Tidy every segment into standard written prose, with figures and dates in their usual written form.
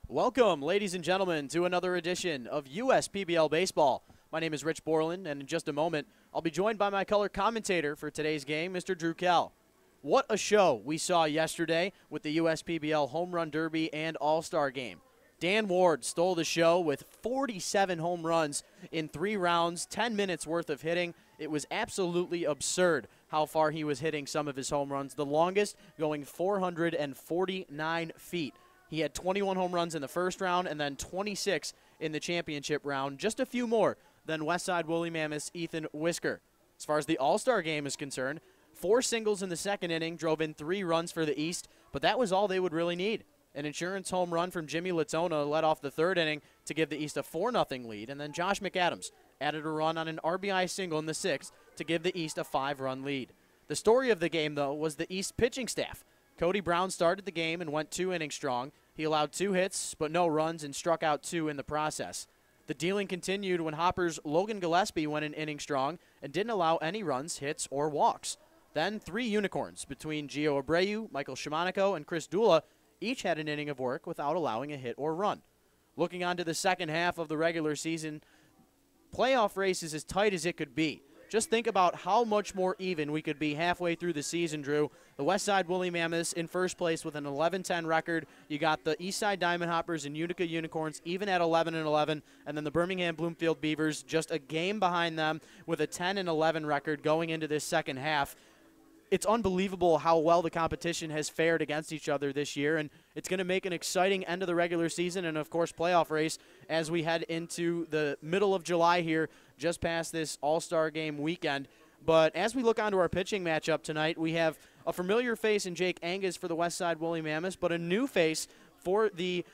Welcome, ladies and gentlemen, to another edition of USPBL Baseball. My name is Rich Borland, and in just a moment, I'll be joined by my color commentator for today's game, Mr. Drew Kell. What a show we saw yesterday with the USPBL Home Run Derby and All-Star Game. Dan Ward stole the show with 47 home runs in 3 rounds, 10 minutes worth of hitting. It was absolutely absurd how far he was hitting some of his home runs, the longest going 449 feet. He had 21 home runs in the first round and then 26 in the championship round, just a few more than Westside Woolly Mammoths' Ethan Whisker. As far as the All-Star Game is concerned, 4 singles in the second inning drove in 3 runs for the East, but that was all they would really need. An insurance home run from Jimmy Latona led off the third inning to give the East a 4-0 lead, and then Josh McAdams added a run on an RBI single in the 6th to give the East a 5-run lead. The story of the game, though, was the East pitching staff. Cody Brown started the game and went 2 innings strong. He allowed 2 hits, but no runs, and struck out 2 in the process. The dealing continued when Hopper's Logan Gillespie went an inning strong and didn't allow any runs, hits, or walks. Then 3 unicorns between Gio Abreu, Michael Shimanico, and Chris Dula each had an inning of work without allowing a hit or run. Looking on to the second half of the regular season, playoff race is as tight as it could be. Just think about how much more even we could be halfway through the season, Drew. The Westside Woolly Mammoths in first place with an 11-10 record. You got the Eastside Diamond Hoppers and Utica Unicorns even at 11-11, and then the Birmingham Bloomfield Beavers just a game behind them with a 10-11 record going into this second half. It's unbelievable how well the competition has fared against each other this year, and it's going to make an exciting end of the regular season and, of course, playoff race as we head into the middle of July here, just past this All-Star Game weekend. But as we look onto our pitching matchup tonight, we have a familiar face in Jake Angus for the Westside Woolly Mammoths, but a new face for the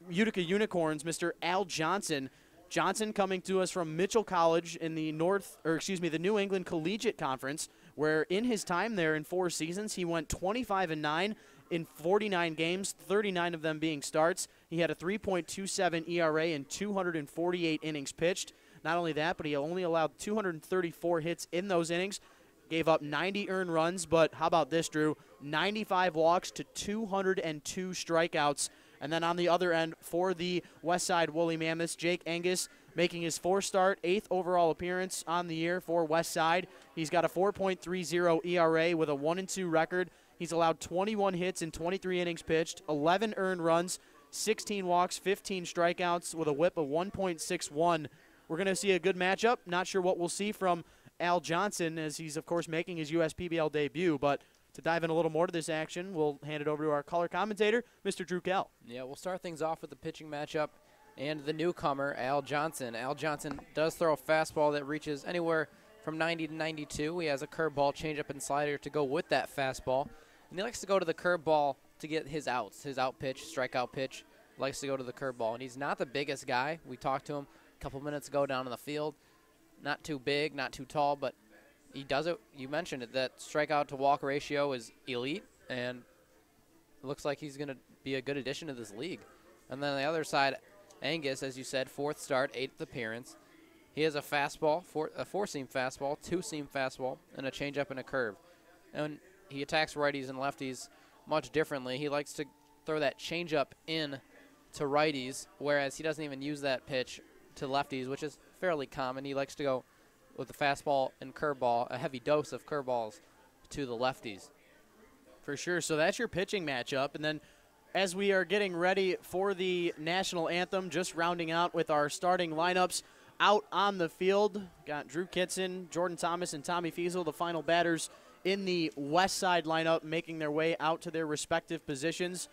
Utica Unicorns, Mr. Al Johnson. Johnson coming to us from Mitchell College in the the New England Collegiate Conference, where in his time there in 4 seasons, he went 25-9 in 49 games, 39 of them being starts. He had a 3.27 ERA and 248 innings pitched. Not only that, but he only allowed 234 hits in those innings, gave up 90 earned runs, but how about this, Drew? 95 walks to 202 strikeouts. And then on the other end for the Westside Woolly Mammoths, Jake Angus making his 4th start, 8th overall appearance on the year for Westside. He's got a 4.30 ERA with a 1-2 record. He's allowed 21 hits in 23 innings pitched, 11 earned runs, 16 walks, 15 strikeouts with a whip of 1.61. We're going to see a good matchup. Not sure what we'll see from Al Johnson as he's, of course, making his USPBL debut, but to dive in a little more to this action, we'll hand it over to our color commentator, Mr. Drew Kell. Yeah, we'll start things off with the pitching matchup and the newcomer, Al Johnson. Al Johnson does throw a fastball that reaches anywhere from 90 to 92. He has a curveball, changeup, and slider to go with that fastball. And he likes to go to the curveball to get his outs, his out pitch, strikeout pitch. Likes to go to the curveball. And he's not the biggest guy. We talked to him a couple minutes ago down in the field. Not too big, not too tall, but he does it. You mentioned it, that strikeout to walk ratio is elite, and it looks like he's going to be a good addition to this league. And then on the other side, Angus, as you said, 4th start, 8th appearance. He has a fastball, a 4-seam fastball, 2-seam fastball, and a changeup and a curve. And he attacks righties and lefties much differently. He likes to throw that changeup in to righties, whereas he doesn't even use that pitch to lefties, which is fairly common. He likes to go with the fastball and curveball, a heavy dose of curveballs to the lefties. For sure. So that's your pitching matchup. And then as we are getting ready for the national anthem, just rounding out with our starting lineups out on the field, got Drew Kitson, Jordan Thomas, and Tommy Fiesel, the final batters in the West Side lineup, making their way out to their respective positions.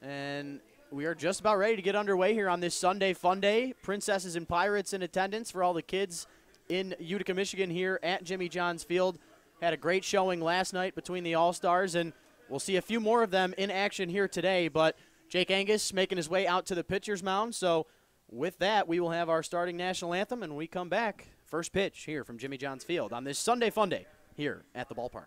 And we are just about ready to get underway here on this Sunday Fun Day. Princesses and Pirates in attendance for all the kids in Utica, Michigan here at Jimmy John's Field. Had a great showing last night between the All-Stars, and we'll see a few more of them in action here today. But Jake Angus making his way out to the pitcher's mound. So with that, we will have our starting national anthem, and when we come back, first pitch here from Jimmy John's Field on this Sunday Fun Day here at the ballpark.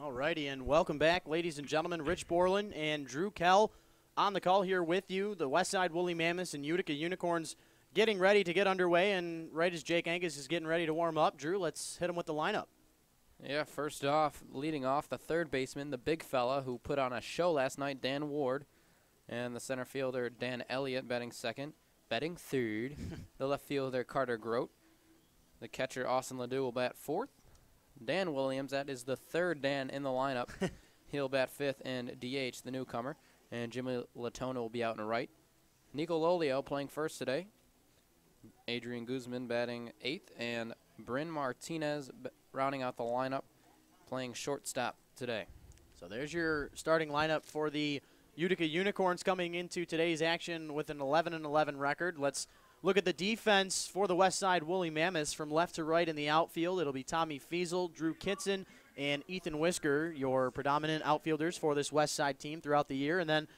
Alrighty, and welcome back, ladies and gentlemen. Rich Borland and Drew Kell on the call here with you. The Westside Woolly Mammoths and Utica Unicorns getting ready to get underway, and right as Jake Angus is getting ready to warm up, Drew, let's hit him with the lineup. Yeah, first off, leading off, the third baseman, the big fella who put on a show last night, Dan Ward, and the center fielder, Dan Elliott, batting third. The left fielder, Carter Grote. The catcher, Austin Ledoux, will bat fourth. Dan Williams, that is the third Dan in the lineup. He'll bat fifth and DH, the newcomer. And Jimmy Latona will be out in right. Nico Lolio playing first today. Adrian Guzman batting eighth. And Bryn Martinez rounding out the lineup, playing shortstop today. So there's your starting lineup for the Utica Unicorns coming into today's action with an 11-11 record. Let's look at the defense for the Westside Woolly Mammoths from left to right in the outfield. It'll be Tommy Fiesel, Drew Kitson, and Ethan Whisker, your predominant outfielders for this Westside team throughout the year. And then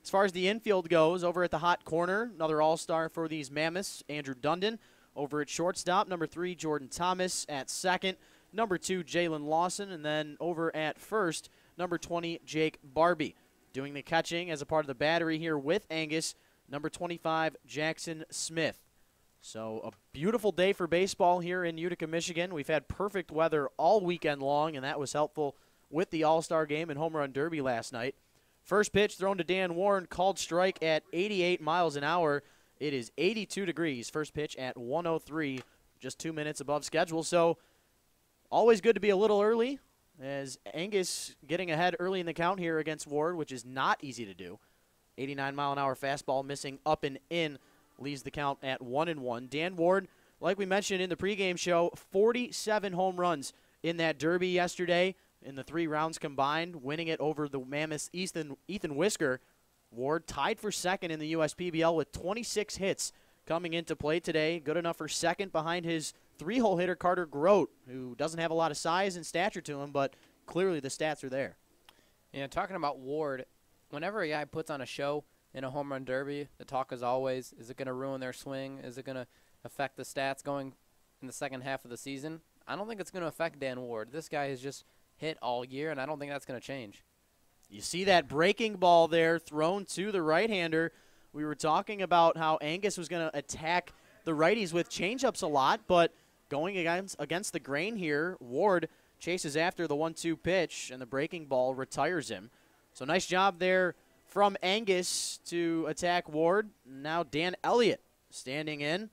as far as the infield goes, over at the hot corner, another all-star for these Mammoths, Andrew Dundon. Over at shortstop, number 3, Jordan Thomas. At second, number 2, Jalen Lawson. And then over at first, number 20, Jake Barbie. Doing the catching as a part of the battery here with Angus, number 25, Jackson Smith. So a beautiful day for baseball here in Utica, Michigan. We've had perfect weather all weekend long, and that was helpful with the All-Star Game and Home Run Derby last night. First pitch thrown to Dan Warren, called strike at 88 miles an hour. It is 82 degrees. First pitch at 1:03, just 2 minutes above schedule. So always good to be a little early, as Angus getting ahead early in the count here against Ward, which is not easy to do. 89-mile-an-hour fastball missing up and in, leaves the count at 1-1. Dan Ward, like we mentioned in the pregame show, 47 home runs in that derby yesterday in the 3 rounds combined, winning it over the Mammoths' Ethan Whisker. Ward tied for second in the USPBL with 26 hits coming into play today. Good enough for second behind his 3-hole hitter, Carter Grote, who doesn't have a lot of size and stature to him, but clearly the stats are there. Yeah, talking about Ward, whenever a guy puts on a show in a home run derby, the talk is always, is it going to ruin their swing? Is it going to affect the stats going in the second half of the season? I don't think it's going to affect Dan Ward. This guy has just hit all year, and I don't think that's going to change. You see that breaking ball there thrown to the right-hander. We were talking about how Angus was going to attack the righties with changeups a lot, but going against the grain here, Ward chases after the 1-2 pitch, and the breaking ball retires him. So nice job there from Angus to attack Ward. Now Dan Elliott standing in.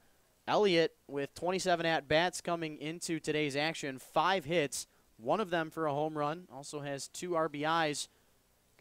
Elliott with 27 at-bats coming into today's action, 5 hits, 1 of them for a home run. Also has 2 RBIs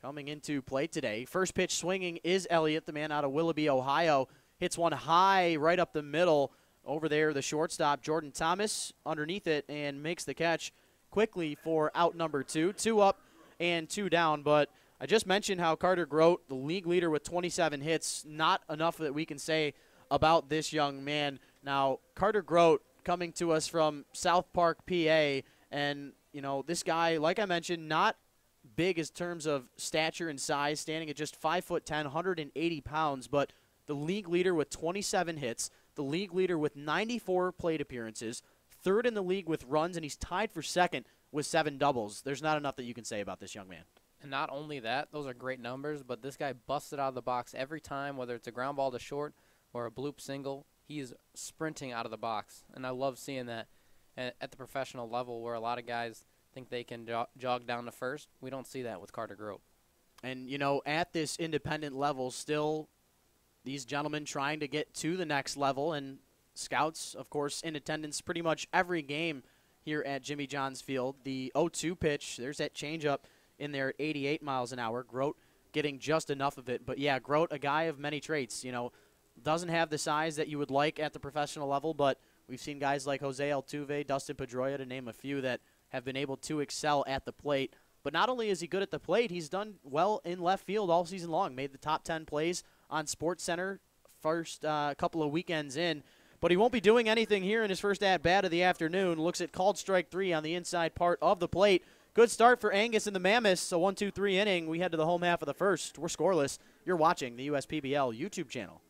coming into play today. First pitch swinging is Elliott, the man out of Willoughby, Ohio. Hits one high right up the middle. Over there, the shortstop, Jordan Thomas, underneath it and makes the catch quickly for out number 2. 2 up and 2 down, but I just mentioned how Carter Grote, the league leader with 27 hits, not enough that we can say about this young man. Now, Carter Grote coming to us from South Park, PA, and, you know, this guy, like I mentioned, not big in terms of stature and size, standing at just 5'10", 180 pounds, but the league leader with 27 hits, the league leader with 94 plate appearances, third in the league with runs, and he's tied for second with 7 doubles. There's not enough that you can say about this young man. And not only that, those are great numbers, but this guy busted out of the box every time, whether it's a ground ball to short or a bloop single. He's sprinting out of the box, and I love seeing that at the professional level where a lot of guys think they can jog down to first. We don't see that with Carter Grote. And, you know, at this independent level, still these gentlemen trying to get to the next level, and scouts, of course, in attendance pretty much every game here at Jimmy John's Field. The 0-2 pitch, there's that changeup in there at 88 miles an hour. Grote getting just enough of it. But, yeah, Grote, a guy of many traits, you know, doesn't have the size that you would like at the professional level, but we've seen guys like Jose Altuve, Dustin Pedroia, to name a few, that have been able to excel at the plate. But not only is he good at the plate, he's done well in left field all season long. Made the top 10 plays on SportsCenter first couple of weekends in. But he won't be doing anything here in his first at-bat of the afternoon. Looks at called strike 3 on the inside part of the plate. Good start for Angus and the Mammoths. A 1-2-3 inning. We head to the home half of the first. We're scoreless. You're watching the USPBL YouTube channel.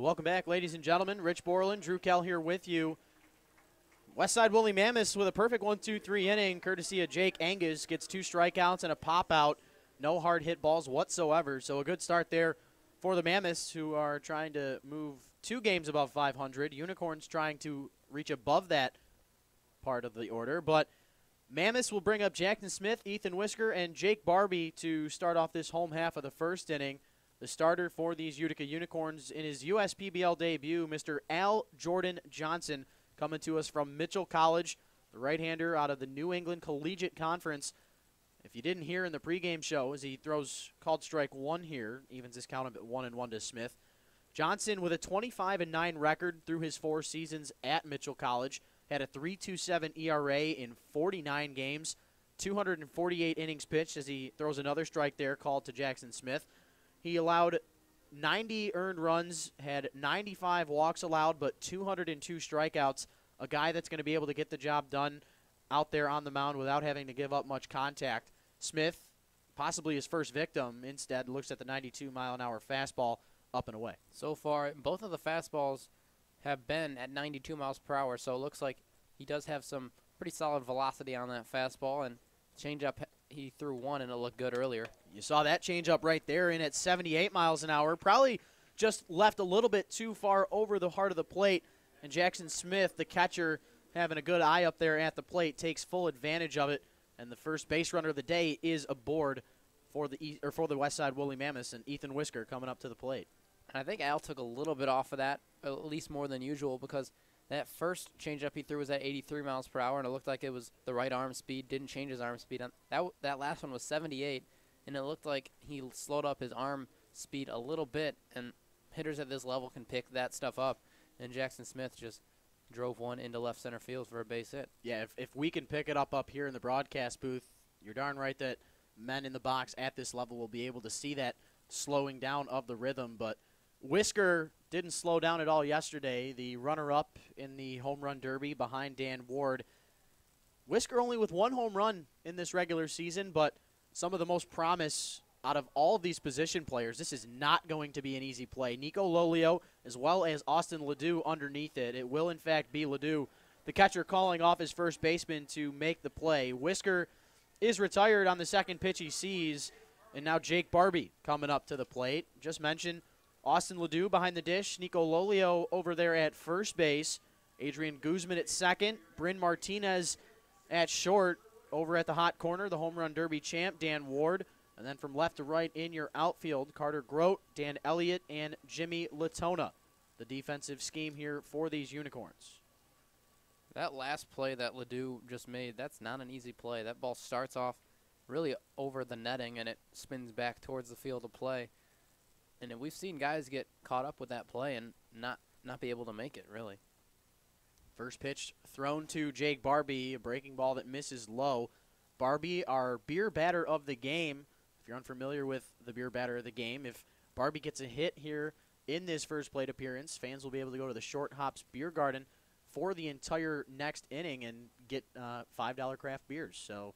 Welcome back, ladies and gentlemen. Rich Borland, Drew Kell here with you. Westside Woolly Mammoths with a perfect 1-2-3 inning, courtesy of Jake Angus. Gets 2 strikeouts and a pop-out. No hard hit balls whatsoever. So a good start there for the Mammoths, who are trying to move 2 games above 500. Unicorns trying to reach above that part of the order. But Mammoths will bring up Jackson Smith, Ethan Whisker, and Jake Barbie to start off this home half of the first inning. The starter for these Utica Unicorns in his USPBL debut, Mr. Al Jordan Johnson, coming to us from Mitchell College, the right-hander out of the New England Collegiate Conference. If you didn't hear in the pregame show, as he throws called strike 1 here, evens his count up at 1-1 to Smith. Johnson with a 25-9 record through his 4 seasons at Mitchell College, had a 3.27 ERA in 49 games, 248 innings pitched as he throws another strike there called to Jackson Smith. He allowed 90 earned runs, had 95 walks allowed, but 202 strikeouts. A guy that's going to be able to get the job done out there on the mound without having to give up much contact. Smith, possibly his first victim, instead looks at the 92-mile-an-hour fastball up and away. So far, both of the fastballs have been at 92 miles per hour, so it looks like he does have some pretty solid velocity on that fastball, and changeup, he threw one and it looked good earlier. You saw that changeup right there in at 78 miles an hour. Probably just left a little bit too far over the heart of the plate. And Jackson Smith, the catcher, having a good eye up there at the plate, takes full advantage of it. And the first base runner of the day is aboard for the Westside Woolly Mammoths, and Ethan Whisker coming up to the plate. And I think Al took a little bit off of that, at least more than usual, because that first changeup he threw was at 83 miles per hour, and it looked like it was the right arm speed. Didn't change his arm speed. That last one was 78, and it looked like he slowed up his arm speed a little bit, and hitters at this level can pick that stuff up. And Jackson Smith just drove one into left center field for a base hit. Yeah, if we can pick it up here in the broadcast booth, you're darn right that men in the box at this level will be able to see that slowing down of the rhythm. But Whisker didn't slow down at all yesterday, the runner-up in the home run derby behind Dan Ward. Whisker only with 1 home run in this regular season, but some of the most promise out of all of these position players. This is not going to be an easy play. Nico Lolio as well as Austin Ledoux underneath it. It will, in fact, be Ledoux, the catcher, calling off his first baseman to make the play. Whisker is retired on the second pitch he sees, and now Jake Barbie coming up to the plate. Just mentioned Austin Ledoux behind the dish, Nico Lolio over there at first base, Adrian Guzman at second, Bryn Martinez at short. Over at the hot corner, the home run derby champ, Dan Ward. And then from left to right in your outfield, Carter Grote, Dan Elliott, and Jimmy Latona. The defensive scheme here for these Unicorns. That last play that Ledoux just made, that's not an easy play. That ball starts off really over the netting, and it spins back towards the field of play. And we've seen guys get caught up with that play and not be able to make it, really. First pitch thrown to Jake Barbie, a breaking ball that misses low. Barbie, our beer batter of the game. If you're unfamiliar with the beer batter of the game, if Barbie gets a hit here in this first plate appearance, fans will be able to go to the Short Hops Beer Garden for the entire next inning and get $5 craft beers. So,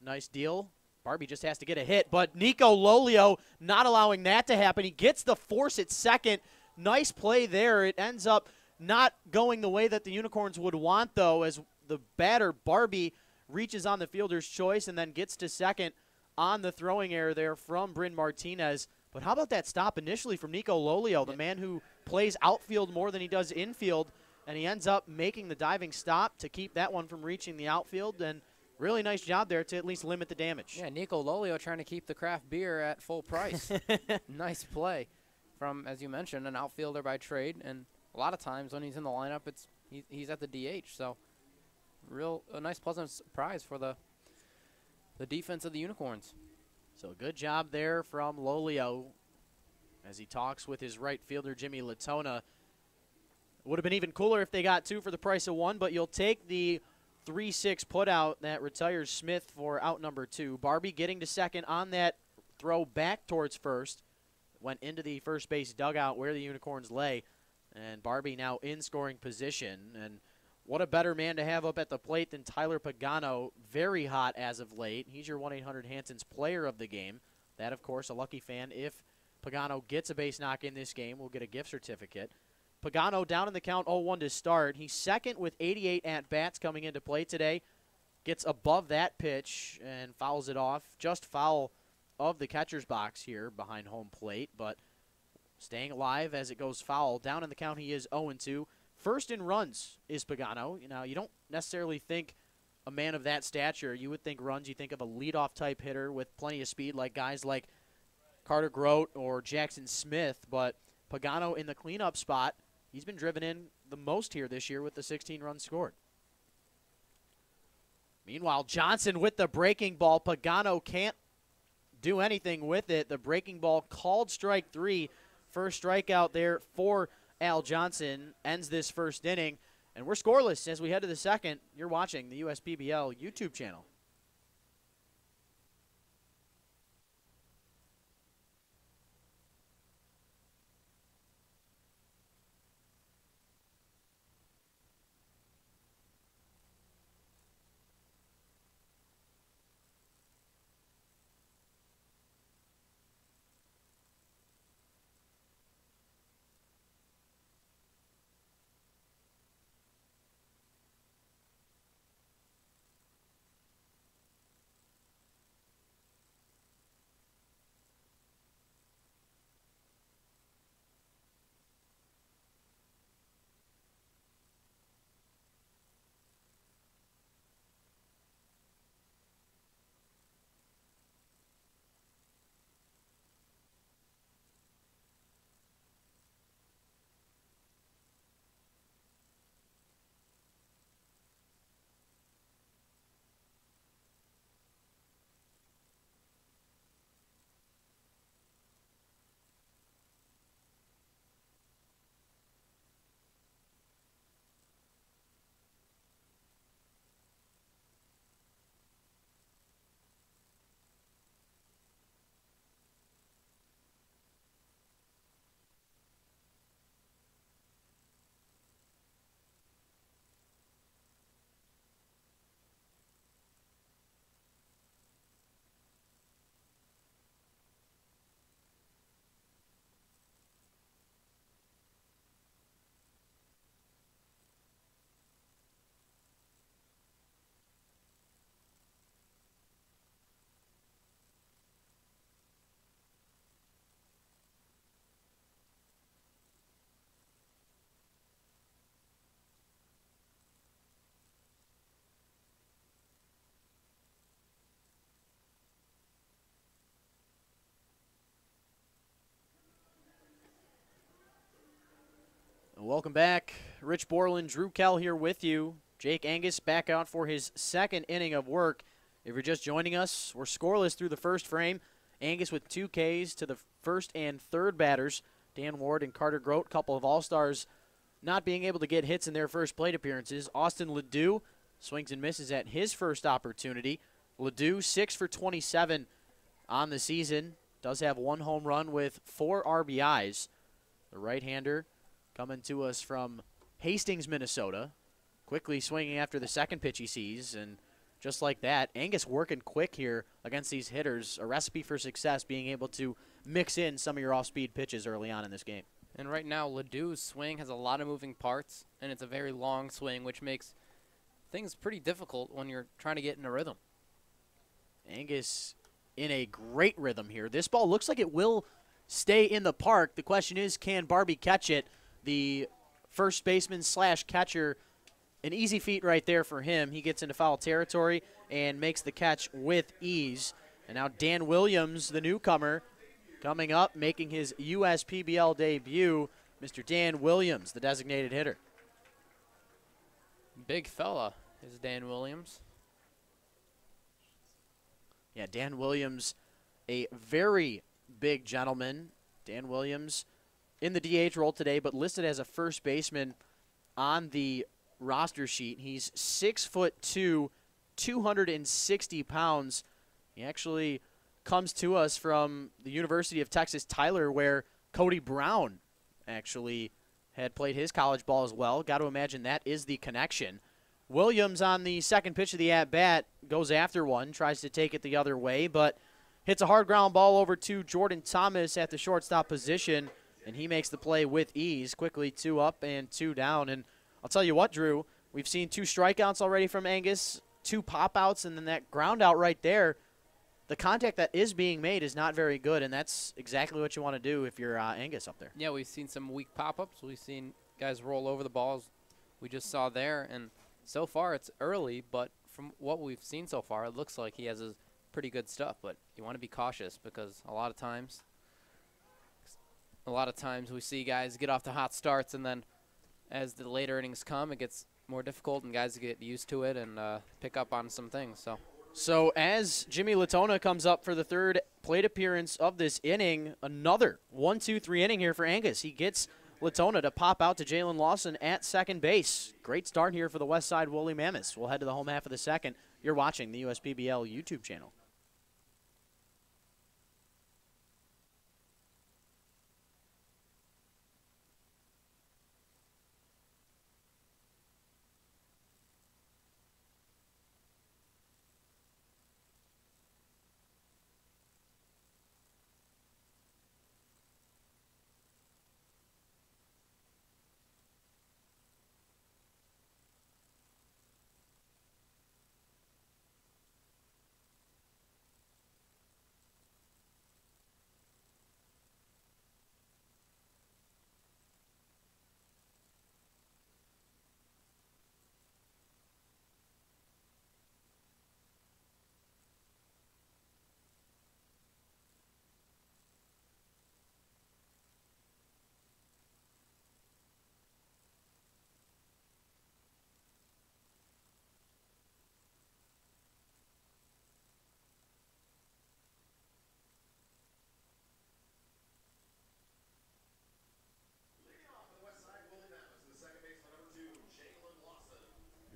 nice deal. Barbie just has to get a hit, but Nico Lolio not allowing that to happen. He gets the force at second. Nice play there. It ends up not going the way that the Unicorns would want, though, as the batter, Barbie, reaches on the fielder's choice and then gets to second on the throwing error there from Bryn Martinez. But how about that stop initially from Nico Lolio, the man who plays outfield more than he does infield, and he ends up making the diving stop to keep that one from reaching the outfield, and really nice job there to at least limit the damage. Yeah, Nico Lolio trying to keep the craft beer at full price. Nice play from, as you mentioned, an outfielder by trade, and a lot of times when he's in the lineup, he's at the DH. So, a nice, pleasant surprise for the defense of the Unicorns. So, good job there from Lolio as he talks with his right fielder, Jimmy Latona. It would have been even cooler if they got 2 for the price of 1, but you'll take the 3-6 putout that retires Smith for out number 2. Barbie getting to second on that throw back towards first. Went into the first base dugout where the Unicorns lay. And Barbie now in scoring position. And what a better man to have up at the plate than Tyler Pagano. Very hot as of late. He's your 1-800-Hanson's player of the game. That, of course, a lucky fan. If Pagano gets a base knock in this game, will get a gift certificate. Pagano down in the count 0-1 to start. He's second with 88 at-bats coming into play today. Gets above that pitch and fouls it off. Just foul of the catcher's box here behind home plate, but staying alive as it goes foul. Down in the count, he is 0-2. First in runs is Pagano. You know, you don't necessarily think a man of that stature. You would think runs. You think of a leadoff type hitter with plenty of speed, like guys like Carter Grote or Jackson Smith, but Pagano in the cleanup spot. He's been driven in the most here this year with the 16 runs scored. Meanwhile, Johnson with the breaking ball. Pagano can't do anything with it. The breaking ball called strike 3. First strikeout there for Al Johnson. Ends this first inning. And we're scoreless as we head to the second. You're watching the USPBL YouTube channel. Welcome back. Rich Borland, Drew Kell here with you. Jake Angus back out for his second inning of work. If you're just joining us, we're scoreless through the first frame. Angus with 2 Ks to the first and third batters. Dan Ward and Carter Grote, couple of all-stars not being able to get hits in their first plate appearances. Austin Ledoux swings and misses at his first opportunity. Ledoux 6 for 27 on the season. Does have 1 home run with 4 RBIs. The right-hander coming to us from Hastings, Minnesota. Quickly swinging after the second pitch he sees, and just like that, Angus working quick here against these hitters. A recipe for success, being able to mix in some of your off-speed pitches early on in this game. And right now, Ledoux's swing has a lot of moving parts, and it's a very long swing, which makes things pretty difficult when you're trying to get in a rhythm. Angus in a great rhythm here. This ball looks like it will stay in the park. The question is, can Barbie catch it? The first baseman slash catcher, an easy feat right there for him. He gets into foul territory and makes the catch with ease. And now Dan Williams, the newcomer, coming up, making his USPBL debut. Mr. Dan Williams, the designated hitter. Big fella is Dan Williams. Yeah, Dan Williams, a very big gentleman. Dan Williams in the DH role today, but listed as a first baseman on the roster sheet. He's 6'2", 260 pounds. He actually comes to us from the University of Texas Tyler, where Cody Brown actually had played his college ball as well. Got to imagine that is the connection. Williams on the second pitch of the at-bat goes after one, tries to take it the other way, but hits a hard ground ball over to Jordan Thomas at the shortstop position. and he makes the play with ease. Quickly 2 up and 2 down. And I'll tell you what, Drew, we've seen 2 strikeouts already from Angus, 2 pop-outs, and then that ground out right there. The contact that is being made is not very good, and that's exactly what you want to do if you're Angus up there. Yeah, we've seen some weak pop-ups. We've seen guys roll over the balls we just saw there, and so far it's early, but from what we've seen so far, it looks like he has pretty good stuff, but you want to be cautious because a lot of times we see guys get off to hot starts, and then as the later innings come, it gets more difficult, and guys get used to it and pick up on some things. So as Jimmy Latona comes up for the 3rd plate appearance of this inning, another 1-2-3 inning here for Angus. He gets Latona to pop out to Jalen Lawson at second base. Great start here for the Westside Woolly Mammoths. We'll head to the home half of the second. You're watching the USPBL YouTube channel.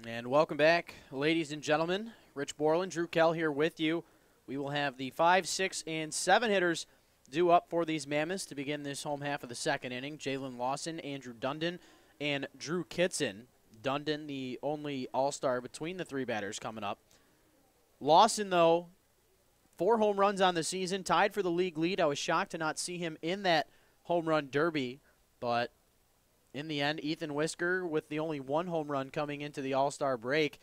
And welcome back, ladies and gentlemen. Rich Borland, Drew Kell here with you. We will have the 5, 6, and 7 hitters due up for these Mammoths to begin this home half of the second inning. Jalen Lawson, Andrew Dundon, and Drew Kitson. Dundon, the only all-star between the 3 batters coming up. Lawson, though, 4 home runs on the season, tied for the league lead. I was shocked to not see him in that home run derby, but in the end, Ethan Whisker, with the only 1 home run coming into the all-star break,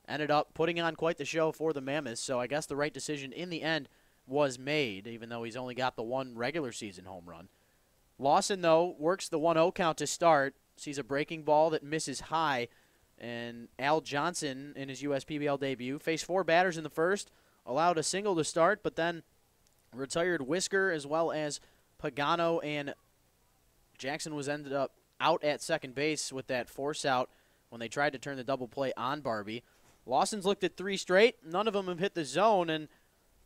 ended up putting on quite the show for the Mammoths. So I guess the right decision in the end was made, even though he's only got the 1 regular season home run. Lawson, though, works the 1-0 count to start, sees a breaking ball that misses high, and Al Johnson, in his USPBL debut, faced 4 batters in the first, allowed a single to start, but then retired Whisker as well as Pagano, and Jackson was ended up out at second base with that force out when they tried to turn the double play on Barbie. Lawson's looked at 3 straight. None of them have hit the zone, and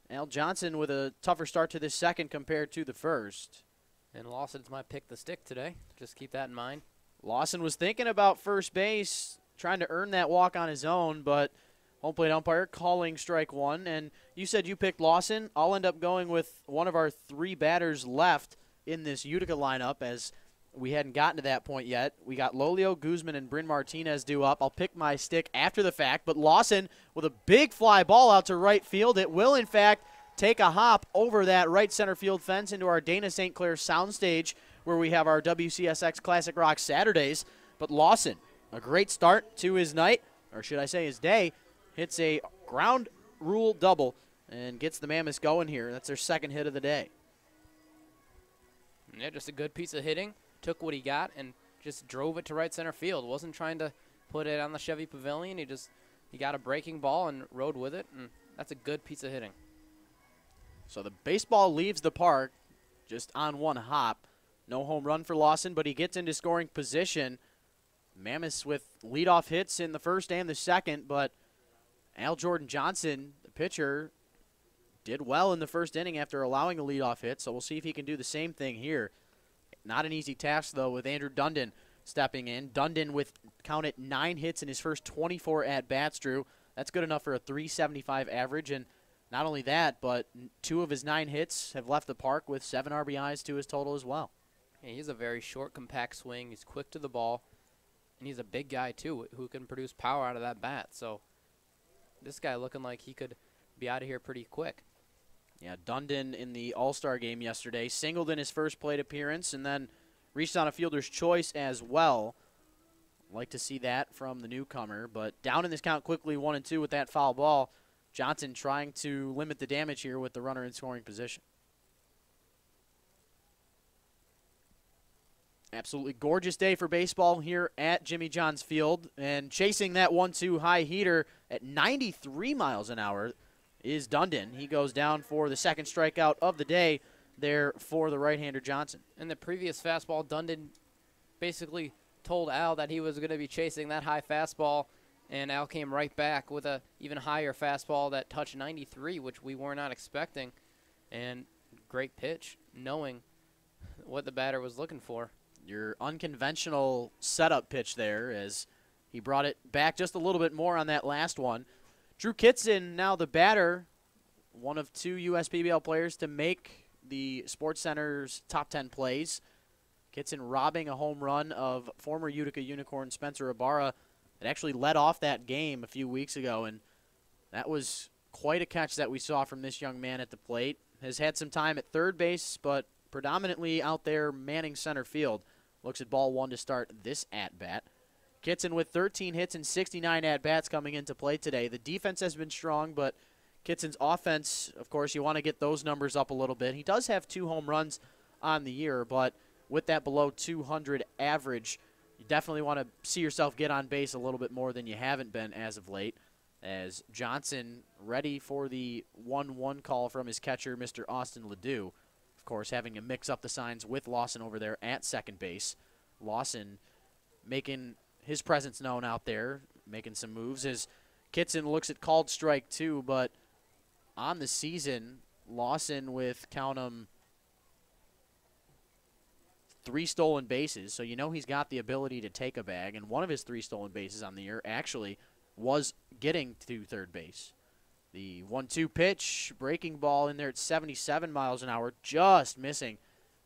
Al Johnson with a tougher start to this second compared to the first. And Lawson's my pick the stick today. Just keep that in mind. Lawson was thinking about first base, trying to earn that walk on his own, but home plate umpire calling strike 1. And you said you picked Lawson. I'll end up going with one of our 3 batters left in this Utica lineup, as we hadn't gotten to that point yet. We got Lolio, Guzman, and Bryn Martinez due up. I'll pick my stick after the fact, but Lawson with a big fly ball out to right field. It will, in fact, take a hop over that right center field fence into our Dana St. Clair soundstage where we have our WCSX Classic Rock Saturdays. But Lawson, a great start to his night, or should I say his day, hits a ground rule double and gets the Mammoths going here. That's their 2nd hit of the day. Yeah, just a good piece of hitting. Took what he got and just drove it to right center field. Wasn't trying to put it on the Chevy Pavilion. He got a breaking ball and rode with it, and that's a good piece of hitting. So the baseball leaves the park just on 1 hop. No home run for Lawson, but he gets into scoring position. Mammoths with leadoff hits in the first and the second, but Al Jordan Johnson, the pitcher, did well in the first inning after allowing the leadoff hit, so we'll see if he can do the same thing here. Not an easy task, though, with Andrew Dundon stepping in. Dundon with, count it, 9 hits in his first 24 at-bats, Drew. That's good enough for a .375 average, and not only that, but 2 of his 9 hits have left the park with 7 RBIs to his total as well. Yeah, he's a very short, compact swing. He's quick to the ball, and he's a big guy, too, who can produce power out of that bat. So this guy looking like he could be out of here pretty quick. Yeah, Dundon in the All-Star game yesterday singled in his first plate appearance and then reached on a fielder's choice as well. Like to see that from the newcomer, but down in this count quickly, 1-2 with that foul ball. Johnson trying to limit the damage here with the runner in scoring position. Absolutely gorgeous day for baseball here at Jimmy John's Field, and chasing that 1-2 high heater at 93 miles an hour is Dundon. He goes down for the second strikeout of the day there for the right-hander Johnson. In the previous fastball, Dundon basically told Al that he was going to be chasing that high fastball, and Al came right back with a even higher fastball that touched 93, which we were not expecting. And great pitch, knowing what the batter was looking for. Your unconventional setup pitch there, as he brought it back just a little bit more on that last one. Drew Kitson, now the batter, one of 2 USPBL players to make the SportsCenter's top 10 plays. Kitson robbing a home run of former Utica Unicorn Spencer Ibarra that actually led off that game a few weeks ago, and that was quite a catch that we saw from this young man at the plate. Has had some time at third base, but predominantly out there manning center field. Looks at ball 1 to start this at-bat. Kitson with 13 hits and 69 at-bats coming into play today. The defense has been strong, but Kitson's offense, of course, you want to get those numbers up a little bit. He does have 2 home runs on the year, but with that below 200 average, you definitely want to see yourself get on base a little bit more than you haven't been as of late, as Johnson ready for the 1-1 call from his catcher, Mr. Austin Ledoux. Of course, having to mix up the signs with Lawson over there at second base. Lawson making his presence known out there, making some moves as Kitson looks at called strike 2, but on the season, Lawson with, count 'em, 3 stolen bases, so you know he's got the ability to take a bag, and one of his 3 stolen bases on the year actually was getting to third base. The 1-2 pitch, breaking ball in there at 77 miles an hour, just missing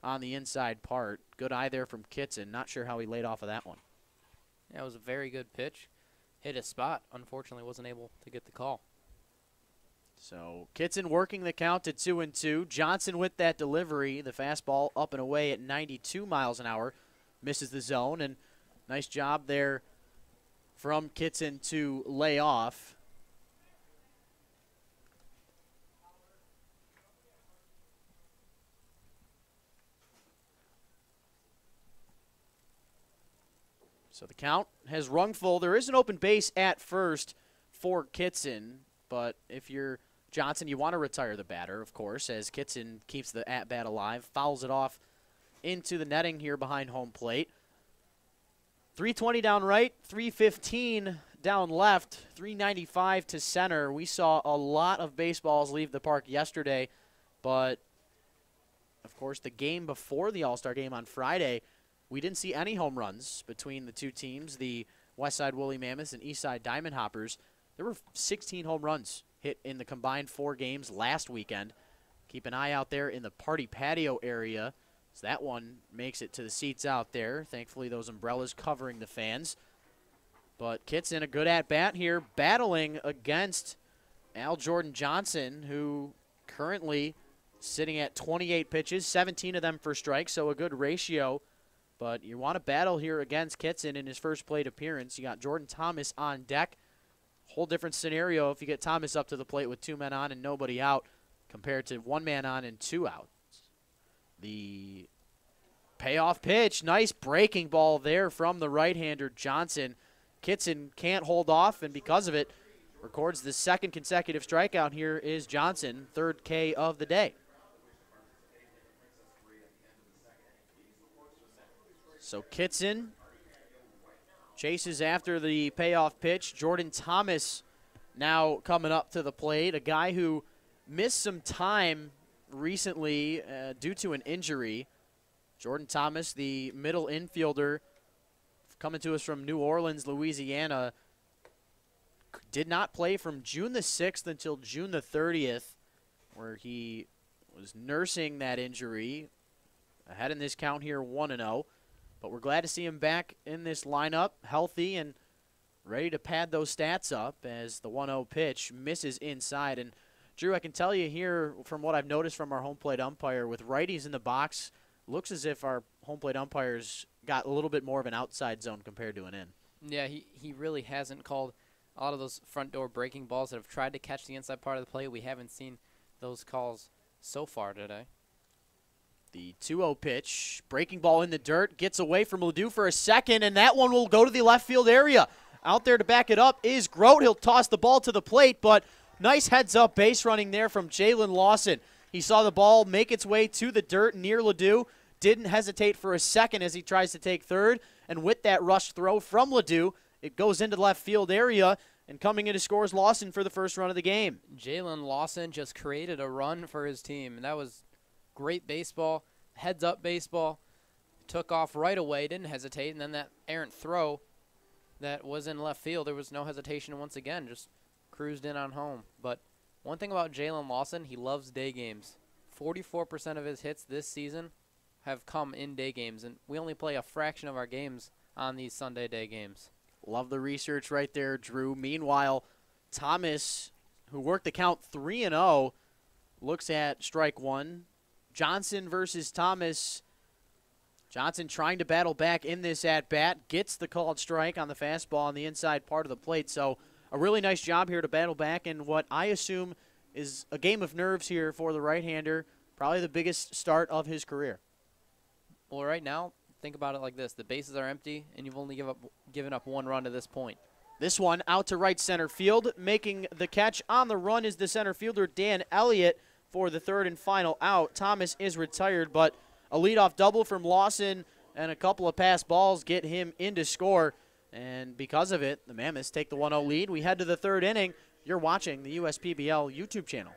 on the inside part. Good eye there from Kitson. Not sure how he laid off of that one. Yeah, it was a very good pitch. Hit a spot. Unfortunately, wasn't able to get the call. So Kitson working the count at 2-2. Johnson with that delivery. The fastball up and away at 92 miles an hour. Misses the zone, and nice job there from Kitson to lay off. So the count has rung full. There is an open base at first for Kitson, but if you're Johnson, you want to retire the batter, of course, as Kitson keeps the at-bat alive, fouls it off into the netting here behind home plate. 320 down right, 315 down left, 395 to center. We saw a lot of baseballs leave the park yesterday, but, of course, the game before the All-Star game on Friday, we didn't see any home runs between the 2 teams, the Westside Woolly Mammoths and Eastside Diamond Hoppers. There were 16 home runs hit in the combined 4 games last weekend. Keep an eye out there in the party patio area, so that one makes it to the seats out there. Thankfully, those umbrellas covering the fans. But Kitson, a good at-bat here, battling against Al Jordan Johnson, who currently sitting at 28 pitches, 17 of them for strikes, so a good ratio. But you want to battle here against Kitson in his first plate appearance. You got Jordan Thomas on deck. Whole different scenario if you get Thomas up to the plate with 2 men on and nobody out compared to 1 man on and 2 outs. The payoff pitch, nice breaking ball there from the right-hander Johnson. Kitson can't hold off, and because of it, records the 2nd consecutive strikeout. Here is Johnson, 3rd K of the day. So Kitson chases after the payoff pitch. Jordan Thomas now coming up to the plate, a guy who missed some time recently due to an injury. Jordan Thomas, the middle infielder, coming to us from New Orleans, Louisiana, did not play from June the 6th until June the 30th, where he was nursing that injury. Ahead in this count here, 1-0. But we're glad to see him back in this lineup, healthy and ready to pad those stats up as the 1-0 pitch misses inside. And Drew, I can tell you here from what I've noticed from our home plate umpire, with righties in the box, looks as if our home plate umpires got a little bit more of an outside zone compared to an in. Yeah, he really hasn't called a lot of those front door breaking balls that have tried to catch the inside part of the plate. We haven't seen those calls so far today. The 2-0 pitch, breaking ball in the dirt, gets away from Ledoux for a second, and that one will go to the left field area. Out there to back it up is Grote. He'll toss the ball to the plate, but nice heads-up base running there from Jalen Lawson. He saw the ball make its way to the dirt near Ledoux, didn't hesitate for a second as he tries to take third, and with that rush throw from Ledoux, it goes into the left field area, and coming in to score is Lawson for the first run of the game. Jalen Lawson just created a run for his team, and that was great baseball, heads-up baseball. Took off right away, didn't hesitate, and then that errant throw that was in left field, there was no hesitation once again, just cruised in on home. But one thing about Jalen Lawson, he loves day games. 44% of his hits this season have come in day games, and we only play a fraction of our games on these Sunday day games. Love the research right there, Drew. Meanwhile, Thomas, who worked the count 3-0, looks at strike one. Johnson versus Thomas. Johnson trying to battle back in this at-bat, gets the called strike on the fastball on the inside part of the plate. So a really nice job here to battle back in what I assume is a game of nerves here for the right-hander, probably the biggest start of his career. Well, right now, think about it like this. The bases are empty, and you've only given up one run to this point. This one out to right center field. Making the catch on the run is the center fielder, Dan Elliott, for the third and final out. Thomas is retired, but a leadoff double from Lawson and a couple of pass balls get him into score. And because of it, the Mammoths take the 1-0 lead. We head to the third inning. You're watching the USPBL YouTube channel.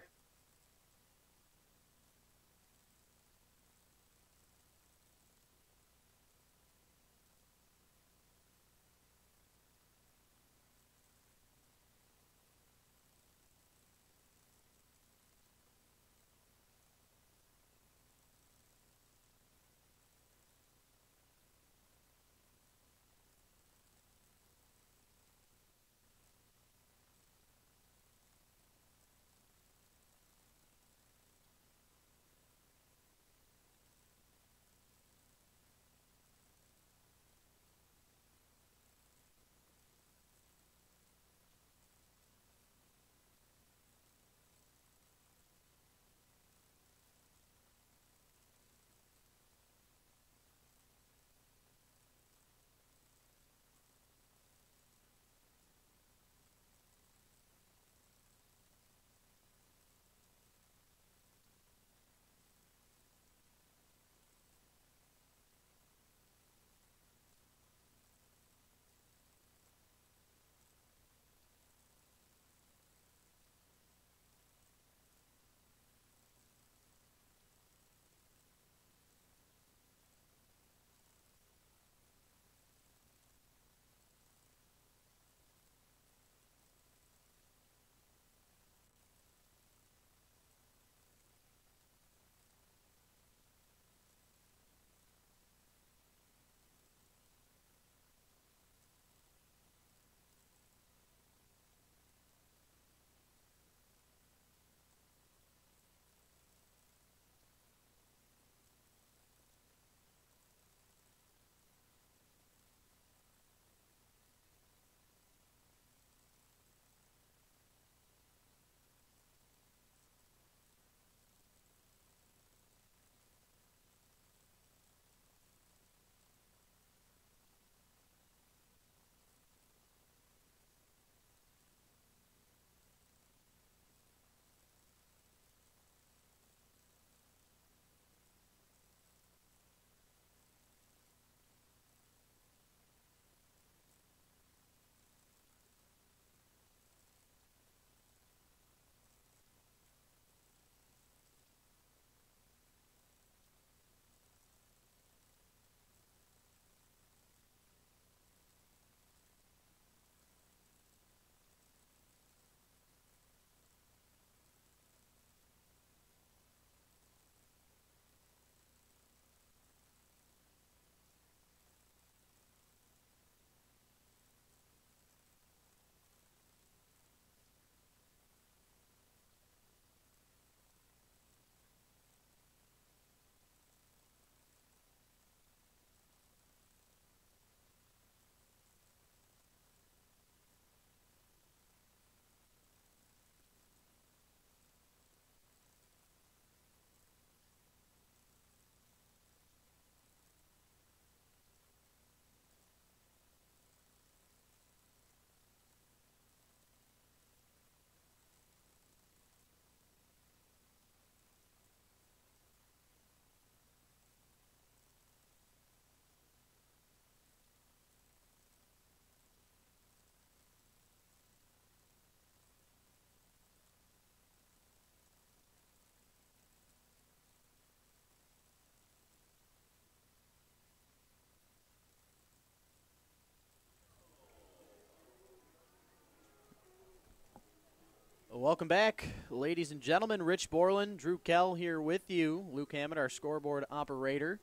Welcome back, ladies and gentlemen. Rich Borland, Drew Kell here with you. Luke Hammond, our scoreboard operator.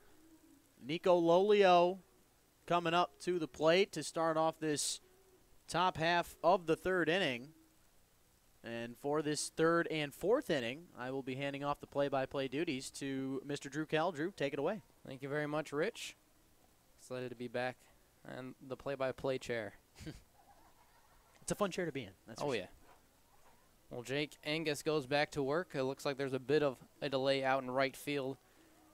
Nico Lolio coming up to the plate to start off this top half of the third inning. And for this third and fourth inning, I will be handing off the play-by-play duties to Mr. Drew Kell. Drew, take it away. Thank you very much, Rich. Excited to be back on the play-by-play chair. It's a fun chair to be in. That's yeah. Well, Jake Angus goes back to work. It looks like there's a bit of a delay out in right field,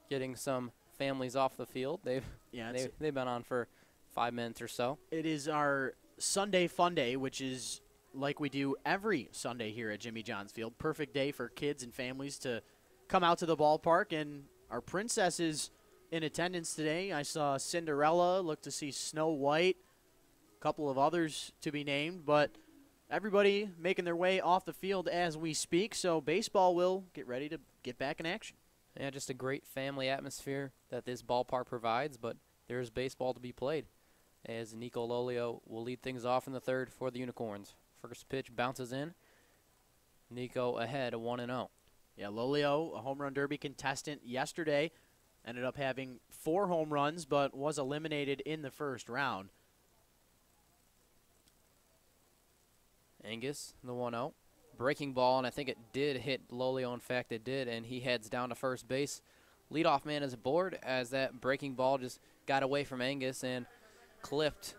getting some families off the field. They've been on for 5 minutes or so. It is our Sunday Fun Day, which is like we do every Sunday here at Jimmy John's Field. Perfect day for kids and families to come out to the ballpark. And our princess is in attendance today. I saw Cinderella, look to see Snow White, a couple of others to be named, but everybody making their way off the field as we speak. So baseball will get ready to get back in action. Yeah, just a great family atmosphere that this ballpark provides, but there's baseball to be played as Nico Lolio will lead things off in the third for the Unicorns. First pitch bounces in. Nico ahead, 1-0. Yeah, Lolio, a home run derby contestant yesterday, ended up having 4 home runs, but was eliminated in the first round. Angus, the 1-0. Breaking ball, and I think it did hit Lolio. In fact, it did, and he heads down to first base. Leadoff man is aboard as that breaking ball just got away from Angus and clipped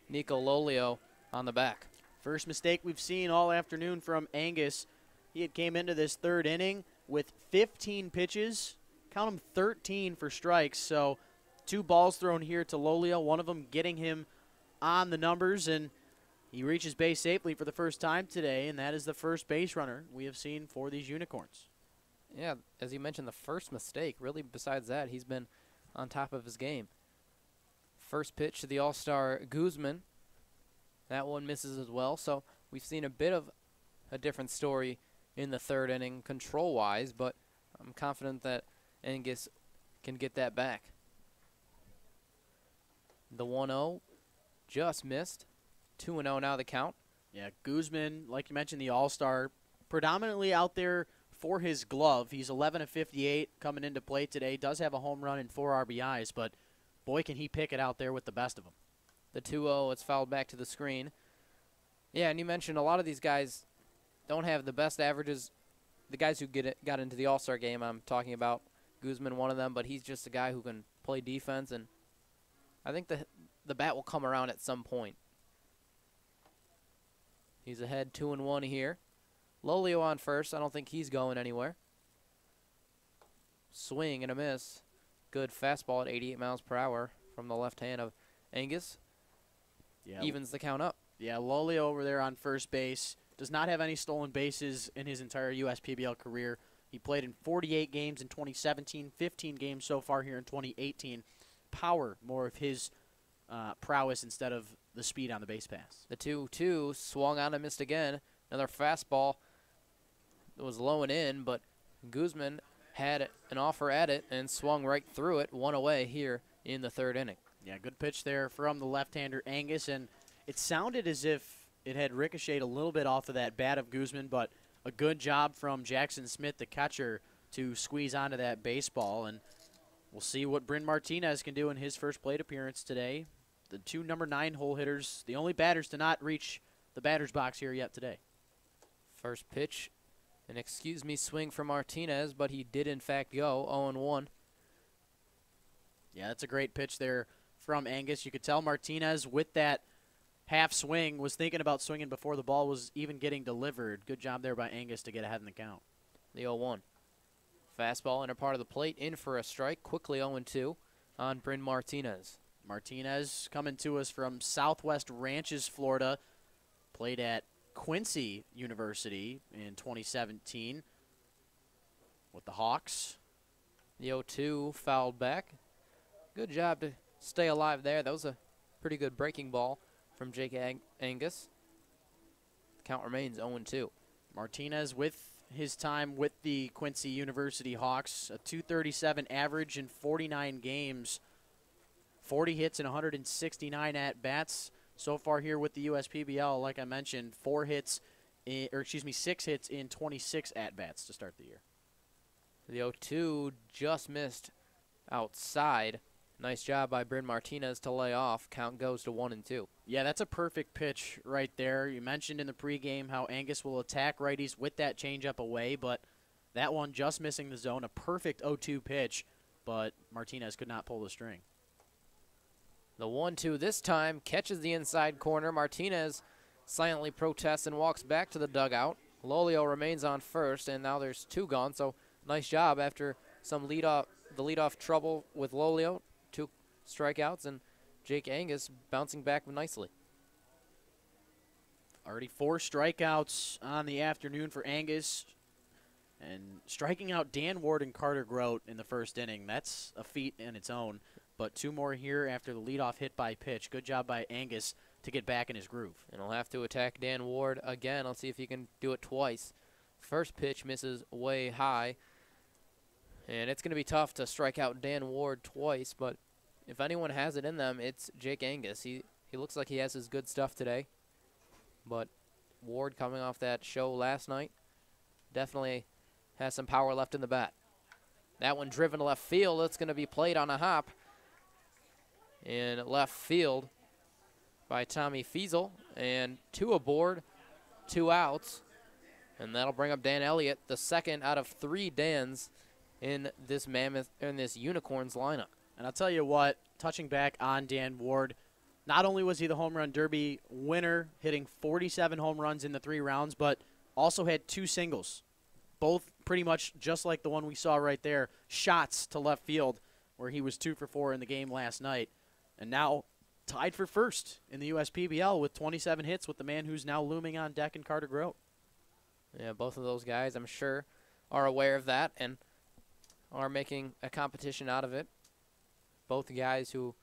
Nico Lolio on the back. First mistake we've seen all afternoon from Angus. He had came into this third inning with 15 pitches. Count them 13 for strikes. So 2 balls thrown here to Lolio, one of them getting him on the numbers, and he reaches base safely for the first time today, and that is the first base runner we have seen for these Unicorns. Yeah, as you mentioned, the first mistake. Really, besides that, he's been on top of his game. First pitch to the All-Star Guzman. That one misses as well. So we've seen a bit of a different story in the third inning control-wise, but I'm confident that Angus can get that back. The 1-0 just missed. 2-0 now the count. Yeah, Guzman, like you mentioned, the All-Star, predominantly out there for his glove. He's 11 of 58 coming into play today. Does have a home run and 4 RBIs, but boy, can he pick it out there with the best of them. The 2-0, it's fouled back to the screen. Yeah, and you mentioned a lot of these guys don't have the best averages. The guys who got into the All-Star game, I'm talking about Guzman, one of them, but he's just a guy who can play defense, and I think the bat will come around at some point. He's ahead 2-1 here. Lolio on first. I don't think he's going anywhere. Swing and a miss. Good fastball at 88 miles per hour from the left hand of Angus. Yeah, evens the count up. Yeah, Lolio over there on first base. Does not have any stolen bases in his entire USPBL career. He played in 48 games in 2017, 15 games so far here in 2018. Power, more of his prowess instead of the speed on the base pass. The 2-2 swung on and missed again. Another fastball that was low and in, but Guzman had an offer at it and swung right through it, 1 away here in the third inning. Yeah, good pitch there from the left-hander Angus, and it sounded as if it had ricocheted a little bit off of that bat of Guzman, but a good job from Jackson Smith, the catcher, to squeeze onto that baseball, and we'll see what Bryn Martinez can do in his first plate appearance today. The 2 number 9 hole hitters, the only batters to not reach the batter's box here yet today. First pitch, an excuse-me swing for Martinez, but he did in fact go 0-1. Yeah, that's a great pitch there from Angus. You could tell Martinez with that half swing was thinking about swinging before the ball was even getting delivered. Good job there by Angus to get ahead in the count. The 0-1. Fastball inner part of the plate, in for a strike. Quickly 0-2 on Bryn Martinez. Martinez coming to us from Southwest Ranches, Florida. Played at Quincy University in 2017 with the Hawks. The 0-2 fouled back. Good job to stay alive there. That was a pretty good breaking ball from Jake Angus. The count remains 0-2. Martinez with his time with the Quincy University Hawks, a .237 average in 49 games, 40 hits and 169 at-bats so far here with the USPBL. Like I mentioned, 4 hits 6 hits in 26 at-bats to start the year. The 0-2 just missed outside. Nice job by Bryn Martinez to lay off. Count goes to 1-2. Yeah, that's a perfect pitch right there. You mentioned in the pregame how Angus will attack righties with that changeup away, but that one just missing the zone. A perfect 0-2 pitch, but Martinez could not pull the string. The 1-2 this time catches the inside corner. Martinez silently protests and walks back to the dugout. Lolio remains on first, and now there's 2 gone, so nice job after some leadoff trouble with Lolio. 2 strikeouts, and Jake Angus bouncing back nicely. Already 4 strikeouts on the afternoon for Angus, and striking out Dan Ward and Carter Grote in the first inning. That's a feat in its own, but 2 more here after the leadoff hit by pitch. Good job by Angus to get back in his groove. And he'll have to attack Dan Ward again. Let's see if he can do it twice. First pitch misses way high, and it's going to be tough to strike out Dan Ward twice, but if anyone has it in them, it's Jake Angus. He looks like he has his good stuff today, but Ward, coming off that show last night, definitely has some power left in the bat. That one driven to left field. It's going to be played on a hop in left field by Tommy Fiesel, and 2 aboard, 2 outs, and that'll bring up Dan Elliott, the second out of 3 Dans in this Unicorns lineup. And I'll tell you what, touching back on Dan Ward, not only was he the home run derby winner, hitting 47 home runs in the 3 rounds, but also had 2 singles, both pretty much just like the one we saw right there, shots to left field, where he was 2 for 4 in the game last night, and now tied for first in the USPBL with 27 hits with the man who's now looming on deck in Carter Grote. Yeah, both of those guys, I'm sure, are aware of that and are making a competition out of it. Both guys who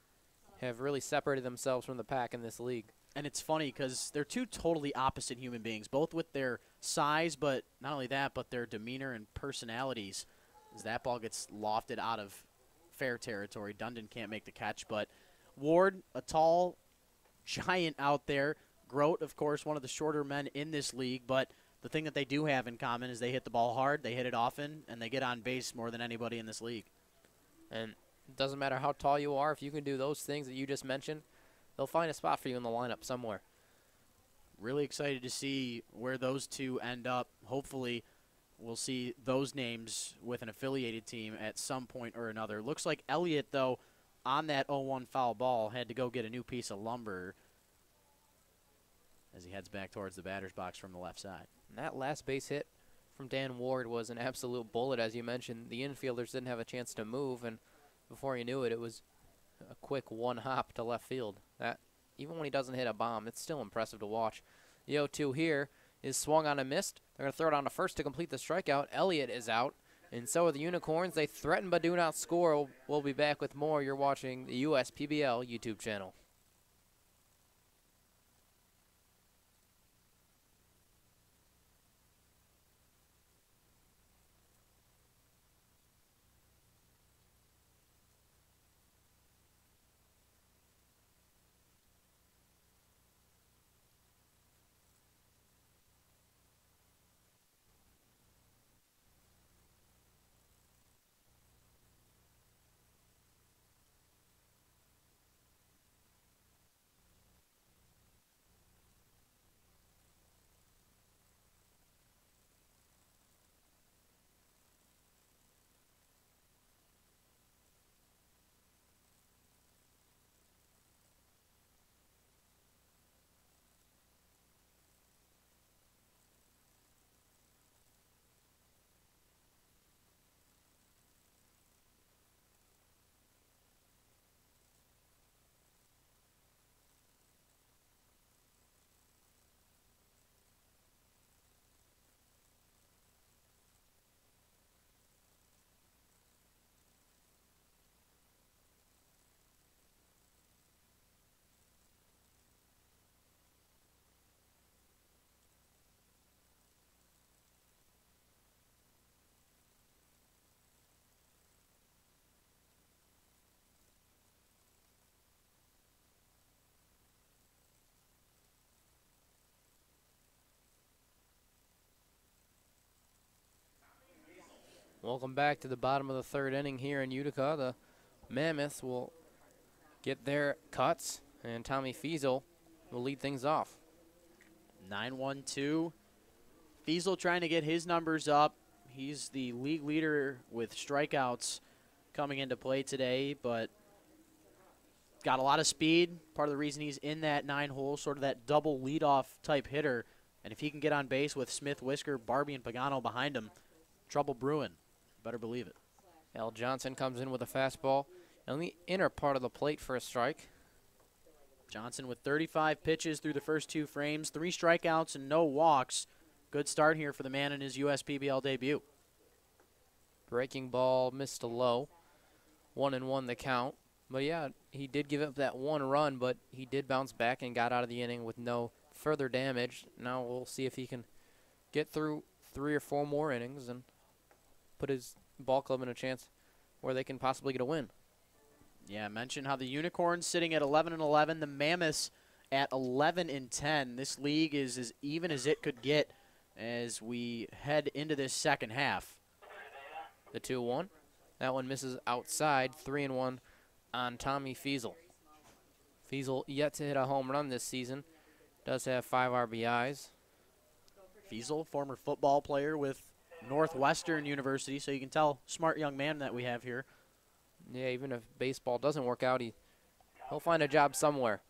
have really separated themselves from the pack in this league. And it's funny because they're 2 totally opposite human beings, both with their size, but not only that, but their demeanor and personalities. As that ball gets lofted out of fair territory, Dundon can't make the catch, but Ward, a tall giant out there. Grote, of course, one of the shorter men in this league, but the thing that they do have in common is they hit the ball hard, they hit it often, and they get on base more than anybody in this league. And it doesn't matter how tall you are, if you can do those things that you just mentioned, they'll find a spot for you in the lineup somewhere. Really excited to see where those 2 end up. Hopefully we'll see those names with an affiliated team at some point or another. Looks like Elliott, though, on that 0-1 foul ball, had to go get a new piece of lumber as he heads back towards the batter's box from the left side. And that last base hit from Dan Ward was an absolute bullet. As you mentioned, the infielders didn't have a chance to move, and before you knew it, it was a quick 1 hop to left field. That, even when he doesn't hit a bomb, it's still impressive to watch. The 0-2 here is swung on and missed. They're going to throw it on to first to complete the strikeout. Elliott is out, and so are the Unicorns. They threaten but do not score. We'll be back with more. You're watching the USPBL YouTube channel. Welcome back to the bottom of the third inning here in Utica. The Mammoths will get their cuts, and Tommy Fiesel will lead things off. 9-1-2. Fiesel trying to get his numbers up. He's the league leader with strikeouts coming into play today, but got a lot of speed. Part of the reason he's in that 9-hole, sort of that double leadoff type hitter. And if he can get on base with Smith, Whisker, Barbie, and Pagano behind him, trouble brewing. Better believe it. Al Johnson comes in with a fastball on the inner part of the plate for a strike. Johnson with 35 pitches through the first 2 frames, 3 strikeouts and no walks. Good start here for the man in his USPBL debut. Breaking ball missed a low. 1-1 the count. But yeah, he did give up that 1 run, but he did bounce back and got out of the inning with no further damage. Now we'll see if he can get through 3 or 4 more innings and put his ball club in a chance where they can possibly get a win. Yeah, I mentioned how the Unicorns sitting at 11-11, the Mammoths at 11-10. This league is as even as it could get as we head into this second half. The 2-1. That one misses outside. 3-1 on Tommy Fiesel. Fiesel yet to hit a home run this season. Does have 5 RBIs. Fiesel, former football player with Northwestern University, so you can tell, smart young man that we have here. Yeah, even if baseball doesn't work out, he'll find a job somewhere.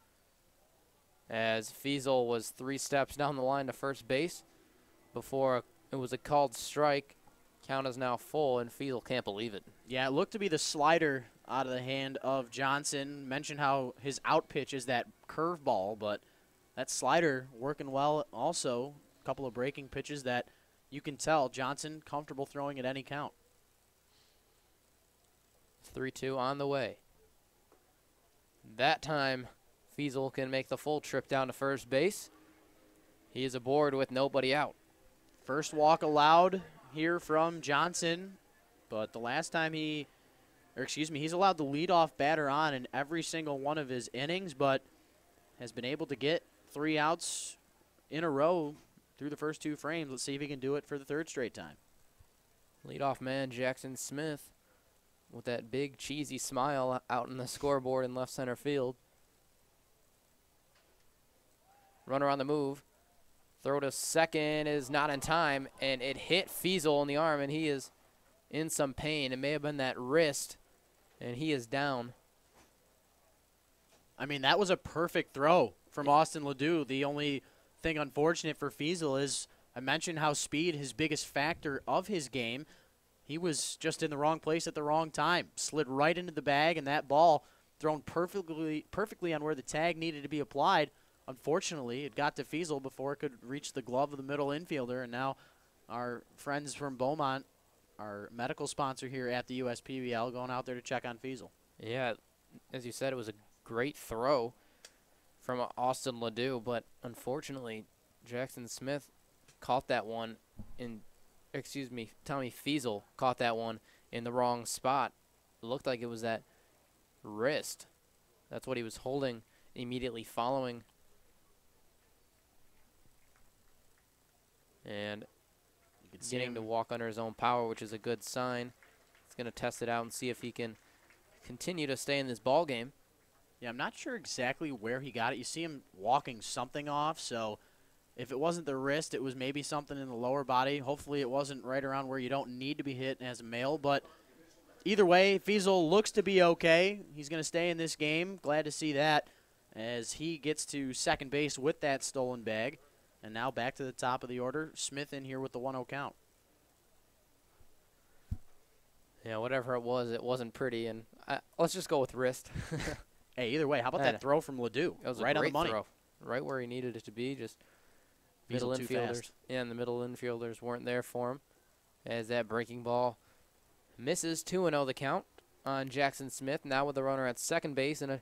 As Fiesel was 3 steps down the line to first base before it was a called strike. Count is now full, and Fiesel can't believe it. Yeah, it looked to be the slider out of the hand of Johnson. Mentioned how his out pitch is that curveball, but that slider working well also. A couple of breaking pitches that you can tell Johnson comfortable throwing at any count. 3-2 on the way. That time, Fiesel can make the full trip down to first base. He is aboard with nobody out. First walk allowed here from Johnson, but the last time he's allowed the leadoff batter on in every single one of his innings, but has been able to get 3 outs in a row through the first 2 frames. Let's see if he can do it for the 3rd straight time. Leadoff man Jackson Smith with that big cheesy smile out in the scoreboard in left center field. Runner on the move. Throw to second is not in time, and it hit Fiesel in the arm, and he is in some pain. It may have been that wrist, and he is down. I mean, that was a perfect throw from Austin Ledoux. The only thing unfortunate for Fiesel is I mentioned how speed his biggest factor of his game. He was just in the wrong place at the wrong time. Slid right into the bag, and that ball thrown perfectly on where the tag needed to be applied. Unfortunately, it got to Fiesel before it could reach the glove of the middle infielder, and now our friends from Beaumont, our medical sponsor here at the USPBL, going out there to check on Fiesel. Yeah, as you said, it was a great throw from Austin Ledoux, but unfortunately, Jackson Smith caught that one Tommy Fiesel caught that one in the wrong spot. It looked like it was that wrist. That's what he was holding immediately following. And getting to walk under his own power, which is a good sign. He's going to test it out and see if he can continue to stay in this ball game. Yeah, I'm not sure exactly where he got it. You see him walking something off, so if it wasn't the wrist, it was maybe something in the lower body. Hopefully it wasn't right around where you don't need to be hit as a male, but either way, Fiesel looks to be okay. He's going to stay in this game. Glad to see that as he gets to second base with that stolen bag. And now back to the top of the order. Smith in here with the 1-0 count. Yeah, whatever it wasn't pretty, and let's just go with wrist. Hey, either way, how about that throw from Ledoux? It was right a great on the money. Throw. Right where he needed it to be, just Fiesel middle too infielders. fast. Yeah, and the middle infielders weren't there for him. As that breaking ball misses. 2-0 the count on Jackson Smith, now with the runner at second base and a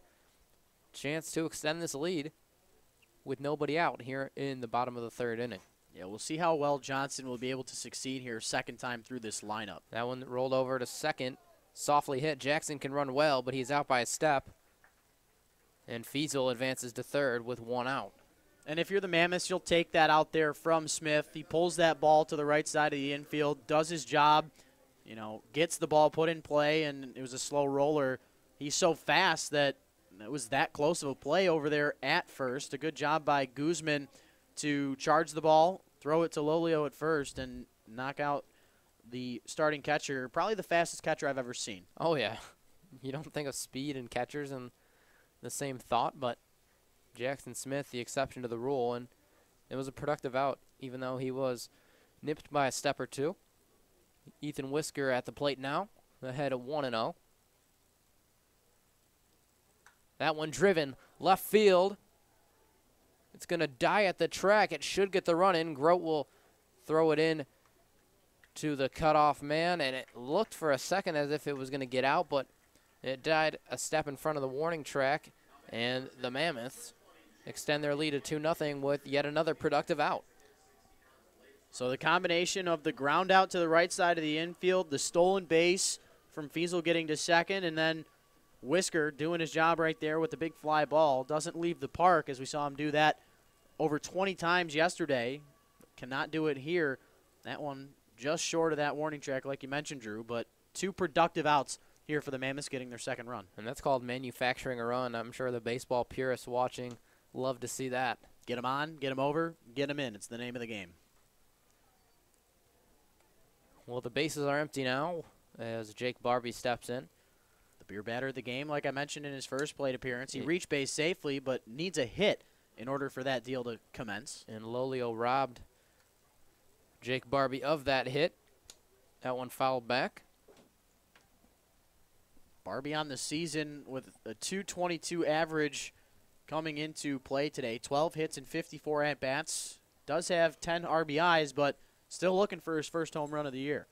chance to extend this lead with nobody out here in the bottom of the 3rd inning. Yeah, we'll see how well Johnson will be able to succeed here second time through this lineup. That one rolled over to second. Softly hit. Jackson can run well, but he's out by a step. And Fiesel advances to 3rd with 1 out. And if you're the Mammoths, you'll take that out there from Smith. He pulls that ball to the right side of the infield, does his job. gets the ball put in play, and it was a slow roller. He's so fast that it was that close of a play over there at first. A good job by Guzman to charge the ball, throw it to Lolio at first, and knock out the starting catcher, probably the fastest catcher I've ever seen. Oh, yeah. You don't think of speed and catchers and the same thought, but Jackson Smith, the exception to the rule, and it was a productive out, even though he was nipped by a step or two. Ethan Whisker at the plate now, ahead of 1-0. That one driven left field. It's going to die at the track. It should get the run in. Grote will throw it in to the cutoff man, and it looked for a second as if it was going to get out, but it died a step in front of the warning track, and the Mammoths extend their lead to 2-0 with yet another productive out. So the combination of the ground out to the right side of the infield, the stolen base from Fiesel getting to second, and then Whisker doing his job right there with the big fly ball. Doesn't leave the park, as we saw him do that over 20 times yesterday. Cannot do it here. That one just short of that warning track, like you mentioned, Drew, but 2 productive outs here for the Mammoths getting their second run. And that's called manufacturing a run. I'm sure the baseball purists watching love to see that. Get them on, get them over, get them in. It's the name of the game. Well, the bases are empty now as Jake Barbie steps in. The beer batter of the game, like I mentioned in his first plate appearance. He reached base safely, but needs a hit in order for that deal to commence. And Lolio robbed Jake Barbie of that hit. That one fouled back. Barbie on the season with a .222 average coming into play today. 12 hits and 54 at-bats. Does have 10 RBIs, but still looking for his first home run of the year.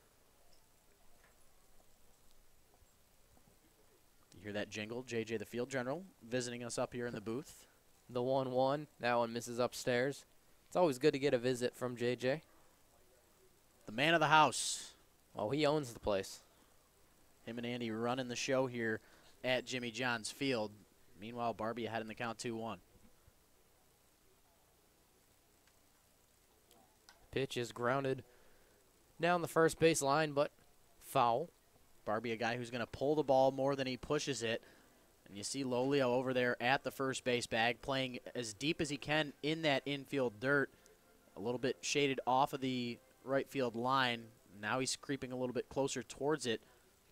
You hear that jingle? JJ, the field general, visiting us up here in the booth. The 1-1. That one misses upstairs. It's always good to get a visit from JJ. The man of the house. Oh, he owns the place. Him and Andy running the show here at Jimmy John's Field. Meanwhile, Barbie ahead in the count 2-1. Pitch is grounded down the first base line, but foul. Barbie, a guy who's going to pull the ball more than he pushes it. And you see Lolio over there at the first base bag, playing as deep as he can in that infield dirt. A little bit shaded off of the right field line. Now he's creeping a little bit closer towards it.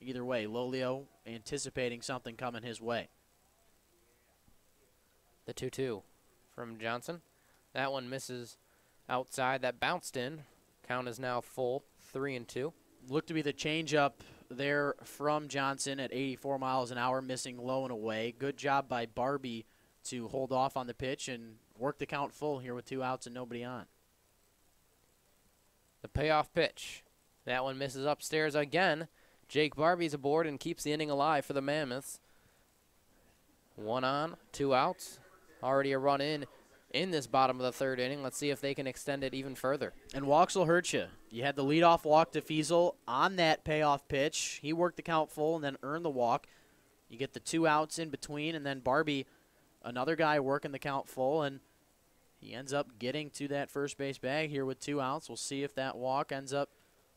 Either way, Lolio anticipating something coming his way. The 2-2 from Johnson. That one misses outside. That bounced in. Count is now full, 3-2. Looked to be the changeup there from Johnson at 84 miles an hour, missing low and away. Good job by Barbie to hold off on the pitch and work the count full here with 2 outs and nobody on. The payoff pitch. That one misses upstairs again. Jake Barbie's aboard and keeps the inning alive for the Mammoths. 1 on, 2 outs. Already a run in this bottom of the third inning. Let's see if they can extend it even further. And walks will hurt you. You had the leadoff walk to Fiesel on that payoff pitch. He worked the count full and then earned the walk. You get the 2 outs in between, and then Barbie, another guy working the count full, and he ends up getting to that first base bag here with 2 outs. We'll see if that walk ends up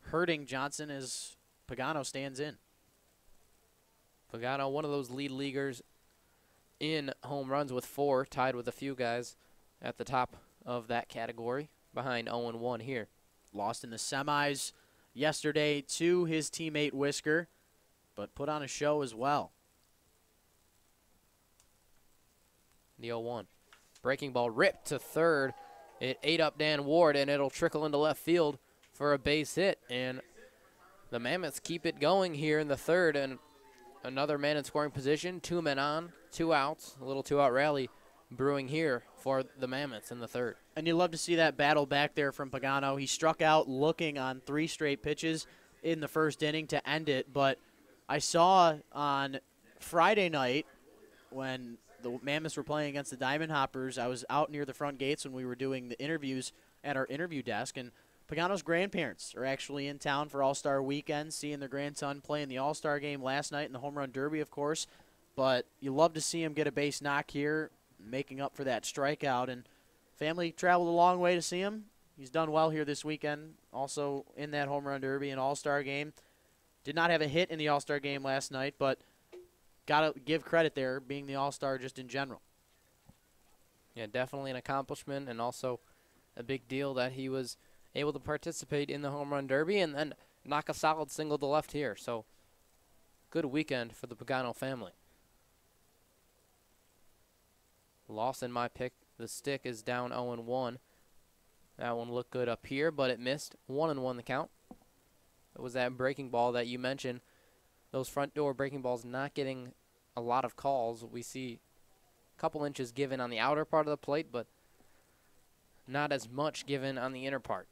hurting Johnson as Pagano stands in. Pagano, one of those lead leaguers in home runs with 4, tied with a few guys at the top of that category, behind 0-1 here. Lost in the semis yesterday to his teammate Whisker, but put on a show as well. The 0-1. Breaking ball ripped to third. It ate up Dan Ward, and it'll trickle into left field for a base hit. And the Mammoths keep it going here in the third, and another man in scoring position. 2 men on, 2 outs. A little 2-out rally brewing here for the Mammoths in the third. And you love to see that battle back there from Pagano. He struck out looking on 3 straight pitches in the first inning to end it, but I saw on Friday night when the Mammoths were playing against the Diamond Hoppers, I was out near the front gates when we were doing the interviews at our interview desk, and Pagano's grandparents are actually in town for All-Star Weekend, seeing their grandson play in the All-Star game last night in the Home Run Derby, of course. But you love to see him get a base knock here, making up for that strikeout. And family traveled a long way to see him. He's done well here this weekend, also in that Home Run Derby and All-Star game. Did not have a hit in the All-Star game last night, but got to give credit there, being the All-Star just in general. Yeah, definitely an accomplishment, and also a big deal that he was able to participate in the home run derby and then knock a solid single to left here. So good weekend for the Pagano family. Lawson, my pick. The stick is down 0-1. That one looked good up here, but it missed. 1-1 the count. It was that breaking ball that you mentioned. Those front door breaking balls not getting a lot of calls. We see a couple inches given on the outer part of the plate, but not as much given on the inner part.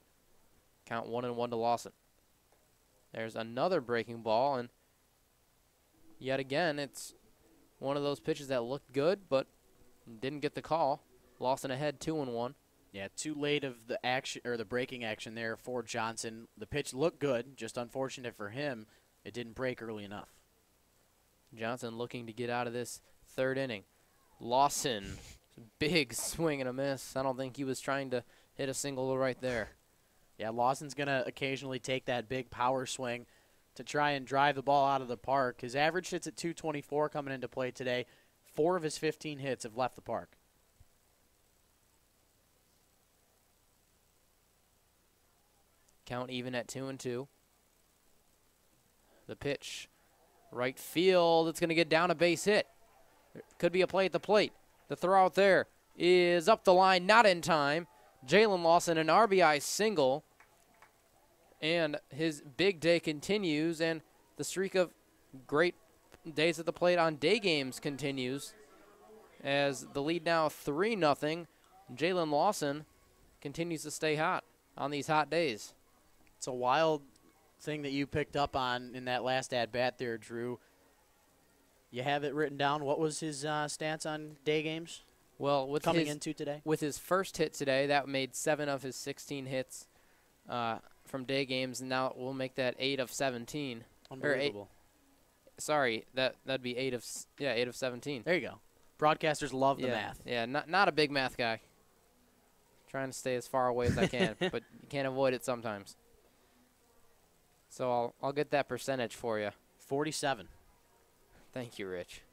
Count 1-1 to Lawson. There's another breaking ball, and yet again, it's one of those pitches that looked good, but didn't get the call. Lawson ahead 2-1. Yeah, too late of the action or the breaking action there for Johnson. The pitch looked good, just unfortunate for him. It didn't break early enough. Johnson looking to get out of this third inning. Lawson, big swing and a miss. I don't think he was trying to hit a single right there. Yeah, Lawson's going to occasionally take that big power swing to try and drive the ball out of the park. His average hits at 224 coming into play today. 4 of his 15 hits have left the park. Count even at 2-2. The pitch, right field. It's going to get down a base hit. Could be a play at the plate. The throw out there is up the line, not in time. Jalen Lawson, an RBI single. And his big day continues, and the streak of great days at the plate on day games continues as the lead now 3-0. Jalen Lawson continues to stay hot on these hot days. It's a wild thing that you picked up on in that last at-bat there, Drew. You have it written down. What was his stats on day games? Well, with coming into today? With his first hit today, that made 7 of his 16 hits from day games, and now we'll make that 8 of 17. Unbelievable. Sorry, that'd be 8 of 17. There you go. Broadcasters love the math. Yeah, not a big math guy. Trying to stay as far away as I can, but you can't avoid it sometimes. So I'll get that percentage for you. 47. Thank you, Rich.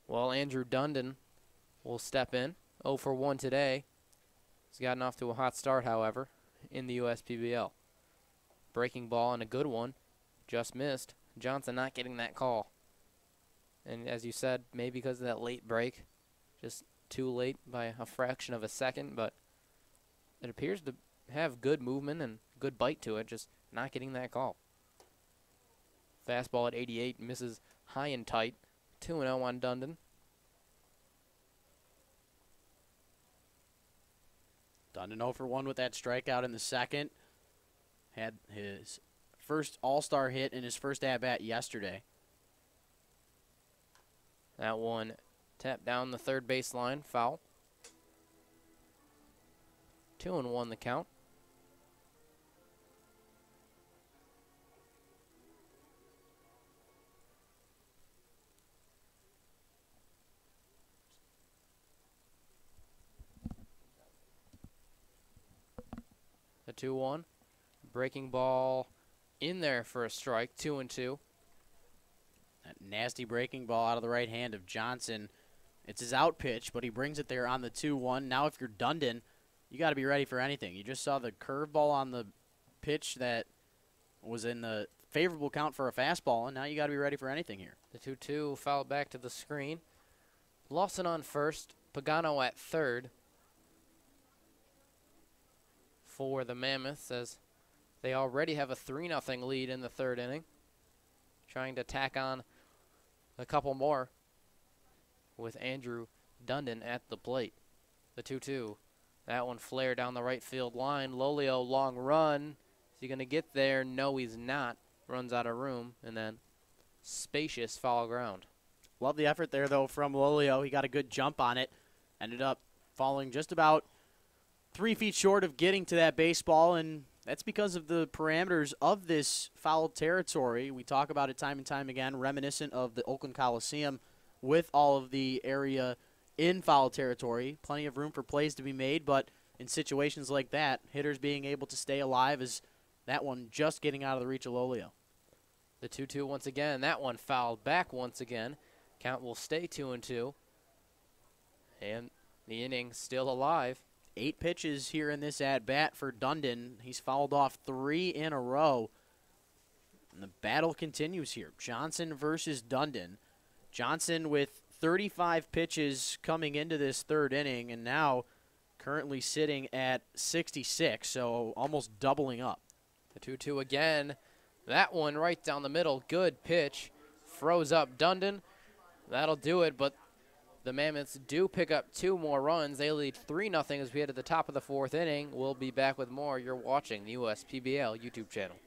Well, Andrew Dundon will step in. 0 for 1 today. He's gotten off to a hot start, however, in the USPBL. Breaking ball and a good one. Just missed. Johnson not getting that call. And as you said, maybe because of that late break. Just too late by a fraction of a second, but it appears to have good movement and good bite to it, just not getting that call. Fastball at 88, misses high and tight. 2-0 on Dundon. Dundon 0 for 1 with that strikeout in the second. Had his first All-Star hit in his first at-bat yesterday. That one tapped down the third baseline, foul. 2-1 the count. The 2-1. Breaking ball in there for a strike, 2-2. That nasty breaking ball out of the right hand of Johnson. It's his out pitch, but he brings it there on the 2-1. Now if you're Dundon, you got to be ready for anything. You just saw the curveball on the pitch that was in the favorable count for a fastball, and now you got to be ready for anything here. The 2-2 fouled back to the screen. Lawson on first, Pagano at third for the Mammoths, as they already have a 3-0 lead in the third inning. Trying to tack on a couple more with Andrew Dundon at the plate. The 2-2. That one flared down the right field line. Lolio, long run. Is he going to get there? No, he's not. Runs out of room, and then spacious foul ground. Love the effort there, though, from Lolio. He got a good jump on it. Ended up falling just about 3 feet short of getting to that baseball, and that's because of the parameters of this foul territory. We talk about it time and time again, reminiscent of the Oakland Coliseum with all of the area in foul territory. Plenty of room for plays to be made, but in situations like that, hitters being able to stay alive is That one just getting out of the reach of Lolio. The 2-2 once again. That one fouled back once again. Count will stay 2-2. And the inning still alive. 8 pitches here in this at-bat for Dundon. He's fouled off 3 in a row. And the battle continues here. Johnson versus Dundon. Johnson with 35 pitches coming into this third inning, and now currently sitting at 66, so almost doubling up. The 2-2 again. That one right down the middle. Good pitch. Froze up Dundon. That'll do it, but the Mammoths do pick up 2 more runs. They lead 3-0 as we head to the top of the 4th inning. We'll be back with more. You're watching the USPBL YouTube channel.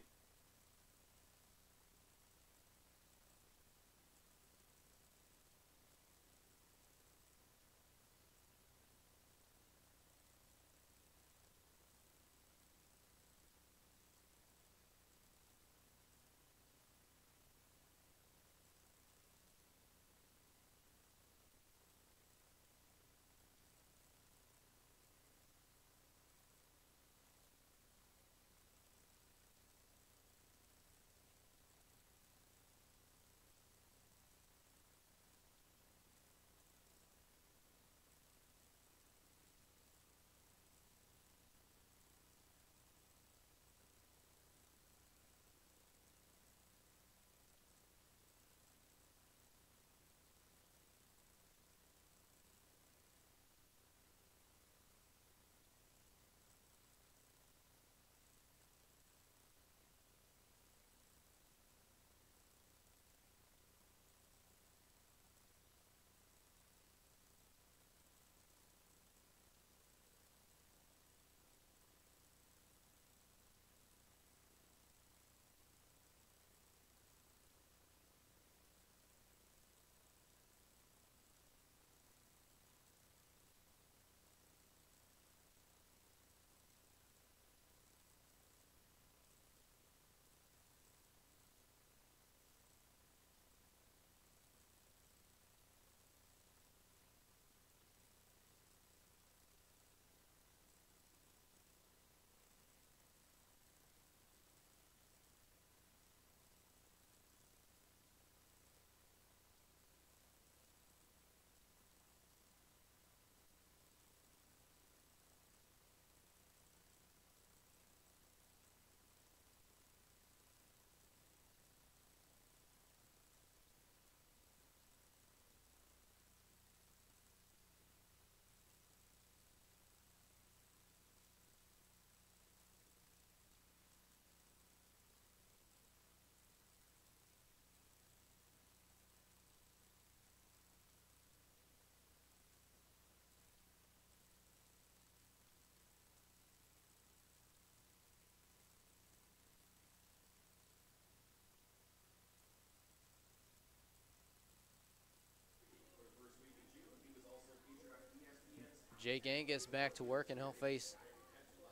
Jake Angus back to work, and he'll face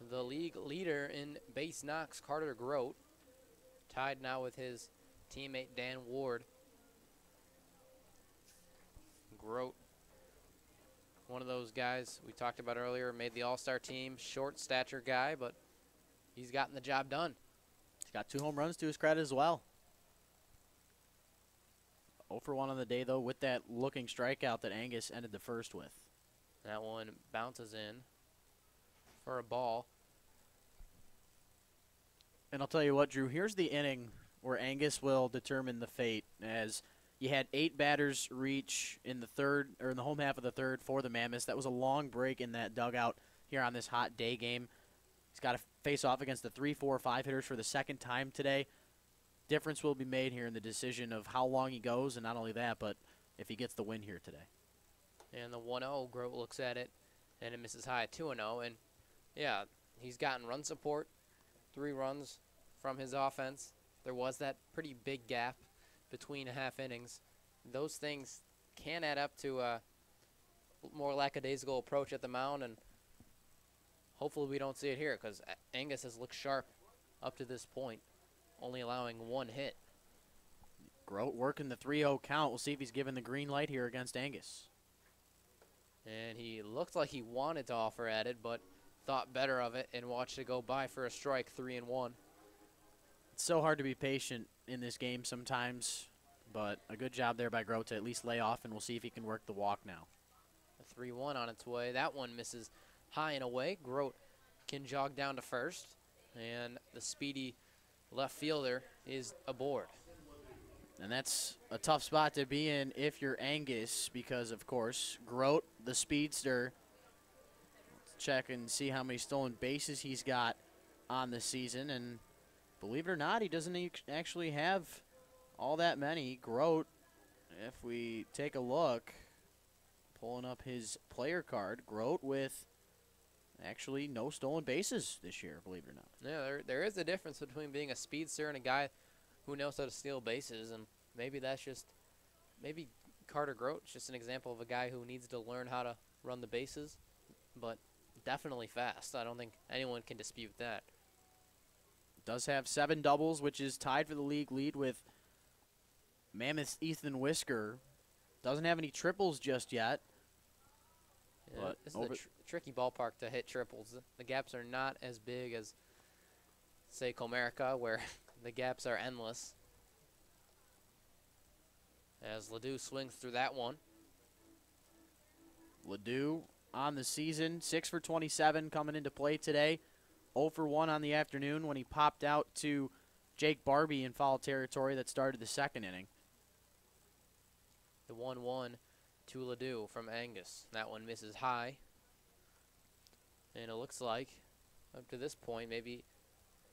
the league leader in base knocks, Carter Grote, tied now with his teammate Dan Ward. Grote, one of those guys we talked about earlier, made the all-star team, short stature guy, but he's gotten the job done. He's got 2 home runs to his credit as well. 0 for 1 on the day, though, with that looking strikeout that Angus ended the first with. That one bounces in for a ball. And I'll tell you what, Drew, here's the inning where Angus will determine the fate, as you had 8 batters reach in the third, or in the home half of the third for the Mammoths. That was a long break in that dugout here on this hot day game. He's got to face off against the 3, 4, 5 hitters for the second time today. Difference will be made here in the decision of how long he goes, and not only that, but if he gets the win here today. And the 1-0, Grote looks at it, and it misses high at 2-0. And, yeah, he's gotten run support, 3 runs from his offense. There was that pretty big gap between half innings. Those things can add up to a more lackadaisical approach at the mound, and hopefully we don't see it here, because Angus has looked sharp up to this point, only allowing 1 hit. Grote working the 3-0 count. We'll see if he's given the green light here against Angus. And he looked like he wanted to offer at it, but thought better of it and watched it go by for a strike, 3-1. It's so hard to be patient in this game sometimes, but a good job there by Grote to at least lay off, and we'll see if he can work the walk now. A 3-1 on its way. That one misses high and away. Grote can jog down to first, and the speedy left fielder is aboard. And that's a tough spot to be in if you're Angus because, of course, Grote, the speedster, let's check and see how many stolen bases he's got on the season. And believe it or not, he doesn't actually have all that many. Grote, if we take a look, pulling up his player card, Grote with actually no stolen bases this year, believe it or not. Yeah, there is a difference between being a speedster and a guy who knows how to steal bases, and maybe that's just, maybe Carter Grote's just an example of a guy who needs to learn how to run the bases, but definitely fast. I don't think anyone can dispute that. Does have 7 doubles, which is tied for the league lead with Mammoths Ethan Whisker. Doesn't have any triples just yet. Yeah, But this is a tricky ballpark to hit triples. The gaps are not as big as, say, Comerica, where the gaps are endless. As Ledoux swings through that one. Ledoux on the season, 6 for 27 coming into play today. 0 for 1 on the afternoon when he popped out to Jake Barbie in foul territory that started the second inning. The 1-1 to Ledoux from Angus. That one misses high. And it looks like, up to this point, maybe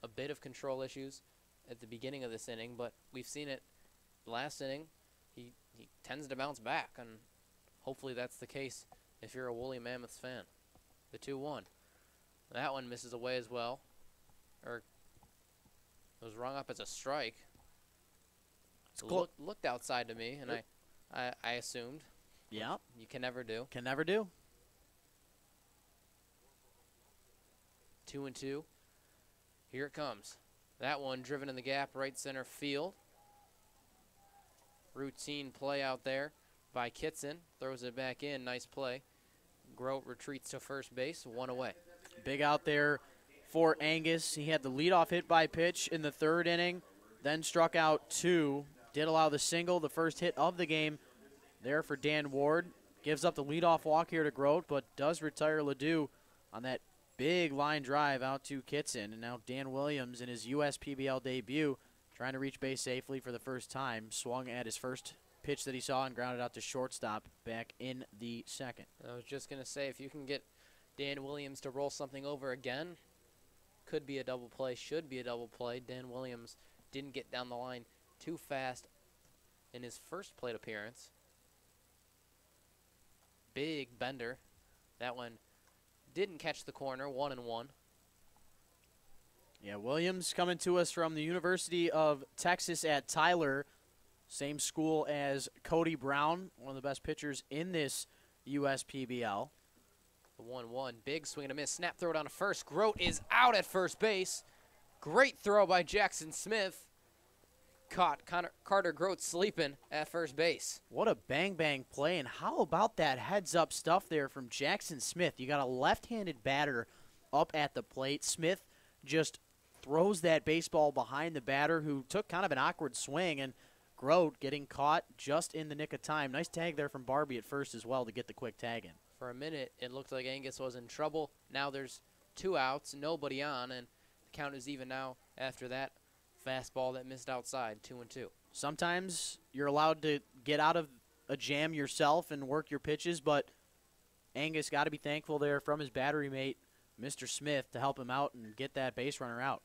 a bit of control issues at the beginning of this inning, but we've seen it last inning. He tends to bounce back, and hopefully that's the case if you're a woolly Mammoths fan. The 2-1. That one misses away as well. Or it was rung up as a strike. Looked outside to me, and I assumed. Yeah. You can never do. Can never do. 2-2. Here it comes. That one driven in the gap, right center field. Routine play out there by Kitson. Throws it back in. Nice play. Grote retreats to first base. 1 away. Big out there for Angus. He had the leadoff hit by pitch in the 3rd inning, then struck out 2. Did allow the single, the first hit of the game there for Dan Ward. Gives up the leadoff walk here to Grote, but does retire Ledoux on that big line drive out to Kitson. And now Dan Williams in his USPBL debut trying to reach base safely for the first time. Swung at his first pitch that he saw and grounded out to shortstop back in the 2nd. I was just going to say, if you can get Dan Williams to roll something over again, could be a double play, should be a double play. Dan Williams didn't get down the line too fast in his first plate appearance. Big bender. That one didn't catch the corner. 1-1. Yeah, Williams coming to us from the University of Texas at Tyler. Same school as Cody Brown, one of the best pitchers in this USPBL. The 1-1. Big swing and a miss. Snap throw down to first. Grote is out at first base. Great throw by Jackson Smith. Caught Carter Grote sleeping at first base. What a bang-bang play, and how about that heads-up stuff there from Jackson Smith? You got a left-handed batter up at the plate. Smith just throws that baseball behind the batter, who took kind of an awkward swing, and Grote getting caught just in the nick of time. Nice tag there from Barbie at first as well to get the quick tag in. For a minute, it looked like Angus was in trouble. Now there's 2 outs, nobody on, and the count is even now after that fastball that missed outside. 2-2. Sometimes you're allowed to get out of a jam yourself and work your pitches, but Angus got to be thankful there from his battery mate, Mr. Smith, to help him out and get that base runner out.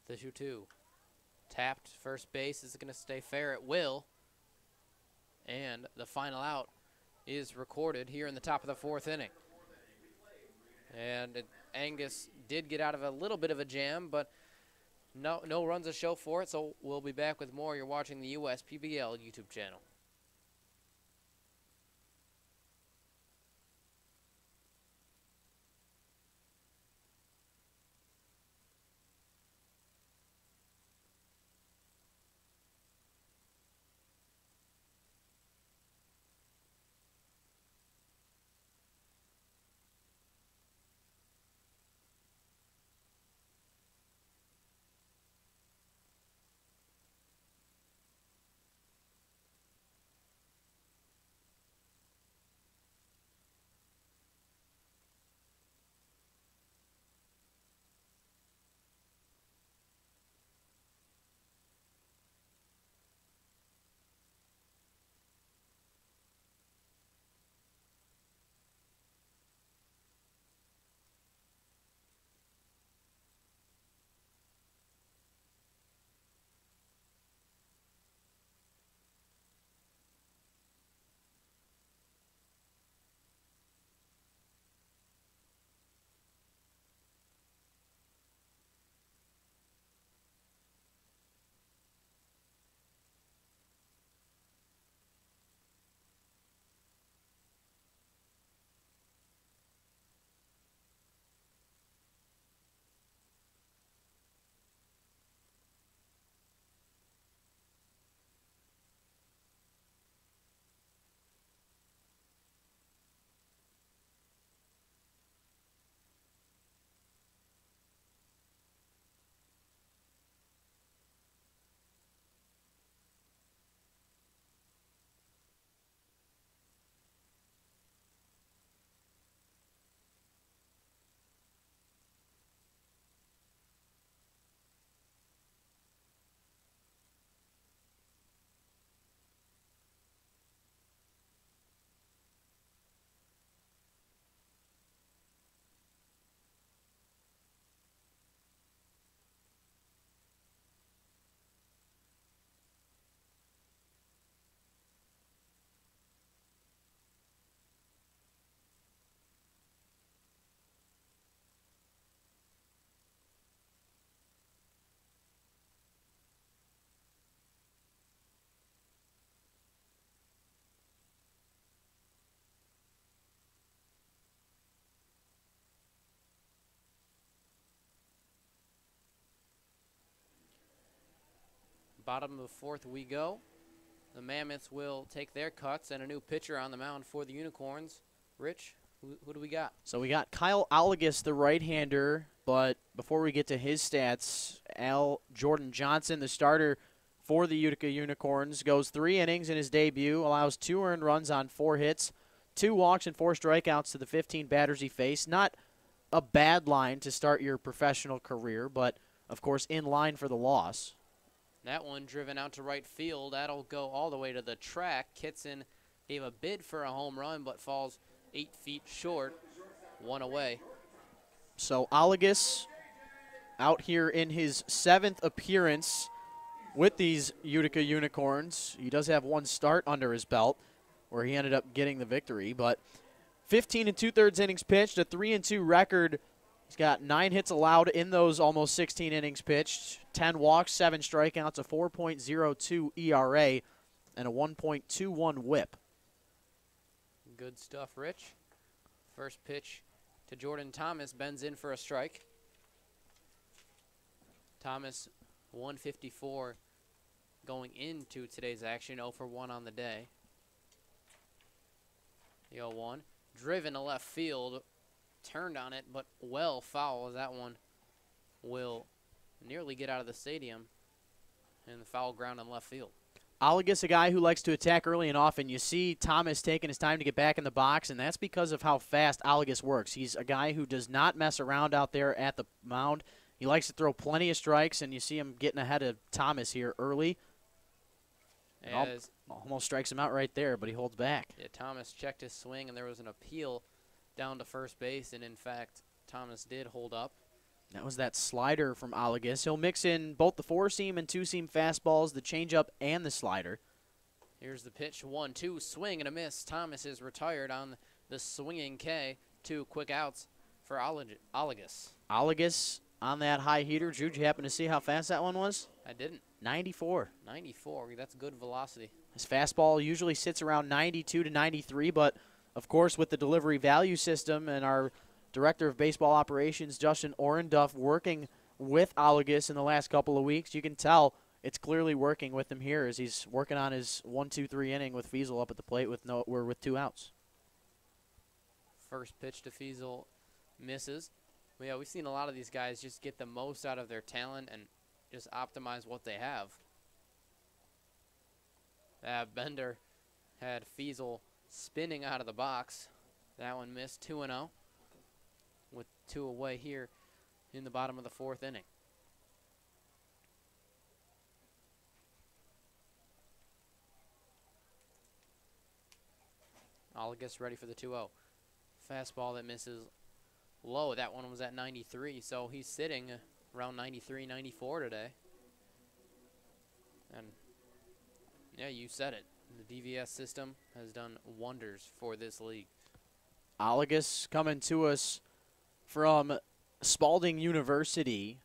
The 2-2. Tapped first base. Is it going to stay fair? It will. And the final out is recorded here in the top of the 4th inning. And Angus did get out of a little bit of a jam, but no runs to show for it, so we'll be back with more. You're watching the USPBL YouTube channel. Bottom of the fourth we go. The Mammoths will take their cuts, and a new pitcher on the mound for the Unicorns. Rich, who do we got? So we got Kyle Allegas, the right-hander, but before we get to his stats, Jordan Johnson, the starter for the Utica Unicorns, goes 3 innings in his debut, allows 2 earned runs on 4 hits, 2 walks and 4 strikeouts to the 15 batters he faced. Not a bad line to start your professional career, but, of course, in line for the loss. That one driven out to right field. That'll go all the way to the track. Kitson gave a bid for a home run, but falls 8 feet short. 1 away. So Allegas out here in his 7th appearance with these Utica Unicorns. He does have 1 start under his belt where he ended up getting the victory, but 15 2/3 innings pitched, a 3-2 record. He's got 9 hits allowed in those almost 16 innings pitched, 10 walks, 7 strikeouts, a 4.02 ERA, and a 1.21 whip. Good stuff, Rich. First pitch to Jordan Thomas, bends in for a strike. Thomas, 154 going into today's action, 0 for 1 on the day. The 0-1, driven to left field, turned on it, but well foul as that one will nearly get out of the stadium, and the foul ground in left field. Allegas, a guy who likes to attack early and often. You see Thomas taking his time to get back in the box, and that's because of how fast Allegas works. He's a guy who does not mess around out there at the mound. He likes to throw plenty of strikes, and you see him getting ahead of Thomas here early. Almost strikes him out right there, but he holds back. Yeah, Thomas checked his swing, and there was an appeal down to first base, and in fact, Thomas did hold up. That was that slider from Allegas. He'll mix in both the 4-seam and 2-seam fastballs, the changeup, and the slider. Here's the pitch, 1-2, swing and a miss. Thomas is retired on the swinging K. 2 quick outs for Allegas. Allegas on that high heater. Drew, did you happen to see how fast that one was? I didn't. 94. 94, that's good velocity. His fastball usually sits around 92 to 93, but of course with the delivery value system and our Director of Baseball Operations, Justin Orenduff, working with Allegas in the last couple of weeks, you can tell it's clearly working with him here as he's working on his 1-2-3 inning with Fiesel up at the plate with 2 outs. First pitch to Fiesel misses. Well, yeah, we've seen a lot of these guys just get the most out of their talent and just optimize what they have. Bender had Fiesel spinning out of the box. That one missed, 2-0. With 2 away here in the bottom of the 4th inning. Allegas ready for the 2-0. Fastball that misses low. That one was at 93, so he's sitting around 93, 94 today. And yeah, you said it. The DVS system has done wonders for this league. Allegas coming to us from Spalding University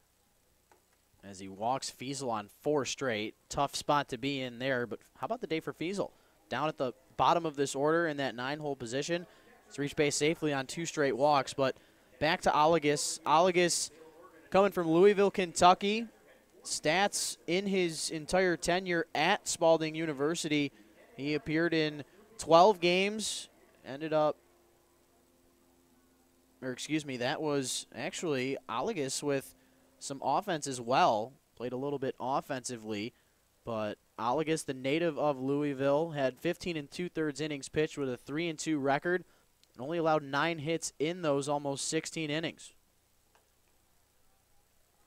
as he walks Fiesel on 4 straight. Tough spot to be in there, but how about the day for Fiesel? Down at the bottom of this order in that 9-hole position. He's reached base safely on 2 straight walks, but back to Allegas. Allegas coming from Louisville, Kentucky. Stats in his entire tenure at Spalding University. He appeared in 12 games, ended up that was actually Allegas with some offense as well. Played a little bit offensively, but Allegas, the native of Louisville, had 15 2/3 innings pitched with a 3-2 record and only allowed 9 hits in those almost 16 innings.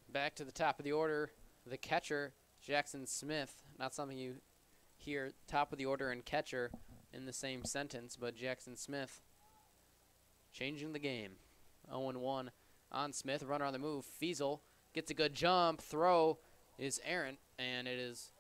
Back to the top of the order, the catcher, Jackson Smith. Not something you hear top of the order and catcher in the same sentence, but Jackson Smith changing the game. 0-1 on Smith. Runner on the move. Fiesel gets a good jump. Throw is errant, and it is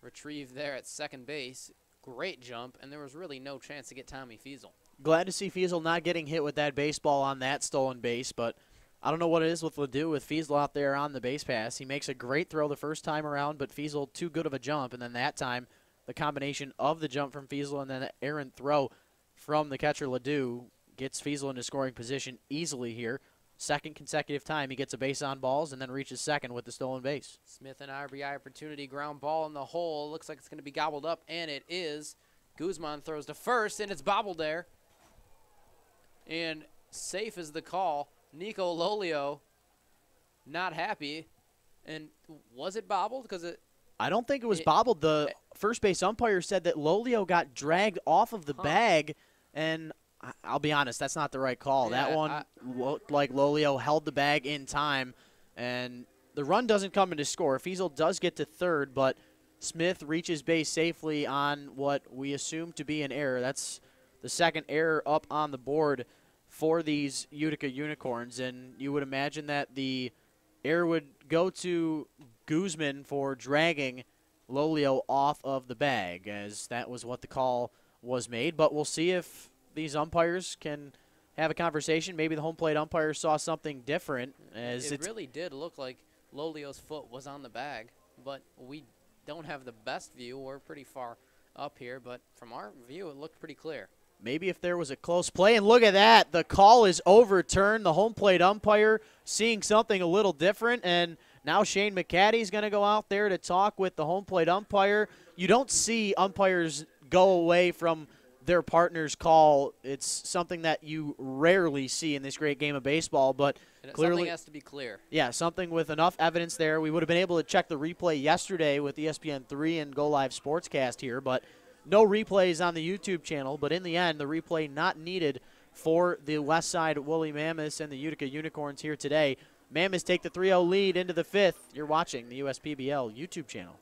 retrieved there at second base. Great jump, and there was really no chance to get Tommy Fiesel. Glad to see Fiesel not getting hit with that baseball on that stolen base, but I don't know what it is with Ledoux with Fiesel out there on the base pass. He makes a great throw the first time around, but Fiesel too good of a jump, and then that time the combination of the jump from Fiesel and then the errant throw from the catcher Ledoux gets Fiesel into scoring position easily here. second consecutive time he gets a base on balls and then reaches second with the stolen base. Smith an RBI opportunity, ground ball in the hole. Looks like it's going to be gobbled up, and it is. Guzman throws to first, and it's bobbled there. And safe is the call. Nico Lolio not happy. And was it bobbled? Because I don't think it was bobbled. The first base umpire said that Lolio got dragged off of the bag, and I'll be honest, that's not the right call. Yeah, that one looked like Lolio held the bag in time, and the run doesn't come into score. Fiesel does get to third, but Smith reaches base safely on what we assume to be an error. That's the second error up on the board for these Utica Unicorns, and you would imagine that the error would go to Guzman for dragging Lolio off of the bag, as that was what the call was made. But we'll see if these umpires can have a conversation. Maybe the home plate umpire saw something different. As it really did look like Lolio's foot was on the bag, but we don't have the best view. We're pretty far up here, but from our view, it looked pretty clear. Maybe if there was a close play, and look at that, the call is overturned. The home plate umpire seeing something a little different, and now Shane McCaddy is going to go out there to talk with the home plate umpire. You don't see umpires go away from their partner's call. It's something that you rarely see in this great game of baseball, but clearly something has to be clear. Yeah, something with enough evidence there. We would have been able to check the replay yesterday with ESPN3 and Go Live Sportscast here, but no replays on the YouTube channel. But in the end, the replay not needed for the Westside Woolly Mammoths and the Utica Unicorns here today. Mammoths take the 3-0 lead into the fifth. You're watching the USPBL YouTube channel.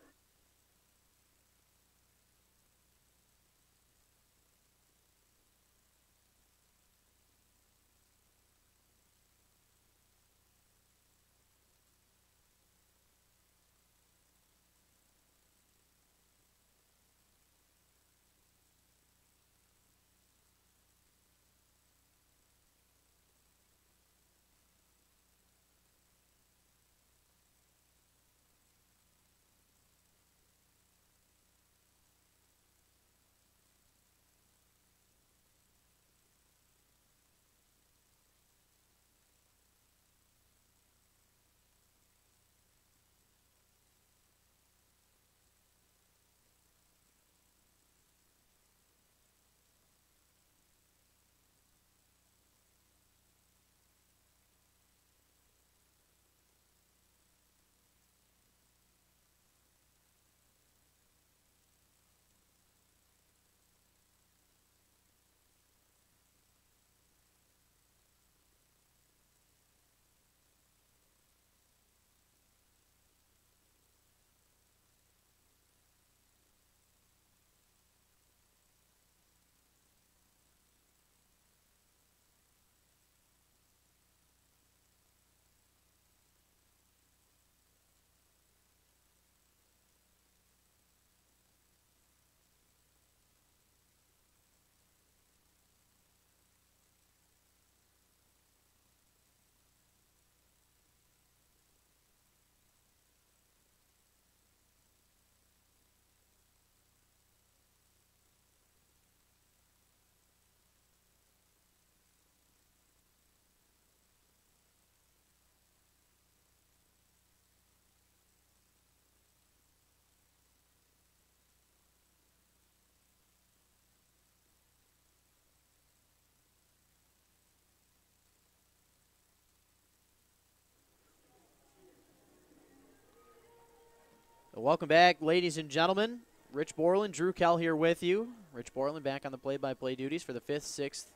Welcome back, ladies and gentlemen. Rich Borland, Drew Kell here with you. Rich Borland back on the play-by-play duties for the 5th, 6th,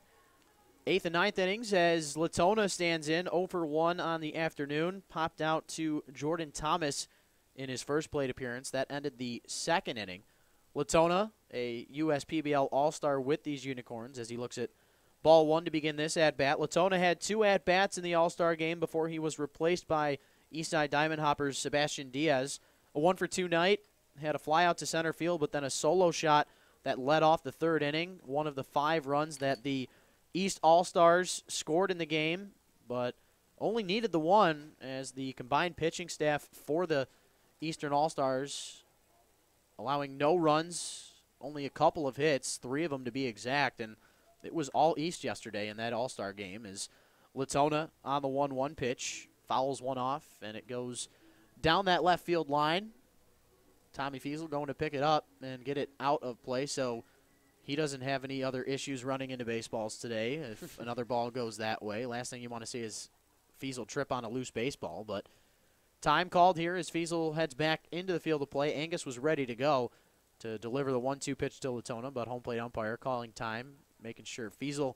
8th, and 9th innings as Latona stands in 0 for 1 on the afternoon. Popped out to Jordan Thomas in his first plate appearance. That ended the 2nd inning. Latona, a USPBL All-Star with these Unicorns as he looks at ball 1 to begin this at-bat. Latona had 2 at-bats in the All-Star game before he was replaced by Eastside Diamond Hoppers Sebastian Diaz. A 1 for 2 night, had a fly out to center field, but then a solo shot that led off the 3rd inning. One of the 5 runs that the East All-Stars scored in the game, but only needed the 1 as the combined pitching staff for the Eastern All-Stars allowing no runs, only a couple of hits, 3 of them to be exact, and it was all East yesterday in that All-Star game as Latona on the 1-1 pitch, fouls one off, and it goes down that left field line. Tommy Fiesel going to pick it up and get it out of play, so he doesn't have any other issues running into baseballs today if another ball goes that way. Last thing you want to see is Fiesel trip on a loose baseball, but time called here as Fiesel heads back into the field of play. Angus was ready to go to deliver the 1-2 pitch to Latona, but home plate umpire calling time, making sure Fiesel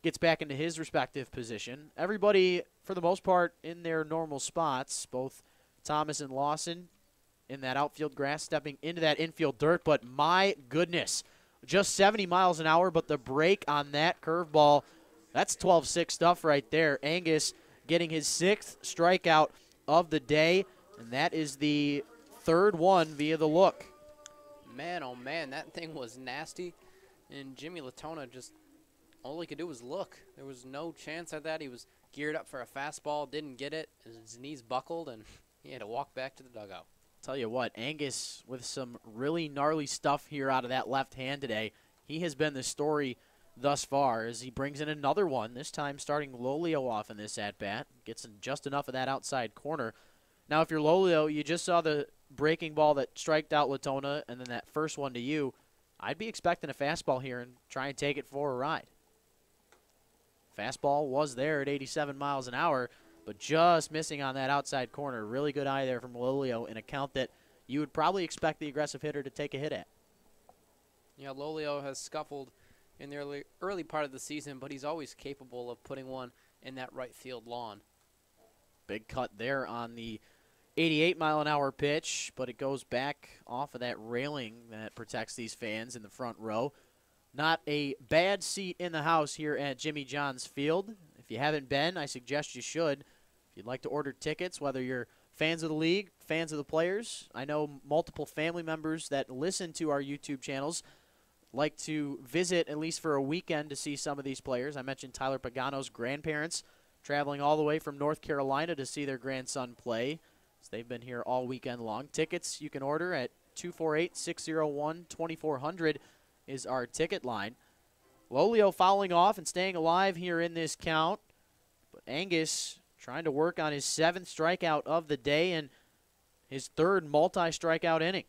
gets back into his respective position. Everybody, for the most part, in their normal spots, both Thomas and Lawson in that outfield grass, stepping into that infield dirt, but my goodness, just 70 miles an hour, but the break on that curveball, that's 12-6 stuff right there. Angus getting his 6th strikeout of the day, and that is the 3rd one via the look. Man, oh man, that thing was nasty, and Jimmy Latona just, all he could do was look. There was no chance at that. He was geared up for a fastball, didn't get it, his knees buckled, and he had to walk back to the dugout. Tell you what, Angus with some really gnarly stuff here out of that left hand today. He has been the story thus far as he brings in another one, this time starting Lolio off in this at-bat. Gets in just enough of that outside corner. Now, if you're Lolio, you just saw the breaking ball that striked out Latona and then that first one to you. I'd be expecting a fastball here and try and take it for a ride. Fastball was there at 87 miles an hour, but just missing on that outside corner. Really good eye there from Lolio in a count that you would probably expect the aggressive hitter to take a hit at. Yeah, Lolio has scuffled in the early part of the season, but he's always capable of putting one in that right field lawn. Big cut there on the 88-mile-an-hour pitch, but it goes back off of that railing that protects these fans in the front row. Not a bad seat in the house here at Jimmy John's Field. If you haven't been, I suggest you should. If you'd like to order tickets, whether you're fans of the league, fans of the players, I know multiple family members that listen to our YouTube channels like to visit at least for a weekend to see some of these players. I mentioned Tyler Pagano's grandparents traveling all the way from North Carolina to see their grandson play. So they've been here all weekend long. Tickets you can order at 248-601-2400 is our ticket line. Lolio fouling off and staying alive here in this count. But Angus trying to work on his 7th strikeout of the day and his 3rd multi-strikeout inning.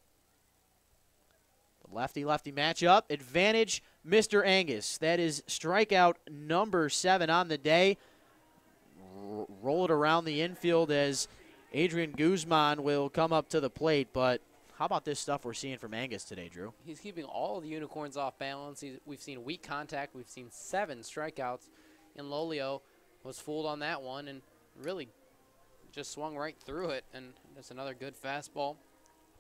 The lefty-lefty matchup. Advantage, Mr. Angus. That is strikeout number 7 on the day. Roll it around the infield as Adrian Guzman will come up to the plate, but how about this stuff we're seeing from Angus today, Drew? He's keeping all the Unicorns off balance. We've seen weak contact. We've seen 7 strikeouts, and Lolio was fooled on that one and really just swung right through it, and that's another good fastball.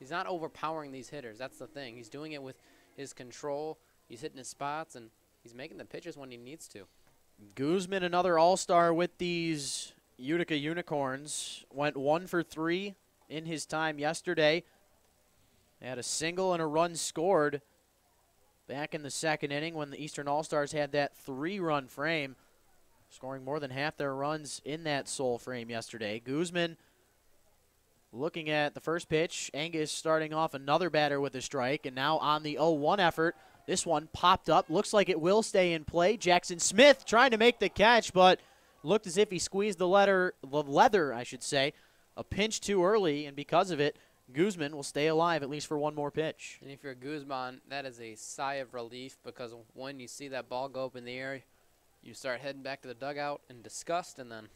He's not overpowering these hitters. That's the thing. He's doing it with his control. He's hitting his spots, and he's making the pitches when he needs to. Guzman, another all-star with these Utica Unicorns, went 1 for 3 in his time yesterday. They had a single and a run scored back in the 2nd inning when the Eastern All-Stars had that 3-run frame, scoring more than half their runs in that sole frame yesterday. Guzman looking at the first pitch. Angus starting off another batter with a strike, and now on the 0-1 effort. This one popped up. Looks like it will stay in play. Jackson Smith trying to make the catch, but looked as if he squeezed the leather, a pinch too early, and because of it, Guzman will stay alive at least for one more pitch. And if you're Guzman, that is a sigh of relief, because when you see that ball go up in the air, you start heading back to the dugout in disgust, and then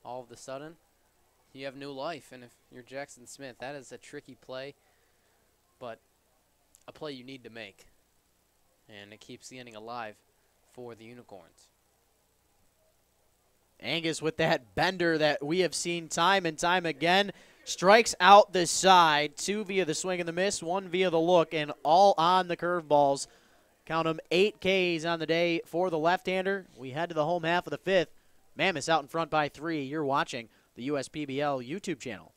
all of a sudden, you have new life. And if you're Jackson Smith, that is a tricky play, but a play you need to make. And it keeps the inning alive for the Unicorns. Angus with that bender that we have seen time and time again. Strikes out the side. 2 via the swing and the miss, 1 via the look, and all on the curveballs. Count them 8 Ks on the day for the left-hander. We head to the home half of the 5th. Mammoths out in front by 3. You're watching the USPBL YouTube channel.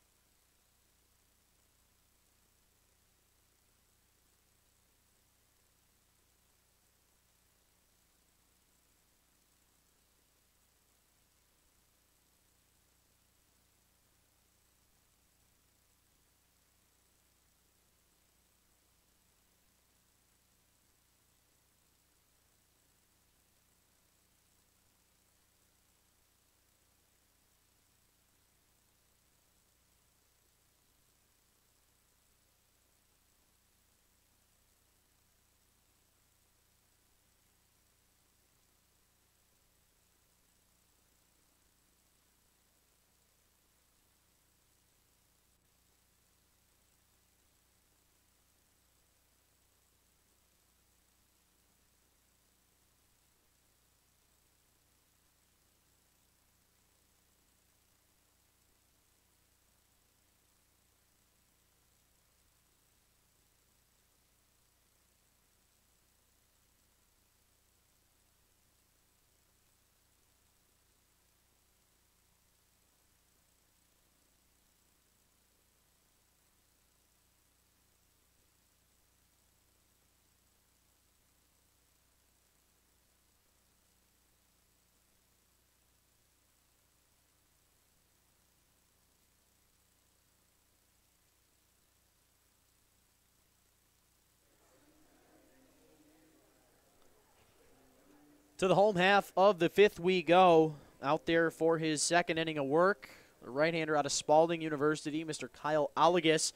To the home half of the fifth we go. Out there for his second inning of work, the right-hander out of Spalding University, Mr. Kyle Allegas,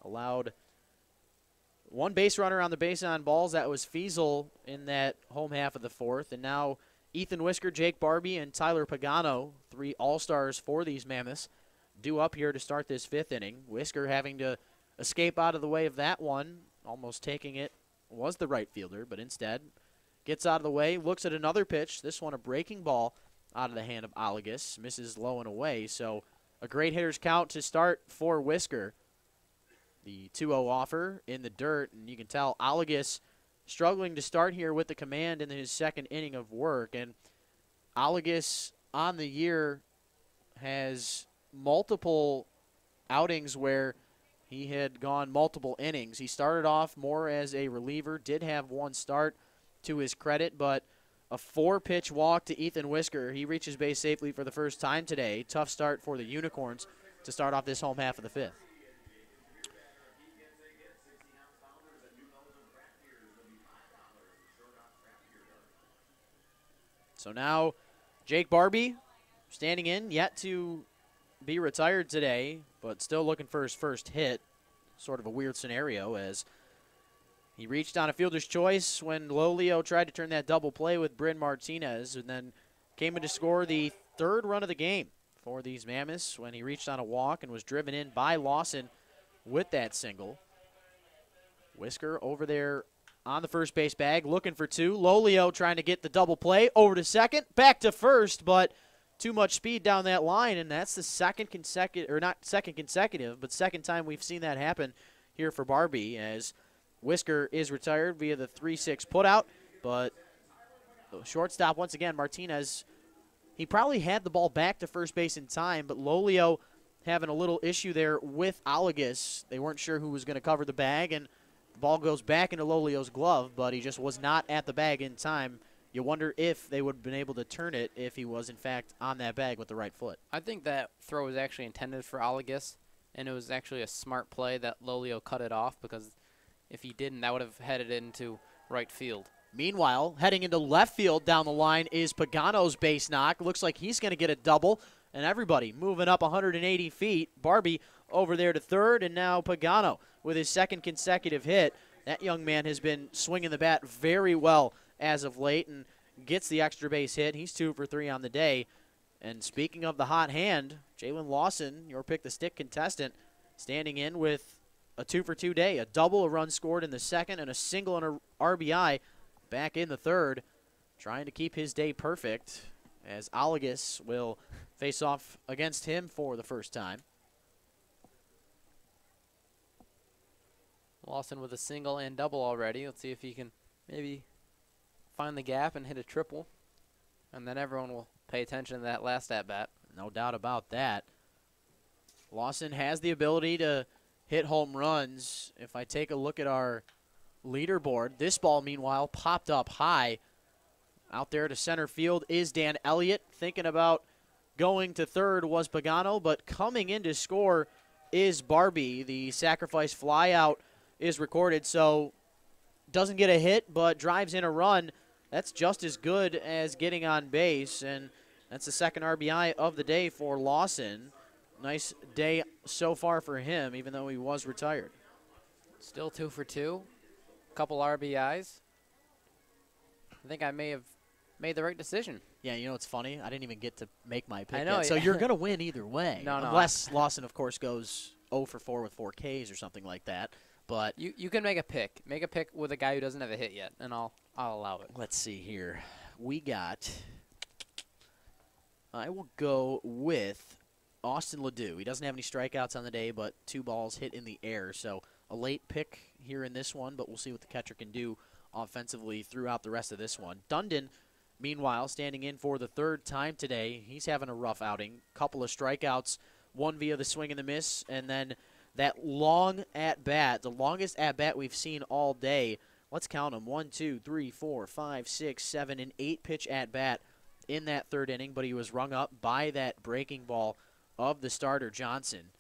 allowed one base runner on the base on balls. That was Fiesel in that home half of the fourth. And now Ethan Whisker, Jake Barbie, and Tyler Pagano, 3 all-stars for these Mammoths, due up here to start this fifth inning. Whisker having to escape out of the way of that one, almost taking it was the right fielder, but instead gets out of the way, looks at another pitch. This one a breaking ball out of the hand of Allegas, misses low and away. So a great hitter's count to start for Whisker. The 2-0 offer in the dirt, and you can tell Allegas struggling to start here with the command in his second inning of work. And Allegas on the year has multiple outings where he had gone multiple innings. He started off more as a reliever, did have one start to his credit, but a 4-pitch walk to Ethan Whisker. He reaches base safely for the first time today. Tough start for the Unicorns to start off this home half of the fifth. So now Jake Barbie standing in, yet to be retired today, but still looking for his first hit. Sort of a weird scenario as he reached on a fielder's choice when Lolio tried to turn that double play with Bryn Martinez, and then came in to score the third run of the game for these Mammoths when he reached on a walk and was driven in by Lawson with that single. Whisker over there on the first base bag, looking for 2. Lolio trying to get the double play over to second, back to first, but too much speed down that line, and that's the second consecutive, or not second consecutive, but second time we've seen that happen here for Barbie, as Whisker is retired via the 3-6 putout, but the shortstop, once again, Martinez, he probably had the ball back to first base in time, but Lolio having a little issue there with Allegas. They weren't sure who was going to cover the bag, and the ball goes back into Lolio's glove, but he just was not at the bag in time. You wonder if they would have been able to turn it if he was, in fact, on that bag with the right foot. I think that throw was actually intended for Allegas, and it was actually a smart play that Lolio cut it off, because if he didn't, that would have headed into right field. Meanwhile, heading into left field down the line is Pagano's base knock. Looks like he's going to get a double, and everybody moving up 180 feet. Barbie over there to third, and now Pagano with his second consecutive hit. That young man has been swinging the bat very well as of late and gets the extra base hit. He's 2 for 3 on the day. And speaking of the hot hand, Jalen Lawson, your pick the stick contestant, standing in with a 2 for 2 day. A double, a run scored in the second, and a single and a RBI back in the third, trying to keep his day perfect as Allegas will face off against him for the first time. Lawson with a single and double already. Let's see if he can maybe find the gap and hit a triple, and then everyone will pay attention to that last at-bat. No doubt about that. Lawson has the ability to hit home runs. If I take a look at our leaderboard, this ball, meanwhile, popped up high. Out there to center field is Dan Elliott. Thinking about going to third was Pagano, but coming in to score is Barbie. The sacrifice fly out is recorded, so doesn't get a hit, but drives in a run. That's just as good as getting on base, and that's the second RBI of the day for Lawson. Nice day so far for him, even though he was retired. Still 2 for 2. Couple RBIs. I think I may have made the right decision. Yeah, you know what's funny? I didn't even get to make my pick I know, yet. So yeah. you're going to win either way. No. Unless Lawson, of course, goes 0 for 4 with 4 Ks or something like that. But you can make a pick. Make a pick with a guy who doesn't have a hit yet, and I'll allow it. Let's see here. I will go with Austin Ledoux. He doesn't have any strikeouts on the day, but 2 balls hit in the air. So a late pick here in this one, but we'll see what the catcher can do offensively throughout the rest of this one. Dundon, meanwhile, standing in for the third time today. He's having a rough outing. Couple of strikeouts, one via the swing and the miss, and then that long at-bat, the longest at-bat we've seen all day. Let's count them. 1, 2, 3, 4, 5, 6, 7, an 8-pitch at-bat in that third inning, but he was rung up by that breaking ball of the starter, Johnson.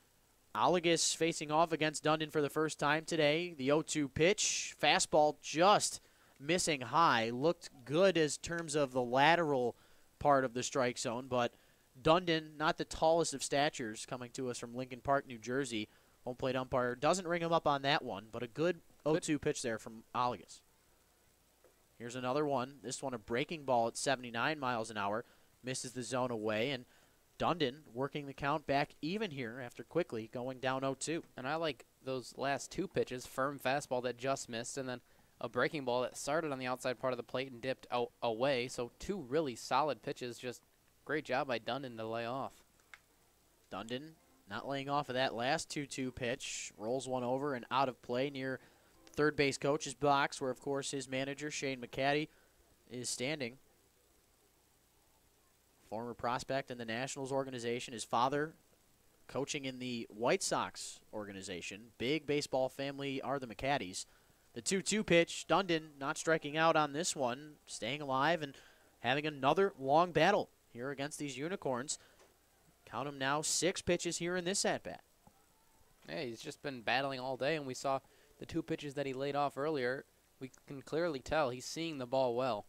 Allegas facing off against Dundon for the first time today. The 0-2 pitch. Fastball just missing high. Looked good as terms of the lateral part of the strike zone, but Dundon, not the tallest of statures, coming to us from Lincoln Park, New Jersey. Home plate umpire doesn't ring him up on that one, but a good 0-2 pitch there from Oligas. Here's another one. This one a breaking ball at 79 miles an hour. Misses the zone away, and Dundon working the count back even here after quickly going down 0-2. And I like those last two pitches, firm fastball that just missed, and then a breaking ball that started on the outside part of the plate and dipped away. So two really solid pitches. Just great job by Dundon to lay off. Dundon not laying off of that last 2-2 pitch. Rolls one over and out of play near third base coach's box, where, of course, his manager, Shane McCaddy, is standing. Former prospect in the Nationals organization. His father coaching in the White Sox organization. Big baseball family are the McCaddies. The 2-2 pitch, Dundon not striking out on this one, staying alive and having another long battle here against these Unicorns. Count them now, 6 pitches here in this at-bat. Yeah, he's just been battling all day, and we saw the 2 pitches that he laid off earlier. We can clearly tell he's seeing the ball well.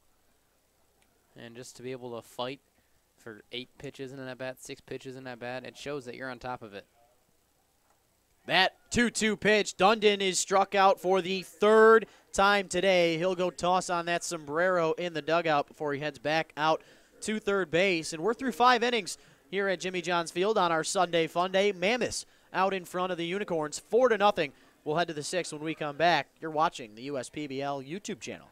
And just to be able to fight for 8 pitches in an at-bat, 6 pitches in an at-bat, it shows that you're on top of it. That 2-2 pitch, Dundon is struck out for the 3rd time today. He'll go toss on that sombrero in the dugout before he heads back out to third base. And we're through 5 innings here at Jimmy John's Field on our Sunday Fun Day. Mammoths out in front of the Unicorns, 4-0. We'll head to the 6th when we come back. You're watching the USPBL YouTube channel.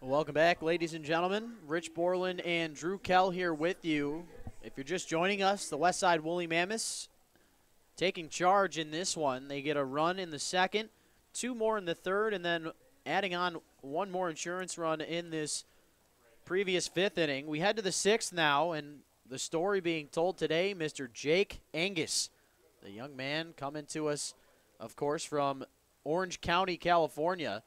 Welcome back, ladies and gentlemen. Rich Borland and Drew Kell here with you. If you're just joining us, the Westside Woolly Mammoths taking charge in this one. They get a run in the 2nd, 2 more in the 3rd, and then adding on 1 more insurance run in this previous 5th inning. We head to the 6th now, and the story being told today, Mr. Jake Angus, the young man coming to us, of course, from Orange County, California.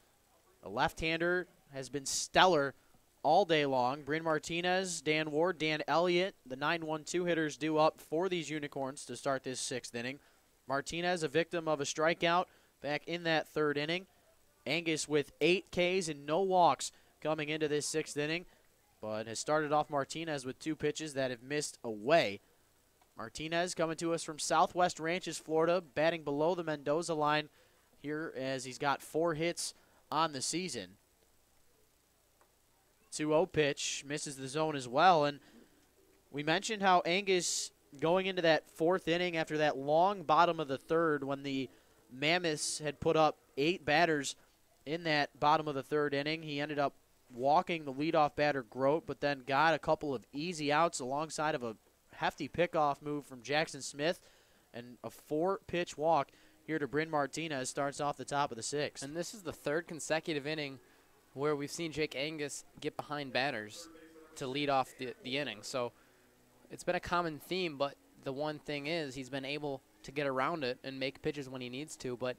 A left-hander, has been stellar all day long. Bryn Martinez, Dan Ward, Dan Elliott, the 9-1-2 hitters due up for these Unicorns to start this 6th inning. Martinez, a victim of a strikeout back in that 3rd inning. Angus with 8 Ks and no walks coming into this 6th inning, but has started off Martinez with 2 pitches that have missed away. Martinez coming to us from Southwest Ranches, Florida, batting below the Mendoza line here as he's got 4 hits on the season. 2-0 pitch, misses the zone as well. And we mentioned how Angus, going into that 4th inning after that long bottom of the 3rd when the Mammoths had put up 8 batters in that bottom of the third inning. He ended up walking the leadoff batter Grote, but then got a couple of easy outs alongside of a hefty pickoff move from Jackson Smith, and a 4-pitch walk here to Bryn Martinez starts off the top of the sixth. And this is the third consecutive inning where we've seen Jake Angus get behind batters to lead off the inning. So it's been a common theme, but the one thing is he's been able to get around it and make pitches when he needs to. But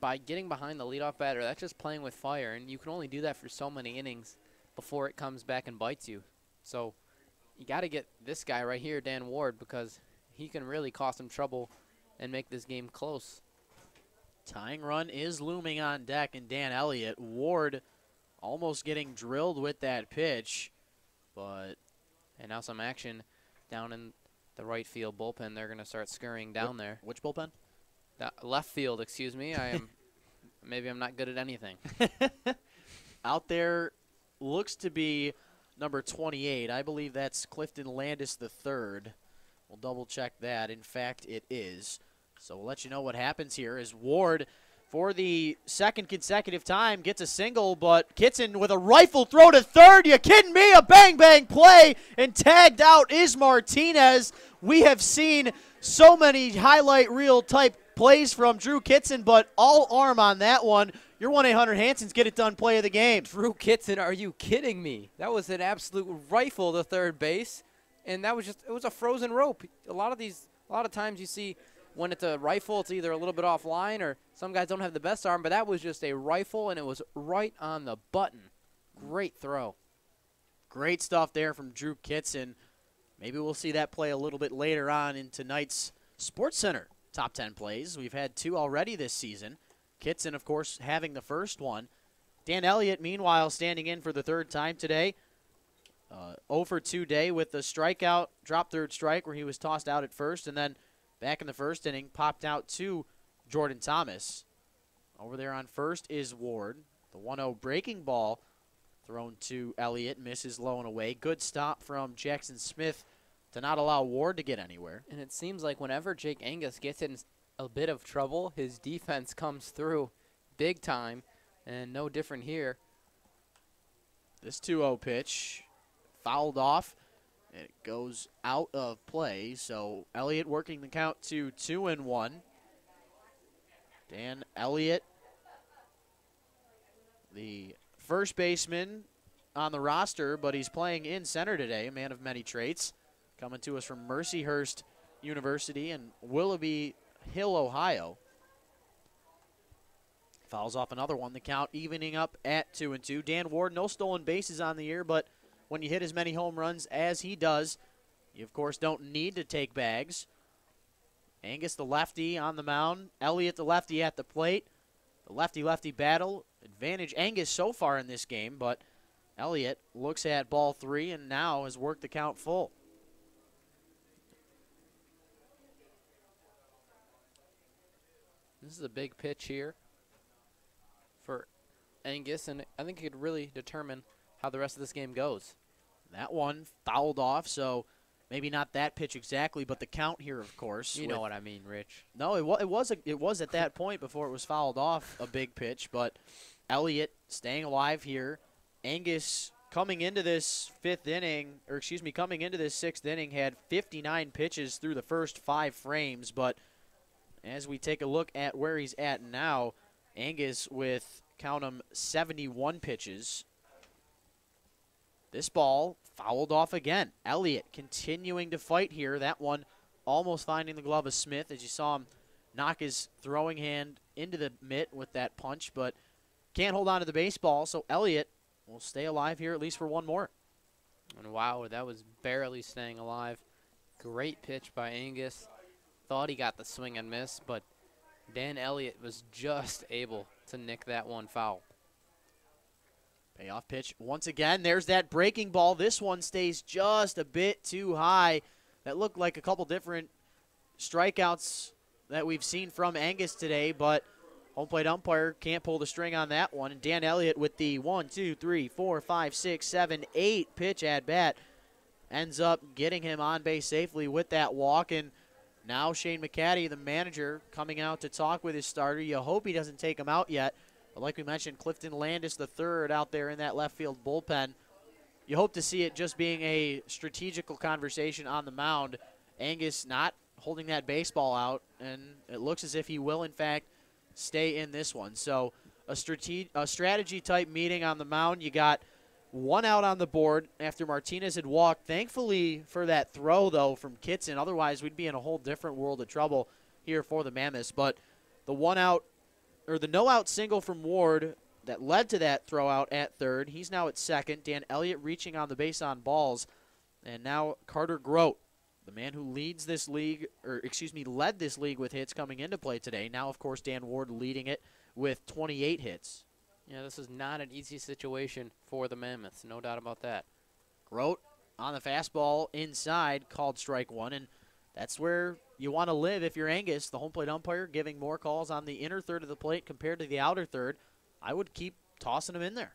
by getting behind the leadoff batter, that's just playing with fire, and you can only do that for so many innings before it comes back and bites you. So you got to get this guy right here, Dan Ward, because he can really cause some trouble and make this game close. Tying run is looming on deck, and Dan Elliott. Ward almost getting drilled with that pitch, but and now some action down in the right field bullpen. They're going to start scurrying down there. Which bullpen? Left field, excuse me. Maybe I'm not good at anything. Out there looks to be number 28. I believe that's Clifton Landis III. We'll double check that. In fact, it is. So we'll let you know what happens here as Ward, for the second consecutive time, gets a single, but Kitson with a rifle throw to third. You kidding me? A bang-bang play, and tagged out is Martinez. We have seen so many highlight reel type plays from Drew Kitson, but all arm on that one. Your 1-800-Hanson's get it done play of the game. Drew Kitson, are you kidding me? That was an absolute rifle to third base, and that was it was a frozen rope. A lot of times you see when it's a rifle, it's either a little bit offline or some guys don't have the best arm, but that was just a rifle, and it was right on the button. Great throw. Great stuff there from Drew Kitson. Maybe we'll see that play a little bit later on in tonight's SportsCenter top 10 plays. We've had 2 already this season. Kitson, of course, having the first one. Dan Elliott, meanwhile, standing in for the third time today. 0 for 2 day with the strikeout, drop third strike where he was tossed out at first, and then back in the first inning, popped out to Jordan Thomas. Over there on first is Ward. The 1-0 breaking ball thrown to Elliott, misses low and away. Good stop from Jackson Smith to not allow Ward to get anywhere. And it seems like whenever Jake Angus gets in a bit of trouble, his defense comes through big time, and no different here. This 2-0 pitch fouled off. It goes out of play, so Elliott working the count to 2-1. Dan Elliott, the first baseman on the roster, but he's playing in center today, a man of many traits, coming to us from Mercyhurst University in Willoughby Hill, Ohio. Fouls off another one, the count evening up at 2-2. Dan Ward, no stolen bases on the year, but when you hit as many home runs as he does, you, of course, don't need to take bags. Angus, the lefty, on the mound. Elliott, the lefty, at the plate. The lefty-lefty battle. Advantage Angus so far in this game, but Elliott looks at ball 3 and now has worked the count full. This is a big pitch here for Angus, and I think it could really determine how the rest of this game goes. That one fouled off, so maybe not that pitch exactly, but the count here, of course. You know what I mean, Rich. No, it was at that point before it was fouled off a big pitch, but Elliott staying alive here. Angus coming into this coming into this 6th inning had 59 pitches through the first 5 frames, but as we take a look at where he's at now, Angus with, count 'em, 71 pitches. This ball fouled off again. Elliott continuing to fight here. That one almost finding the glove of Smith as you saw him knock his throwing hand into the mitt with that punch, but can't hold on to the baseball, so Elliott will stay alive here at least for one more. And wow, that was barely staying alive. Great pitch by Angus. Thought he got the swing and miss, but Dan Elliott was just able to nick that one foul. Payoff pitch once again. There's that breaking ball. This one stays just a bit too high. That looked like a couple different strikeouts that we've seen from Angus today, but home plate umpire can't pull the string on that one. And Dan Elliott with the 1, 2, 3, 4, 5, 6, 7, 8 pitch at bat ends up getting him on base safely with that walk. And now Shane McCaddy, the manager, coming out to talk with his starter. You hope he doesn't take him out yet. But like we mentioned, Clifton Landis the third out there in that left field bullpen. You hope to see it just being a strategical conversation on the mound. Angus not holding that baseball out, and it looks as if he will, in fact, stay in this one. So a strategy-type meeting on the mound. You got one out on the board after Martinez had walked. Thankfully for that throw, though, from Kitson. Otherwise, we'd be in a whole different world of trouble here for the Mammoths. But the the no-out single from Ward that led to that throw out at third. He's now at second. Dan Elliott reaching on the base on balls. And now Carter Grote, the man who leads this league, led this league with hits coming into play today. Now, of course, Dan Ward leading it with 28 hits. Yeah, this is not an easy situation for the Mammoths, no doubt about that. Grote on the fastball inside, called strike one, and that's where you want to live if you're Angus, the home plate umpire, giving more calls on the inner third of the plate compared to the outer third. I would keep tossing him in there.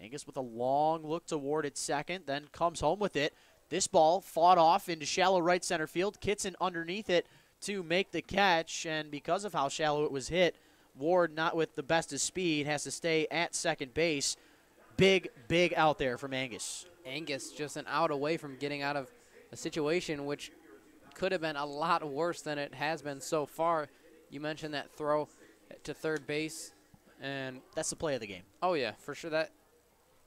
Angus with a long look toward at second, then comes home with it. This ball fought off into shallow right center field. Kitson underneath it to make the catch, and because of how shallow it was hit, Ward, not with the best of speed, has to stay at second base. Big out there from Angus. Angus just an out away from getting out of a situation which could have been a lot worse than it has been so far. You mentioned that throw to third base, and that's the play of the game. Oh yeah, for sure. That,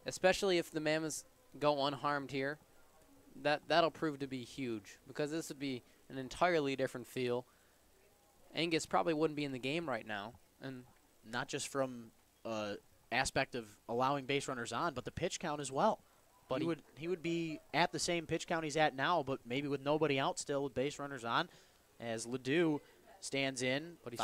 especially if the Mammoths go unharmed here, that'll prove to be huge, because this would be an entirely different feel. Angus probably wouldn't be in the game right now, and not just from aspect of allowing base runners on, but the pitch count as well. But he would be at the same pitch count he's at now, but maybe with nobody out still with base runners on, as Ledoux stands in. But he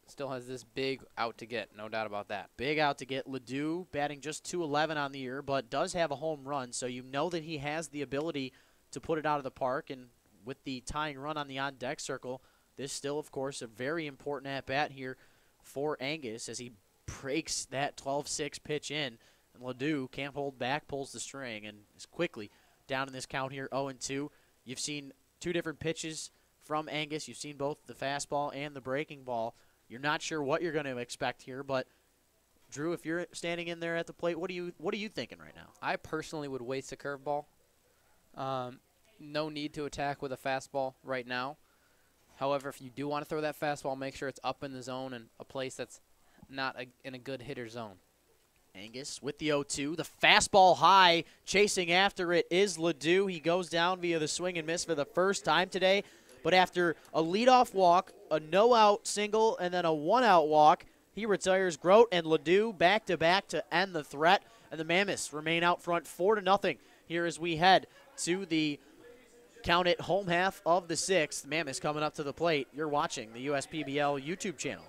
still has this big out to get, no doubt about that. Big out to get. Ledoux batting just .211 on the year, but does have a home run, so you know that he has the ability to put it out of the park. And with the tying run on the on-deck circle, this still, of course, a very important at-bat here for Angus as he breaks that 12-6 pitch in. And Ledoux can't hold back, pulls the string, and is quickly down in this count here, 0-2. You've seen two different pitches from Angus. You've seen both the fastball and the breaking ball. You're not sure what you're going to expect here, but Drew, if you're standing in there at the plate, what are you thinking right now? I personally would waste a curveball. No need to attack with a fastball right now. However, if you do want to throw that fastball, make sure it's up in the zone and a place that's not in a good hitter zone. Angus with the 0-2. The fastball high, chasing after it is Ledoux. He goes down via the swing and miss for the first time today. But after a leadoff walk, a no-out single, and then a one-out walk, he retires. Grote and Ledoux back-to-back to end the threat. And the Mammoths remain out front 4-0 here as we head to the count it home half of the sixth. Mammoths coming up to the plate. You're watching the USPBL YouTube channel.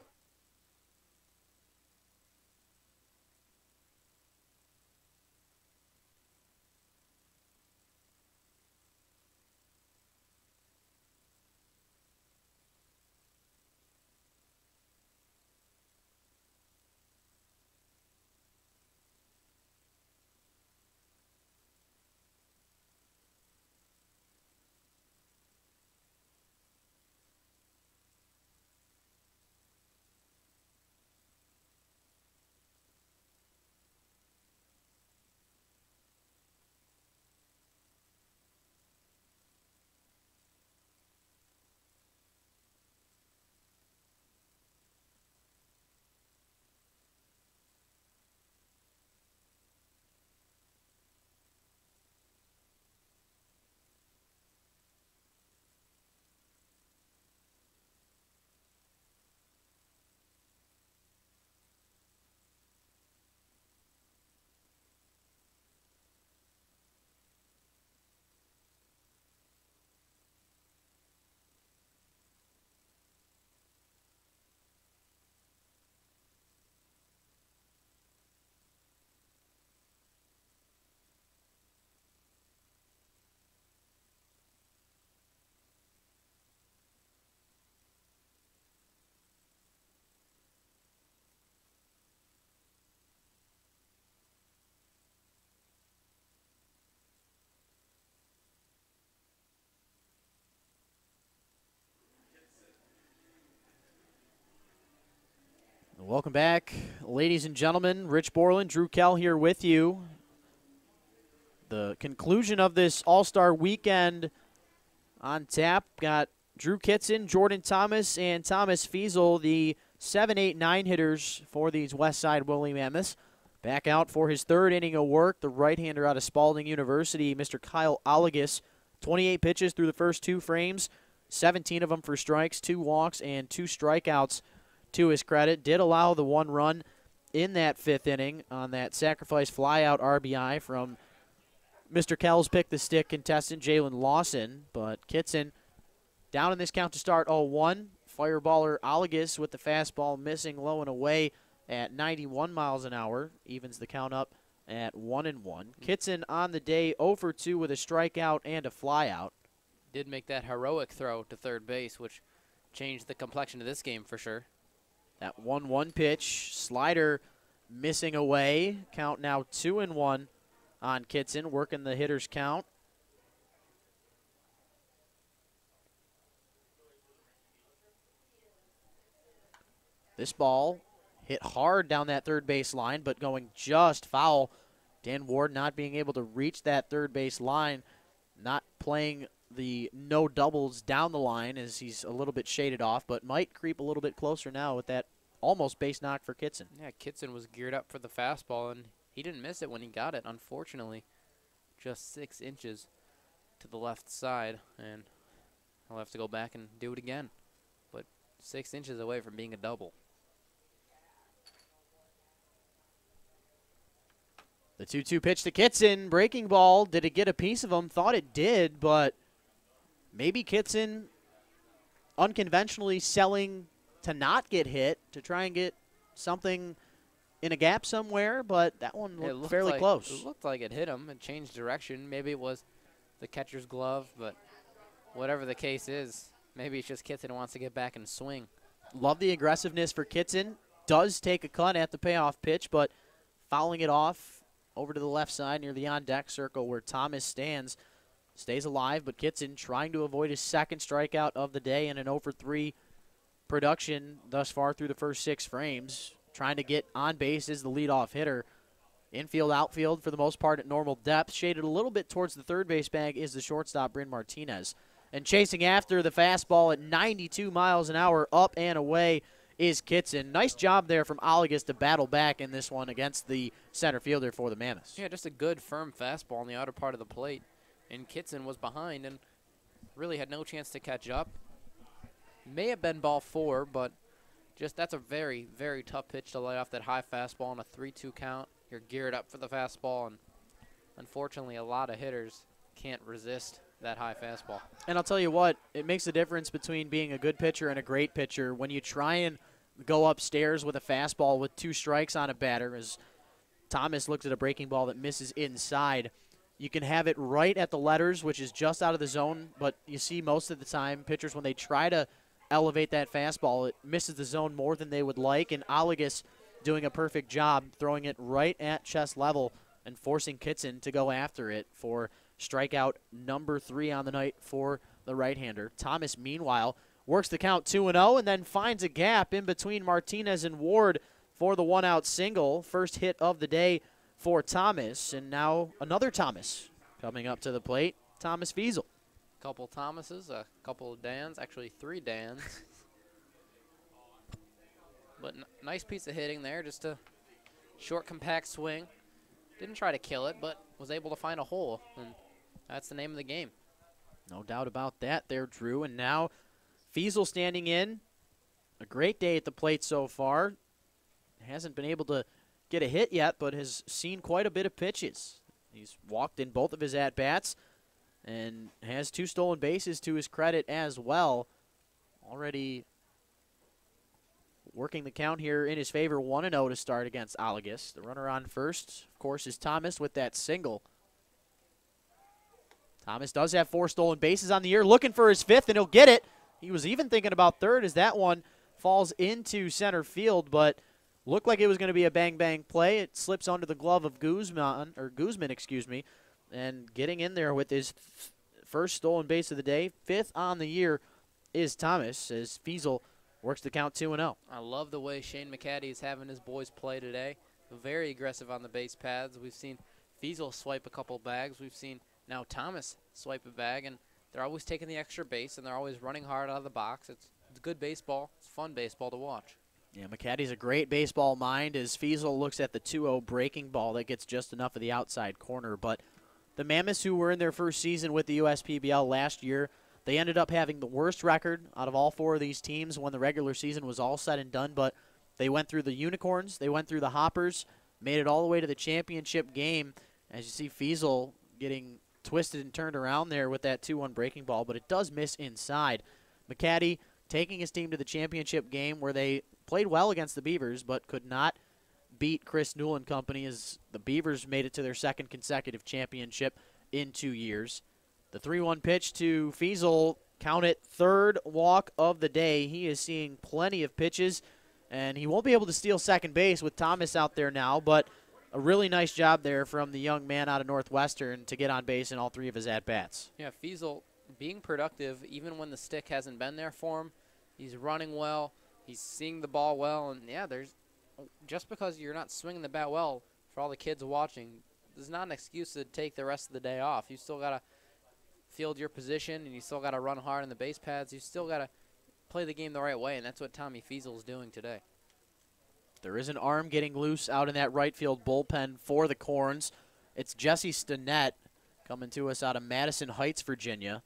Welcome back, ladies and gentlemen. Rich Borland, Drew Kell here with you. The conclusion of this All-Star weekend on tap. Got Drew Kitson, Jordan Thomas, and Thomas Fiesel, the 7, 8, 9 hitters for these Westside Woolly Mammoths. Back out for his third inning of work, the right-hander out of Spalding University, Mr. Kyle Olagus. 28 pitches through the first 2 frames, 17 of them for strikes, 2 walks, and 2 strikeouts to his credit. Did allow the 1 run in that 5th inning on that sacrifice flyout RBI from Mr. Kell's pick-the-stick contestant Jalen Lawson. But Kitson down in this count to start 0-1. Fireballer Olagus with the fastball missing low and away at 91 miles an hour. Evens the count up at 1-1. Kitson on the day 0 for 2 with a strikeout and a flyout. Did make that heroic throw to third base, which changed the complexion of this game for sure. That 1-1 pitch, slider missing away. Count now 2-1 on Kitson, working the hitter's count. This ball hit hard down that third base line, but going just foul. Dan Ward not being able to reach that third base line, not playing the no doubles down the line as he's a little bit shaded off, but might creep a little bit closer now with that almost base knock for Kitson. Yeah, Kitson was geared up for the fastball, and he didn't miss it when he got it, unfortunately. Just 6 inches to the left side, and I'll have to go back and do it again. But 6 inches away from being a double. The 2-2 pitch to Kitson, breaking ball. Did it get a piece of him? Thought it did, but maybe Kitson unconventionally selling to not get hit, to try and get something in a gap somewhere, but that one looked fairly close. It looked like it hit him. It changed direction. Maybe it was the catcher's glove, but whatever the case is, maybe it's just Kitson wants to get back and swing. Love the aggressiveness for Kitson. Does take a cut at the payoff pitch, but fouling it off over to the left side near the on-deck circle where Thomas stands. Stays alive, but Kitson trying to avoid his second strikeout of the day and an 0 for 3 production thus far through the first 6 frames. Trying to get on base as the leadoff hitter. Infield, outfield for the most part at normal depth. Shaded a little bit towards the third base bag is the shortstop, Bryn Martinez. And chasing after the fastball at 92 miles an hour up and away is Kitson. Nice job there from Olagus to battle back in this one against the center fielder for the Mammoths. Yeah, just a good firm fastball on the outer part of the plate. And Kitson was behind and really had no chance to catch up. May have been ball 4, but just that's a very, very tough pitch to lay off that high fastball on a 3-2 count. You're geared up for the fastball, and unfortunately a lot of hitters can't resist that high fastball. And I'll tell you what, it makes a difference between being a good pitcher and a great pitcher when you try and go upstairs with a fastball with 2 strikes on a batter, as Thomas looks at a breaking ball that misses inside. You can have it right at the letters, which is just out of the zone, but you see most of the time pitchers, when they try to elevate that fastball, it misses the zone more than they would like, and Olagus doing a perfect job throwing it right at chest level and forcing Kitson to go after it for strikeout number 3 on the night for the right-hander. Thomas, meanwhile, works the count 2-0 and then finds a gap in between Martinez and Ward for the 1-out single. First hit of the day for Thomas, and now another Thomas coming up to the plate, Thomas Fiesel. Couple Thomases, a couple of Dans, actually 3 Dans. But nice piece of hitting there, just a short, compact swing. Didn't try to kill it, but was able to find a hole, and that's the name of the game. No doubt about that there, Drew. And now Fiesel standing in. A great day at the plate so far. Hasn't been able to get a hit yet, but has seen quite a bit of pitches. He's walked in both of his at-bats and has 2 stolen bases to his credit as well. Already working the count here in his favor, 1-0 to start against Olagus. The runner on first, of course, is Thomas with that single. Thomas does have 4 stolen bases on the year, looking for his 5th, and he'll get it. He was even thinking about third as that one falls into center field, but looked like it was going to be a bang-bang play. It slips under the glove of Guzman, and getting in there with his first stolen base of the day, 5th on the year, is Thomas, as Fiesel Works the count 2-0. I love the way Shane McCaddy is having his boys play today. Very aggressive on the base paths. We've seen Fiesel swipe a couple bags. We've seen now Thomas swipe a bag, and they're always taking the extra base, and they're always running hard out of the box. It's good baseball. It's fun baseball to watch. Yeah, McCaddy's a great baseball mind as Fiesel looks at the 2-0 breaking ball that gets just enough of the outside corner. But the Mammoths, who were in their first season with the USPBL last year, they ended up having the worst record out of all 4 of these teams when the regular season was all said and done. But they went through the Unicorns, they went through the Hoppers, made it all the way to the championship game. As you see Fiesel getting twisted and turned around there with that 2-1 breaking ball, but it does miss inside. McCaddy taking his team to the championship game where they played well against the Beavers but could not beat Chris Newell and company as the Beavers made it to their second consecutive championship in 2 years. The 3-1 pitch to Fiesel, count it, third walk of the day. He is seeing plenty of pitches, and he won't be able to steal second base with Thomas out there now, but a really nice job there from the young man out of Northwestern to get on base in all 3 of his at-bats. Yeah, Fiesel being productive even when the stick hasn't been there for him. He's running well. He's seeing the ball well. And, yeah, just because you're not swinging the bat well, for all the kids watching, there's not an excuse to take the rest of the day off. You still got to field your position, and you still got to run hard on the base paths. You still got to play the game the right way, and that's what Tommy Fiesel is doing today. There is an arm getting loose out in that right field bullpen for the Corns. It's Jesse Stinnett coming to us out of Madison Heights, Virginia.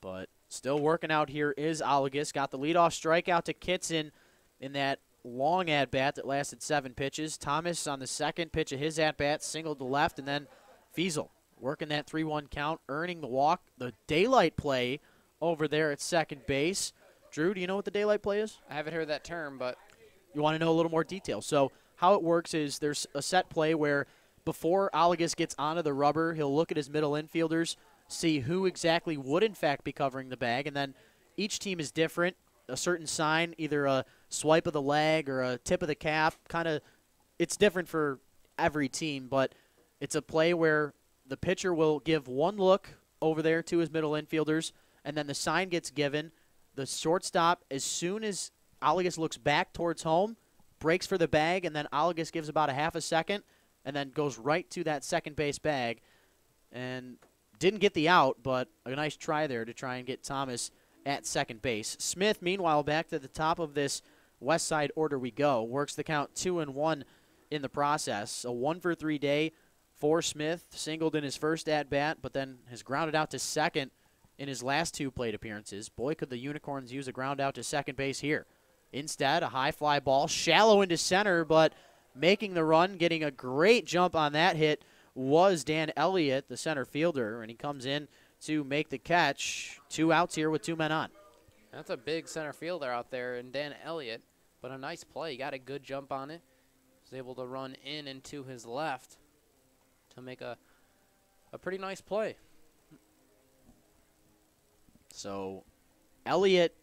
But still working out here is Olagus. Got the leadoff strikeout to Kitson in that long at-bat that lasted 7 pitches. Thomas on the second pitch of his at-bat singled to left, and then Fiesel working that 3-1 count, earning the walk. The daylight play over there at second base. Drew, do you know what the daylight play is? I haven't heard that term, but you want to know a little more detail. So how it works is there's a set play where before Olagus gets onto the rubber, he'll look at his middle infielders, see who exactly would in fact be covering the bag, and then each team is different. A certain sign, either a swipe of the leg or a tip of the cap, it's different for every team, but it's a play where the pitcher will give one look over there to his middle infielders, and then the sign gets given. The shortstop, as soon as Olagus looks back towards home, breaks for the bag, and then Olagus gives about a half a second and then goes right to that second base bag. And didn't get the out, but a nice try there to try and get Thomas at second base. Smith, meanwhile, back to the top of this Westside order we go. Works the count 2-1 in the process. A 1-for-3 day for Smith. Singled in his first at-bat, but then has grounded out to second in his last 2 plate appearances. Boy, could the Unicorns use a ground out to second base here. Instead, a high fly ball, shallow into center, but making the run, getting a great jump on that hit was Dan Elliott, the center fielder, and he comes in to make the catch. 2 outs here with 2 men on. That's a big center fielder out there, and Dan Elliott, but a nice play. He got a good jump on it. Was able to run in and to his left to make a pretty nice play. So Elliott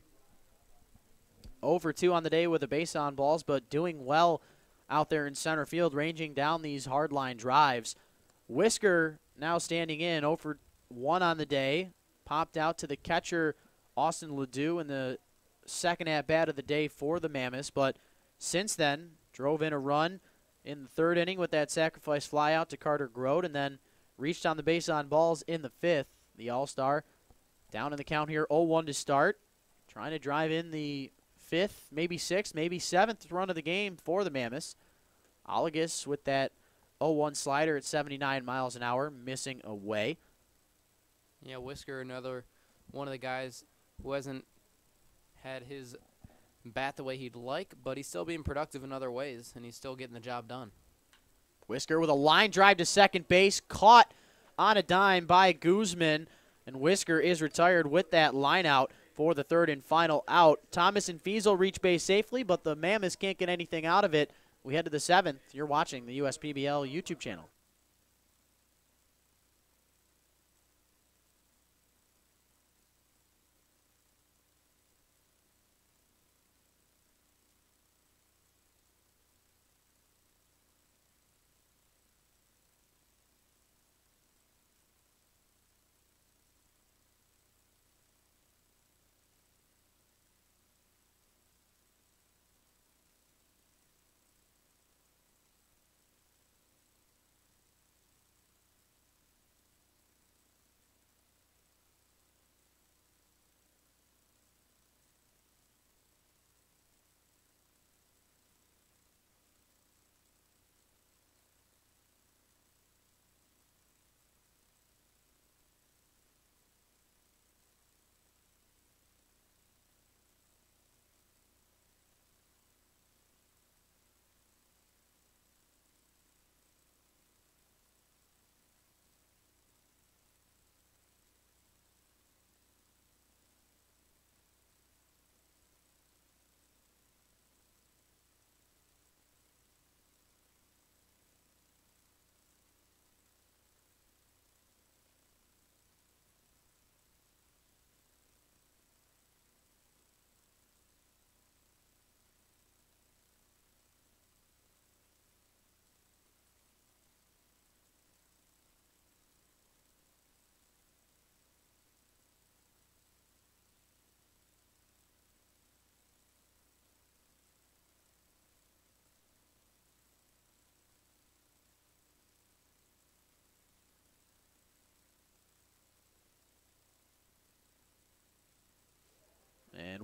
0-for-2 on the day with the base on balls, but doing well out there in center field, ranging down these hard line drives. Whisker now standing in 0-for-1 on the day. Popped out to the catcher, Austin Ledoux, in the second at-bat of the day for the Mammoths. But since then, drove in a run in the 3rd inning with that sacrifice flyout to Carter Grote, and then reached on the base on balls in the 5th. The All-Star down in the count here, 0-1 to start. Trying to drive in the 5th, maybe 6th, maybe 7th run of the game for the Mammoths. Olagus with that 0-1 slider at 79 miles an hour, missing away. Yeah, Whisker, another one of the guys who hasn't had his bat the way he'd like, but he's still being productive in other ways, and he's still getting the job done. Whisker with a line drive to second base, caught on a dime by Guzman, and Whisker is retired with that line out for the 3rd and final out. Thomas and Fiesel reach base safely, but the Mammoths can't get anything out of it. We head to the 7th. You're watching the USPBL YouTube channel.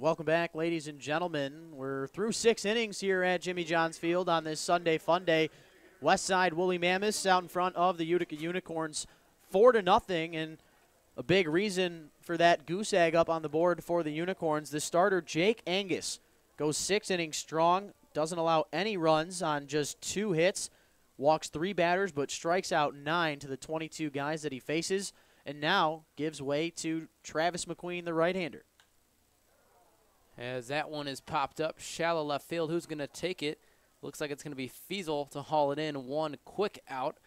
Welcome back, ladies and gentlemen. We're through 6 innings here at Jimmy John's Field on this Sunday Fun Day. Westside Woolly Mammoths out in front of the Utica Unicorns 4-0, and a big reason for that goose egg up on the board for the Unicorns. The starter, Jake Angus, goes 6 innings strong, doesn't allow any runs on just 2 hits, walks 3 batters, but strikes out 9 to the 22 guys that he faces, and now gives way to Travis McQueen, the right-hander. As that one is popped up, shallow left field. Who's going to take it? Looks like it's going to be Fiesel to haul it in. One quick out.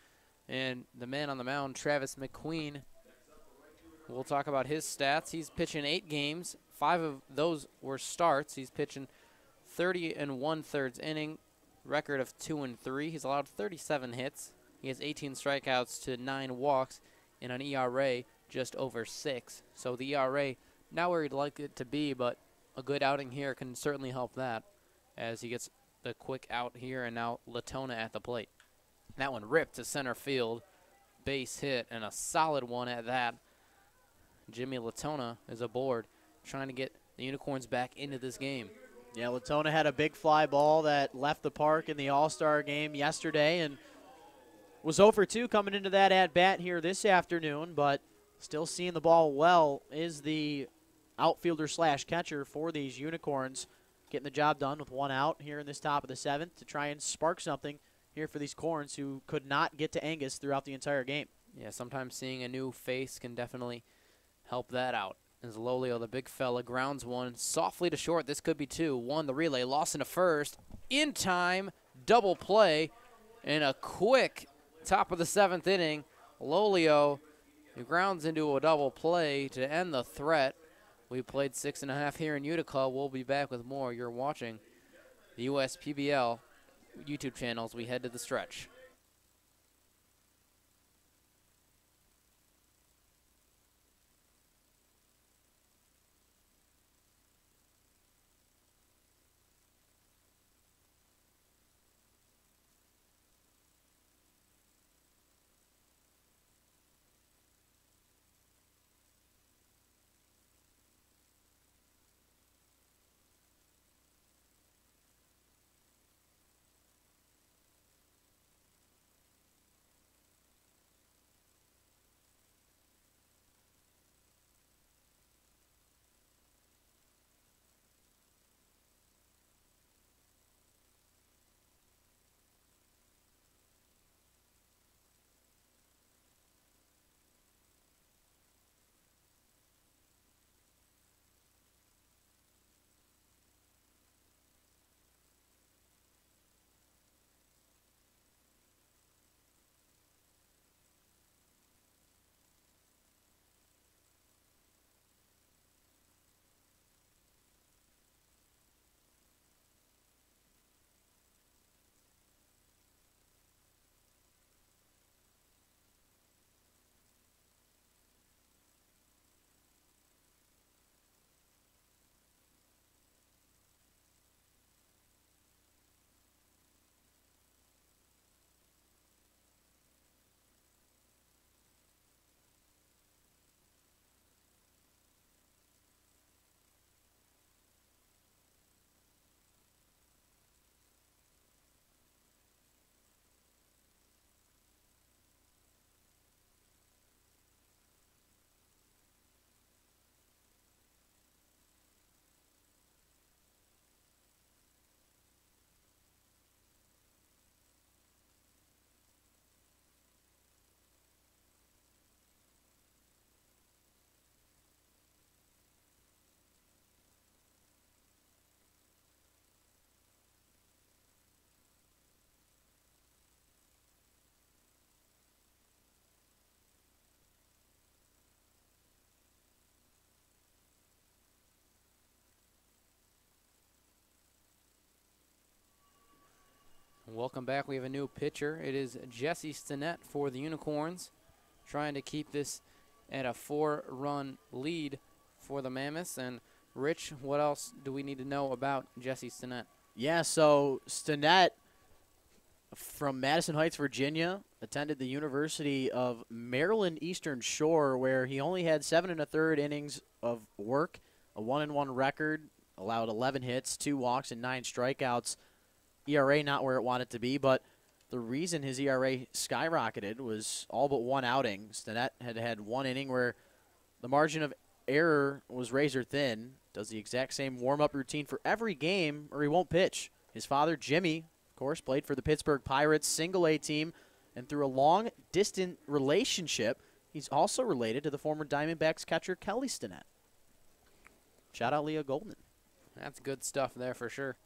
And the man on the mound, Travis McQueen, we'll talk about his stats. He's pitching 8 games. 5 of those were starts. He's pitching 30 1/3 inning, record of 2-3. He's allowed 37 hits. He has 18 strikeouts to 9 walks and an ERA just over 6. So the ERA not where he'd like it to be, but a good outing here can certainly help that as he gets the quick out here, and now Latona at the plate. That one ripped to center field, base hit, and a solid one at that. Jimmy Latona is aboard, trying to get the Unicorns back into this game. Yeah, Latona had a big fly ball that left the park in the All-Star game yesterday and was 0 for 2 coming into that at-bat here this afternoon, but still seeing the ball well is the outfielder slash catcher for these Unicorns, getting the job done with 1 out here in this top of the 7th to try and spark something here for these Corns who could not get to Angus throughout the entire game. Yeah, sometimes seeing a new face can definitely help that out. As Lolio, the big fella, grounds one softly to short. This could be 2. 1, the relay, lost into first. In time, double play, and a quick top of the 7th inning. Lolio grounds into a double play to end the threat. We played 6.5 here in Utica. We'll be back with more. You're watching the USPBL YouTube channel as we head to the stretch. Welcome back. We have a new pitcher. It is Jesse Stinnett for the Unicorns, trying to keep this at a 4-run lead for the Mammoths. And, Rich, what else do we need to know about Jesse Stinnett? Yeah, so Stinnett from Madison Heights, Virginia, attended the University of Maryland Eastern Shore, where he only had 7 1/3 innings of work, a 1-1 record, allowed 11 hits, 2 walks, and 9 strikeouts. ERA not where it wanted to be, but the reason his ERA skyrocketed was all but one outing. Stinnett had one inning where the margin of error was razor thin. Does the exact same warm-up routine for every game, or he won't pitch. His father, Jimmy, of course, played for the Pittsburgh Pirates single-A team, and through a long, distant relationship, he's also related to the former Diamondbacks catcher Kelly Stinnett. Shout out Leah Goldman. That's good stuff there for sure.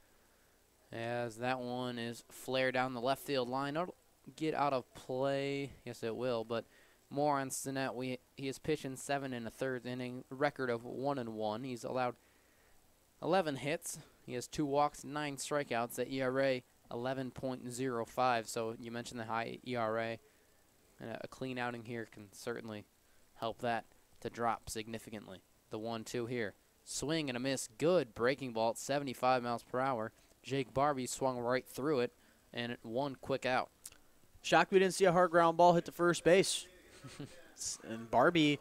As that one is flared down the left field line. It'll get out of play. Yes, it will, but more on Stinnett. He is pitching 7 1/3 inning, record of 1-1. He's allowed 11 hits. He has 2 walks, 9 strikeouts. The ERA 11.05. So you mentioned the high ERA, and a clean outing here can certainly help that to drop significantly. The 1-2 here, swing and a miss. Good breaking ball at 75 miles per hour. Jake Barbie swung right through it, and one quick out. Shocked we didn't see a hard ground ball hit to first base. And Barbie,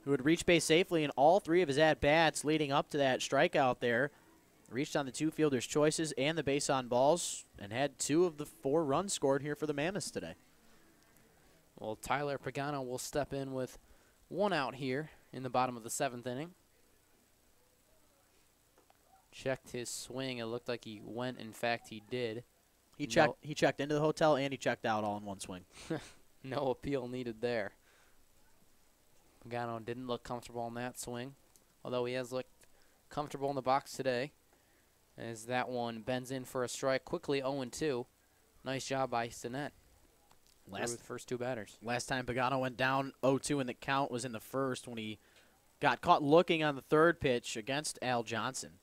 who had reached base safely in all 3 of his at-bats leading up to that strikeout there, reached on the 2 fielders' choices and the base on balls, and had 2 of the 4 runs scored here for the Mammoths today. Well, Tyler Pagano will step in with 1 out here in the bottom of the 7th inning. Checked his swing. It looked like he went. In fact, he did. He checked into the hotel and he checked out all in one swing. No appeal needed there. Pagano didn't look comfortable on that swing, although he has looked comfortable in the box today. As that one bends in for a strike quickly, 0-2. Nice job by Stinnett. With first 2 batters. Last time Pagano went down 0-2 in the count was in the first when he got caught looking on the 3rd pitch against Al Johnson.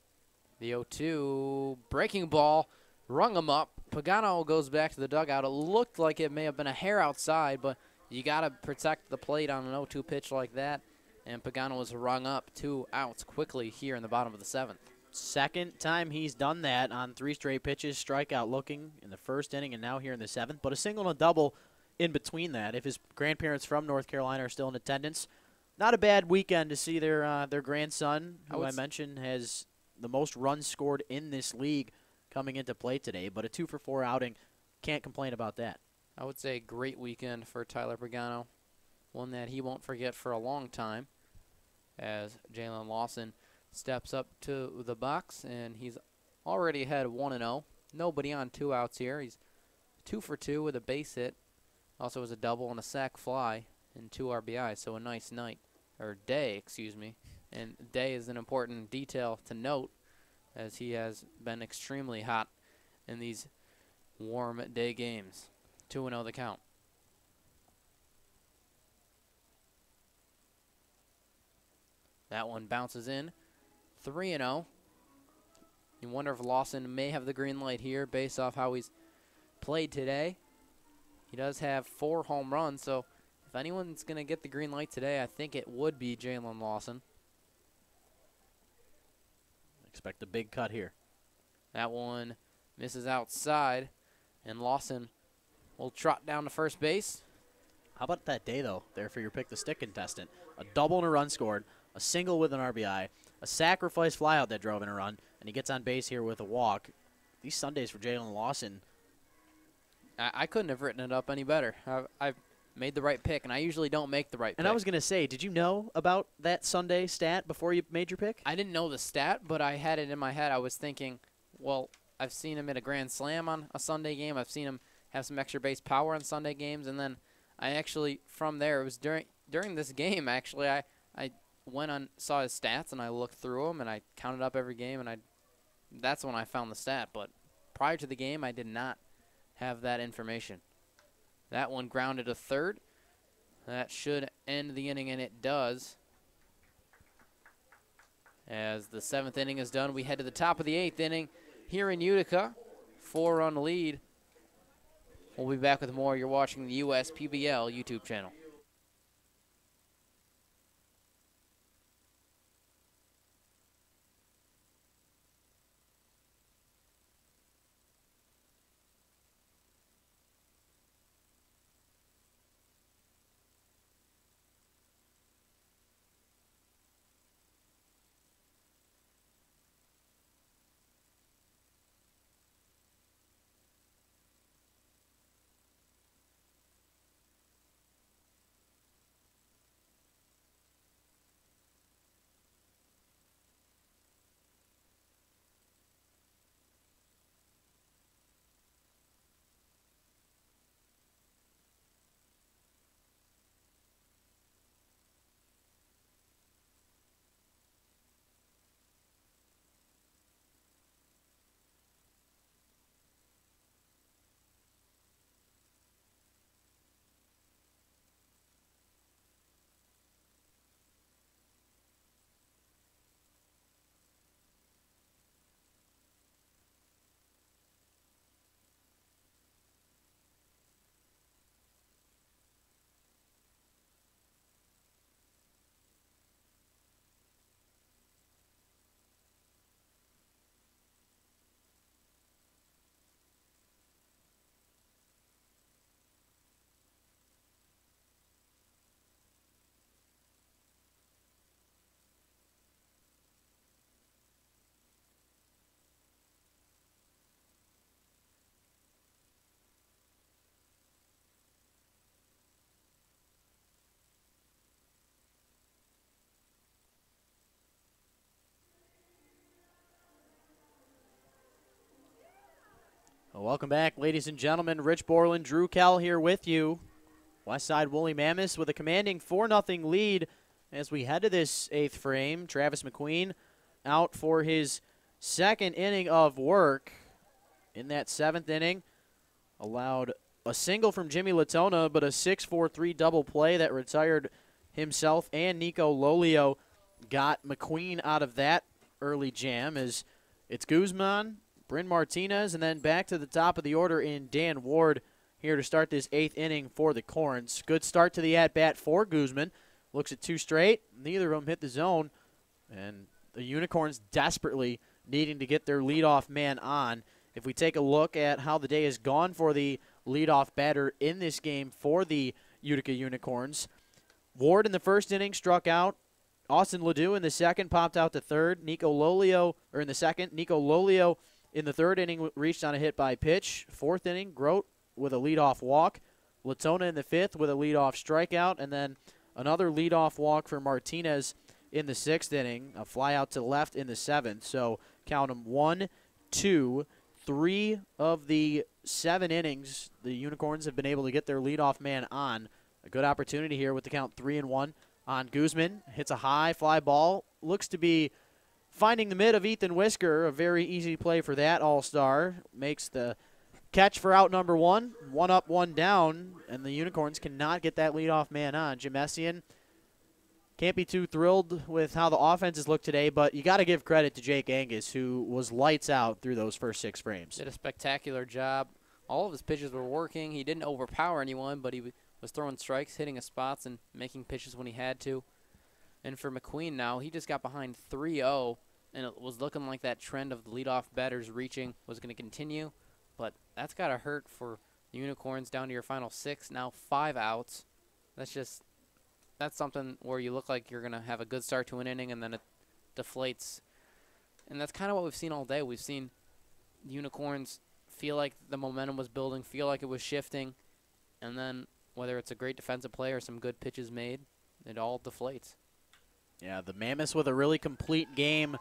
The 0-2 breaking ball rung him up. Pagano goes back to the dugout. It looked like it may have been a hair outside, but you got to protect the plate on an 0-2 pitch like that. And Pagano was rung up. 2 outs quickly here in the bottom of the 7th. Second time he's done that on 3 straight pitches, strikeout looking in the 1st inning and now here in the 7th. But a single and a double in between that. If his grandparents from North Carolina are still in attendance, not a bad weekend to see their grandson, who I mentioned has the most runs scored in this league, coming into play today. But a 2-for-4 outing, can't complain about that. I would say a great weekend for Tyler Pagano, one that he won't forget for a long time, as Jalen Lawson steps up to the box, and he's already had 1-0. Nobody on 2 outs here. He's 2 for 2 with a base hit. Also has a double and a sac fly and 2 RBIs, so a nice night, or day, excuse me. And day is an important detail to note, as he has been extremely hot in these warm day games. 2-0 the count. That one bounces in. 3-0. You wonder if Lawson may have the green light here based off how he's played today. He does have 4 home runs, so if anyone's going to get the green light today, I think it would be Jalen Lawson. Expect a big cut here. That one misses outside, and Lawson will trot down to first base. How about that day, though, there for your pick the stick contestant? A double and a run scored, a single with an RBI, a sacrifice flyout that drove in a run, and he gets on base here with a walk. These Sundays for Jalen Lawson. I couldn't have written it up any better. I've made the right pick, and I usually don't make the right pick. And I was going to say, did you know about that Sunday stat before you made your pick? I didn't know the stat, but I had it in my head. I was thinking, well, I've seen him at a grand slam on a Sunday game. I've seen him have some extra base power on Sunday games, and then I actually, from there, it was during this game, actually, I went on, saw his stats, and I looked through them, and I counted up every game, and that's when I found the stat. But prior to the game, I did not have that information. That one grounded to third. That should end the inning, and it does. As the 7th inning is done, we head to the top of the 8th inning here in Utica. 4-run lead. We'll be back with more. You're watching the USPBL YouTube channel. Well, welcome back, ladies and gentlemen. Rich Borland, Drew Kell here with you. Westside Woolly Mammoths with a commanding 4-0 lead as we head to this 8th frame. Travis McQueen out for his second inning of work. In that 7th inning, allowed a single from Jimmy Latona, but a 6-4-3 double play that retired himself and Nico Lolio. Got McQueen out of that early jam as it's Guzman, Bryn Martinez, and then back to the top of the order in Dan Ward here to start this 8th inning for the Corns. Good start to the at-bat for Guzman. Looks at 2 straight. Neither of them hit the zone, and the Unicorns desperately needing to get their leadoff man on. If we take a look at how the day has gone for the leadoff batter in this game for the Utica Unicorns, Ward in the 1st inning struck out. Austin Ledoux in the 2nd popped out to 3rd. Nico Lolio in the 3rd inning reached on a hit by pitch. 4th inning, Grote with a leadoff walk. Latona in the 5th with a leadoff strikeout, and then another leadoff walk for Martinez in the 6th inning. A fly out to left in the 7th. So count them 1, 2, 3 of the 7 innings. The Unicorns have been able to get their leadoff man on. A good opportunity here with the count 3-1 on Guzman. Hits a high fly ball. Looks to be finding the mid of Ethan Whisker. A very easy play for that all-star. Makes the catch for out number 1. 1 up, 1 down, and the Unicorns cannot get that leadoff man on. Jim Essian can't be too thrilled with how the offenses look today, but you got to give credit to Jake Angus, who was lights out through those first 6 frames. Did a spectacular job. All of his pitches were working. He didn't overpower anyone, but he was throwing strikes, hitting his spots, and making pitches when he had to. And for McQueen now, he just got behind 3-0, and it was looking like that trend of the leadoff batters reaching was going to continue. But that's got to hurt for the Unicorns down to your final 6, now 5 outs. That's something where you look like you're going to have a good start to an inning and then it deflates. And that's kind of what we've seen all day. We've seen the Unicorns feel like the momentum was building, feel like it was shifting, and then whether it's a great defensive play or some good pitches made, it all deflates. Yeah, the Mammoths with a really complete game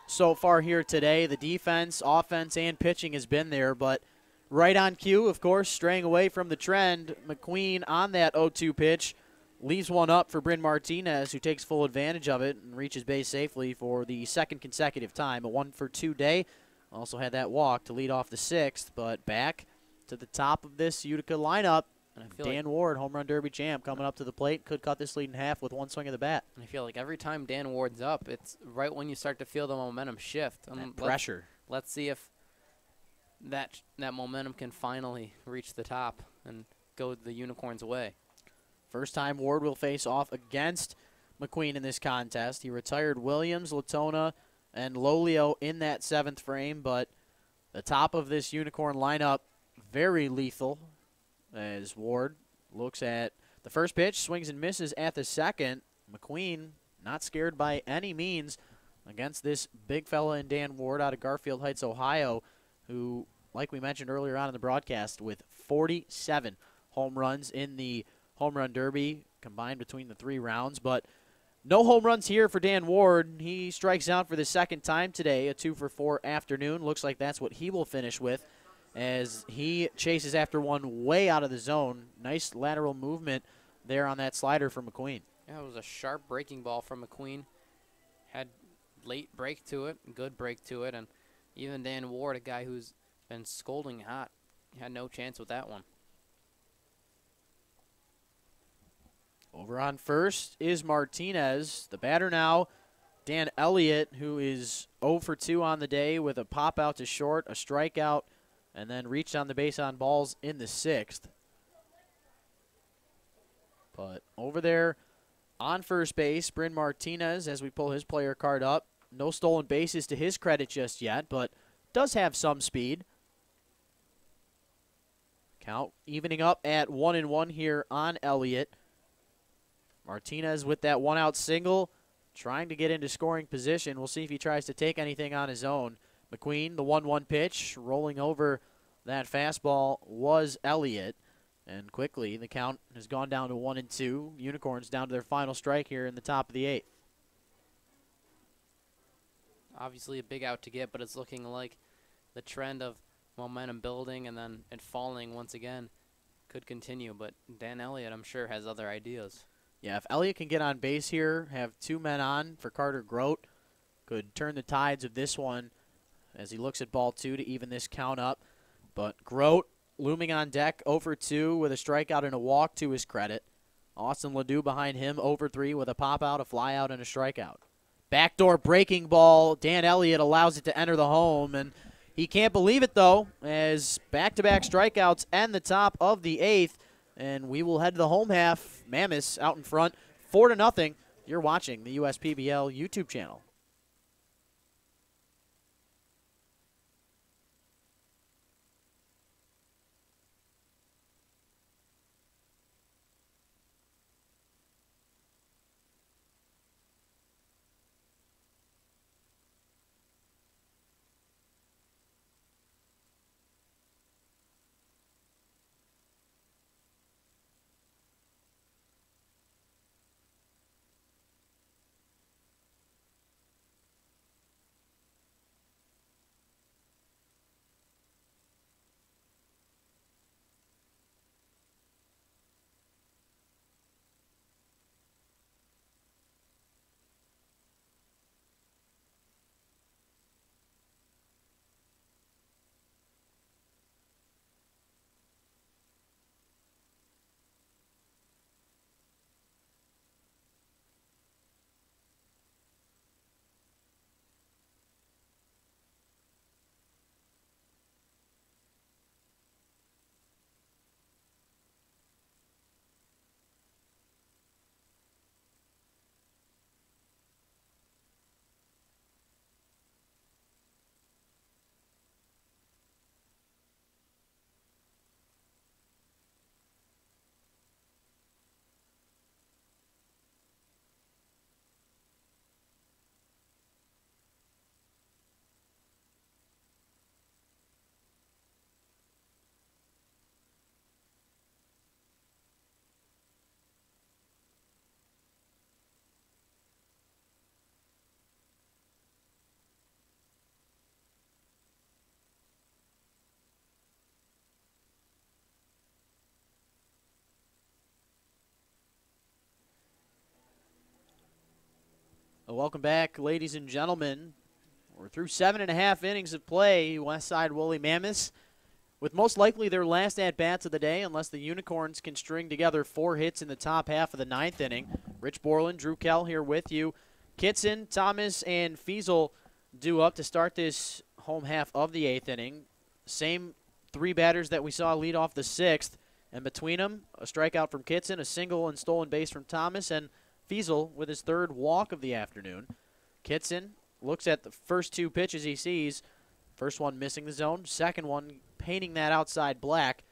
so far here today. The defense, offense, and pitching has been there, but right on cue, of course, straying away from the trend. McQueen on that 0-2 pitch leaves one up for Bryn Martinez, who takes full advantage of it and reaches base safely for the 2nd consecutive time. A 1-for-2 day. Also had that walk to lead off the 6th, but back to the top of this Utica lineup. And I feel Dan Ward, home run derby champ, coming up to the plate, could cut this lead in half with 1 swing of the bat. I feel like every time Dan Ward's up, it's right when you start to feel the momentum shift. Pressure. Let's see if that momentum can finally reach the top and go the Unicorns' way. First time Ward will face off against McQueen in this contest. He retired Williams, Latona, and Lolio in that 7th frame, but the top of this Unicorn lineup, very lethal, as Ward looks at the first pitch, swings and misses at the 2nd. McQueen not scared by any means against this big fella in Dan Ward out of Garfield Heights, Ohio, who, like we mentioned earlier on in the broadcast, with 47 home runs in the home run derby combined between the 3 rounds. But no home runs here for Dan Ward. He strikes out for the 2nd time today, a 2-for-4 afternoon. Looks like that's what he will finish with as he chases after one way out of the zone. Nice lateral movement there on that slider for McQueen. Yeah, it was a sharp breaking ball from McQueen. Had late break to it, good break to it, and even Dan Ward, a guy who's been scolding hot, had no chance with that one. Over on first is Martinez. The batter now, Dan Elliott, who is 0-for-2 on the day with a pop out to short, a strikeout, and then reached on the base on balls in the 6th. But over there on first base, Bryn Martinez, as we pull his player card up. No stolen bases to his credit just yet, but does have some speed. Count evening up at 1-1 here on Elliott. Martinez with that 1-out single, trying to get into scoring position. We'll see if he tries to take anything on his own. McQueen, the 1-1 pitch, rolling over that fastball was Elliott. And quickly, the count has gone down to 1-2. Unicorns down to their final strike here in the top of the 8th. Obviously a big out to get, but it's looking like the trend of momentum building and then it falling once again could continue. But Dan Elliott, I'm sure, has other ideas. Yeah, if Elliott can get on base here, have 2 men on for Carter Grote, could turn the tides of this one as he looks at ball 2 to even this count up. But Grote looming on deck, 0 for 2 with a strikeout and a walk to his credit. Austin Ledoux behind him, 0 for 3 with a pop-out, a fly-out, and a strikeout. Backdoor breaking ball. Dan Elliott allows it to enter the home, and he can't believe it, though, as back-to-back strikeouts end the top of the 8th, and we will head to the home half. Mammoths out in front, 4-0. You're watching the USPBL YouTube channel. Welcome back, ladies and gentlemen. We're through 7.5 innings of play. Westside Woolly Mammoths with most likely their last at-bats of the day, unless the Unicorns can string together 4 hits in the top half of the 9th inning. Rich Borland, Drew Kell here with you. Kitson, Thomas, and Fiesel due up to start this home half of the 8th inning. Same 3 batters that we saw lead off the 6th, and between them, a strikeout from Kitson, a single and stolen base from Thomas, and Fiesel with his 3rd walk of the afternoon. Kitson looks at the first 2 pitches he sees. First one missing the zone, second one painting that outside black.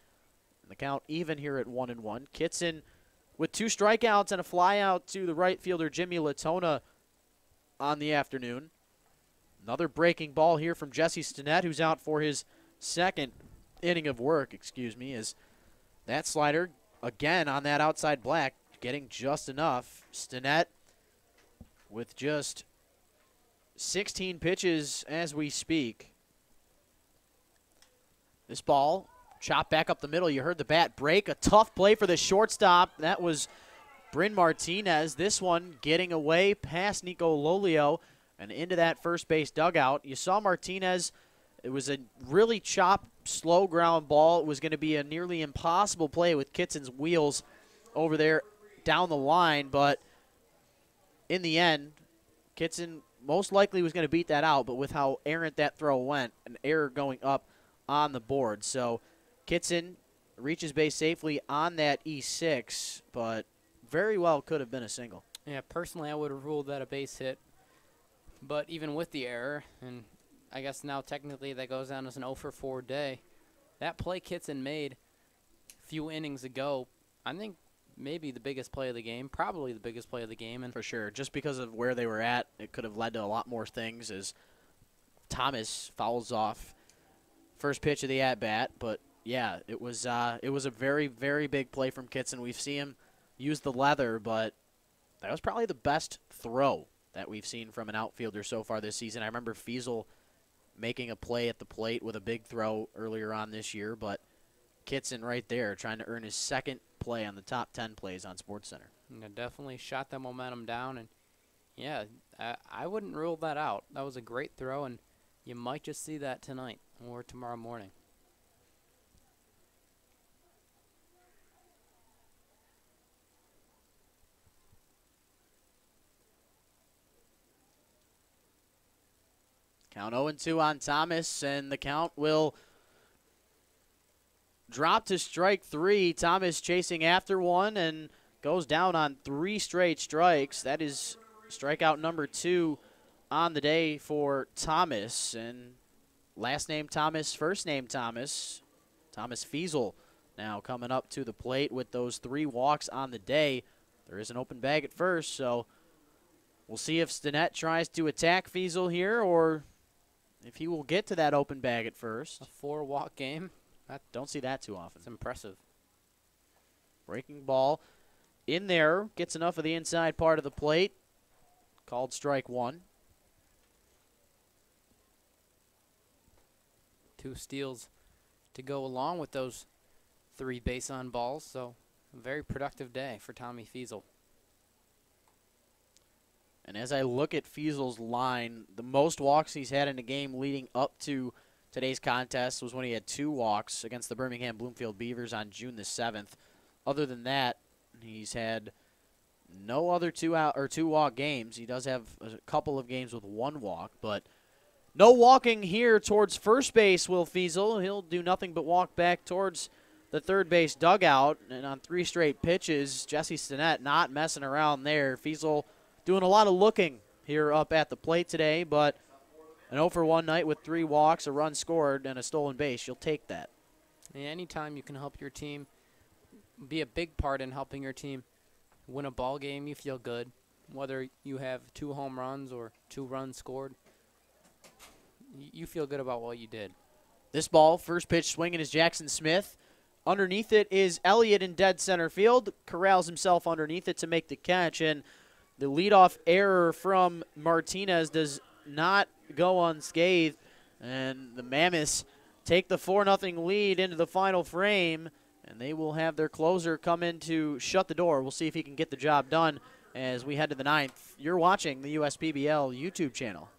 The count even here at 1-1. Kitson with 2 strikeouts and a flyout to the right fielder Jimmy Latona on the afternoon. Another breaking ball here from Jesse Stinnett, who's out for his 2nd inning of work, as that slider again on that outside black, getting just enough. Stinnett with just 16 pitches as we speak. This ball chopped back up the middle. You heard the bat break. A tough play for the shortstop. That was Bryn Martinez. This one getting away past Nico Lolio and into that first base dugout. You saw Martinez. It was a really chopped, slow ground ball. It was going to be a nearly impossible play with Kitson's wheels over there down the line, but in the end, Kitson most likely was going to beat that out, but with how errant that throw went, an error going up on the board. So Kitson reaches base safely on that E6, but very well could have been a single. Yeah, personally, I would have ruled that a base hit, but even with the error, and I guess now technically that goes down as an 0 for 4 day, that play Kitson made a few innings ago, I think maybe the biggest play of the game, probably the biggest play of the game. And for sure, just because of where they were at, it could have led to a lot more things as Thomas fouls off first pitch of the at-bat. But, yeah, it was a very, very big play from Kitson. We've seen him use the leather, but that was probably the best throw that we've seen from an outfielder so far this season. I remember Fiesel making a play at the plate with a big throw earlier on this year, but Kitson right there trying to earn his second play on the top 10 plays on SportsCenter. Yeah, definitely shot that momentum down, and yeah, I wouldn't rule that out. That was a great throw, and you might just see that tonight or tomorrow morning. Count 0-2 on Thomas, and the count will drop to strike 3. Thomas chasing after one and goes down on 3 straight strikes. That is strikeout number 2 on the day for Thomas. And last name Thomas, first name Thomas. Thomas Feasel now coming up to the plate with those 3 walks on the day. There is an open bag at first, so we'll see if Stinnett tries to attack Feasel here or if he will get to that open bag at first. A 4-walk game. Don't see that too often. It's impressive. Breaking ball in there. Gets enough of the inside part of the plate. Called strike 1. 2 steals to go along with those 3 base on balls. So a very productive day for Tommy Feasel. And as I look at Fiesel's line, the most walks he's had in a game leading up to today's contest was when he had 2 walks against the Birmingham Bloomfield Beavers on June the 7th. Other than that, he's had no other 2-walk games. He does have a couple of games with 1 walk, but no walking here towards first base, Will Feasel. He'll do nothing but walk back towards the third base dugout. And on 3 straight pitches, Jesse Stinnett not messing around there. Feasel doing a lot of looking here up at the plate today, but an 0-for-1 night with 3 walks, a run scored, and a stolen base. You'll take that. And anytime you can help your team, be a big part in helping your team win a ball game, you feel good. Whether you have 2 home runs or 2 runs scored, you feel good about what you did. This ball, first pitch swinging is Jackson Smith. Underneath it is Elliott in dead center field. Corrals himself underneath it to make the catch, and the leadoff error from Martinez does not go unscathed, and the Mammoths take the 4-0 lead into the final frame, and they will have their closer come in to shut the door. We'll see if he can get the job done as we head to the 9th. You're watching the USPBL YouTube channel.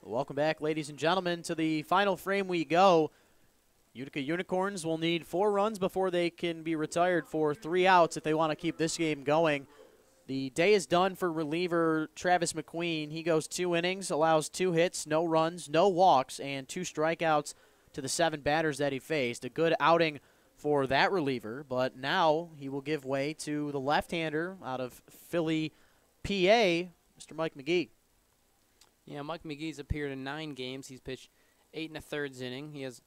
Welcome back, ladies and gentlemen, to the final frame we go. Utica Unicorns will need 4 runs before they can be retired for 3 outs if they want to keep this game going. The day is done for reliever Travis McQueen. He goes 2 innings, allows 2 hits, no runs, no walks, and 2 strikeouts to the 7 batters that he faced. A good outing for that reliever, but now he will give way to the left-hander out of Philly, PA, Mr. Mike McGee. Yeah, Mike McGee's appeared in 9 games. He's pitched 8 1/3 inning. He has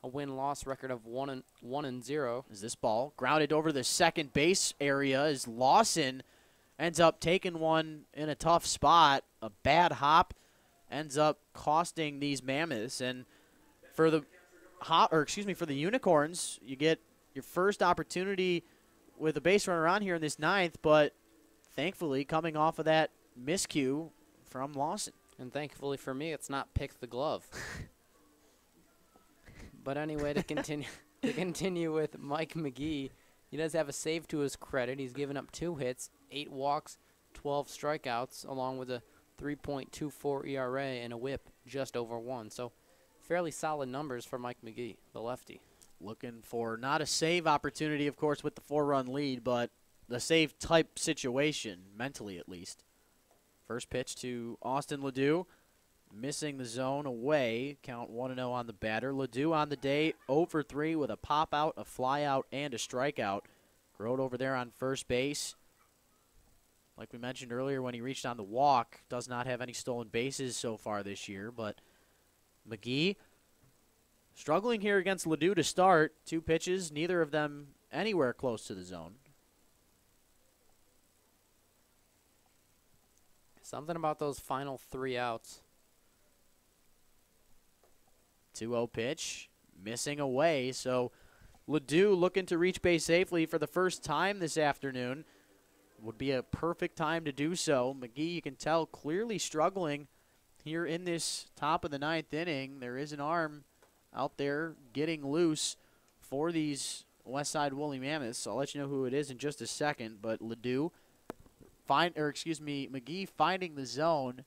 a win-loss record of 1-0. As this ball grounded over the second base area as Lawson ends up taking one in a tough spot. A bad hop ends up costing these Mammoths. And for the for the Unicorns, you get your first opportunity with a base runner on here in this 9th, but thankfully coming off of that miscue from Lawson. And thankfully for me, it's not pick the glove. But anyway, to continue with Mike McGee, he does have a save to his credit. He's given up 2 hits, 8 walks, 12 strikeouts, along with a 3.24 ERA and a whip just over 1. So fairly solid numbers for Mike McGee, the lefty. Looking for not a save opportunity, of course, with the 4-run lead, but the save type situation, mentally at least. First pitch to Austin Ledoux, missing the zone away. Count 1-0 on the batter. Ledoux on the day, 0 for 3 with a pop out, a fly out, and a strikeout. Grote over there on first base. Like we mentioned earlier, when he reached on the walk, does not have any stolen bases so far this year. But McGee struggling here against Ledoux to start. 2 pitches, neither of them anywhere close to the zone. Something about those final 3 outs. 2-0 pitch, missing away. So Ledoux looking to reach base safely for the first time this afternoon. Would be a perfect time to do so. McGee, you can tell, clearly struggling here in this top of the 9th inning. There is an arm out there getting loose for these Westside Woolly Mammoths. I'll let you know who it is in just a second. But Ledoux, McGee finding the zone.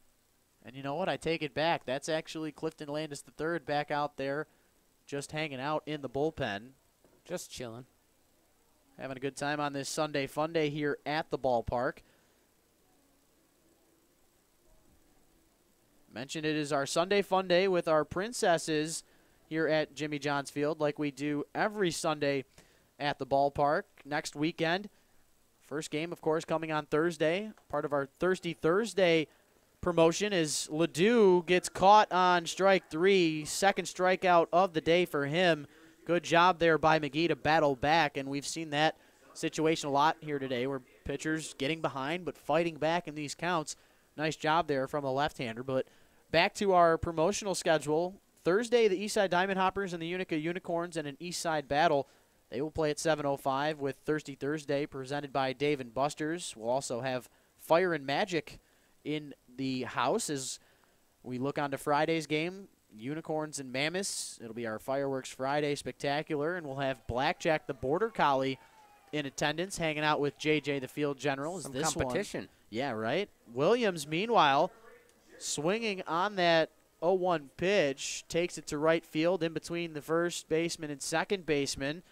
And you know what? I take it back. That's actually Clifton Landis III back out there just hanging out in the bullpen. Just chilling. Having a good time on this Sunday fun day here at the ballpark. Mentioned it is our Sunday fun day with our princesses here at Jimmy John's Field, like we do every Sunday at the ballpark. Next weekend, first game, of course, coming on Thursday. Part of our Thirsty Thursday promotion is Ledoux gets caught on strike 3. Second strikeout of the day for him. Good job there by McGee to battle back, and we've seen that situation a lot here today where pitchers getting behind but fighting back in these counts. Nice job there from the left-hander. But back to our promotional schedule. Thursday, the Eastside Diamond Hoppers and the Utica Unicorns in an Eastside battle. They will play at 7:05 with Thirsty Thursday presented by Dave & Buster's. We'll also have Fire and Magic in the house as we look on to Friday's game. Unicorns and Mammoths. It'll be our Fireworks Friday Spectacular, and we'll have Blackjack the Border Collie in attendance, hanging out with JJ the Field General. Some competition. Yeah, right. Williams, meanwhile, swinging on that 0-1 pitch, takes it to right field in between the first baseman and second baseman.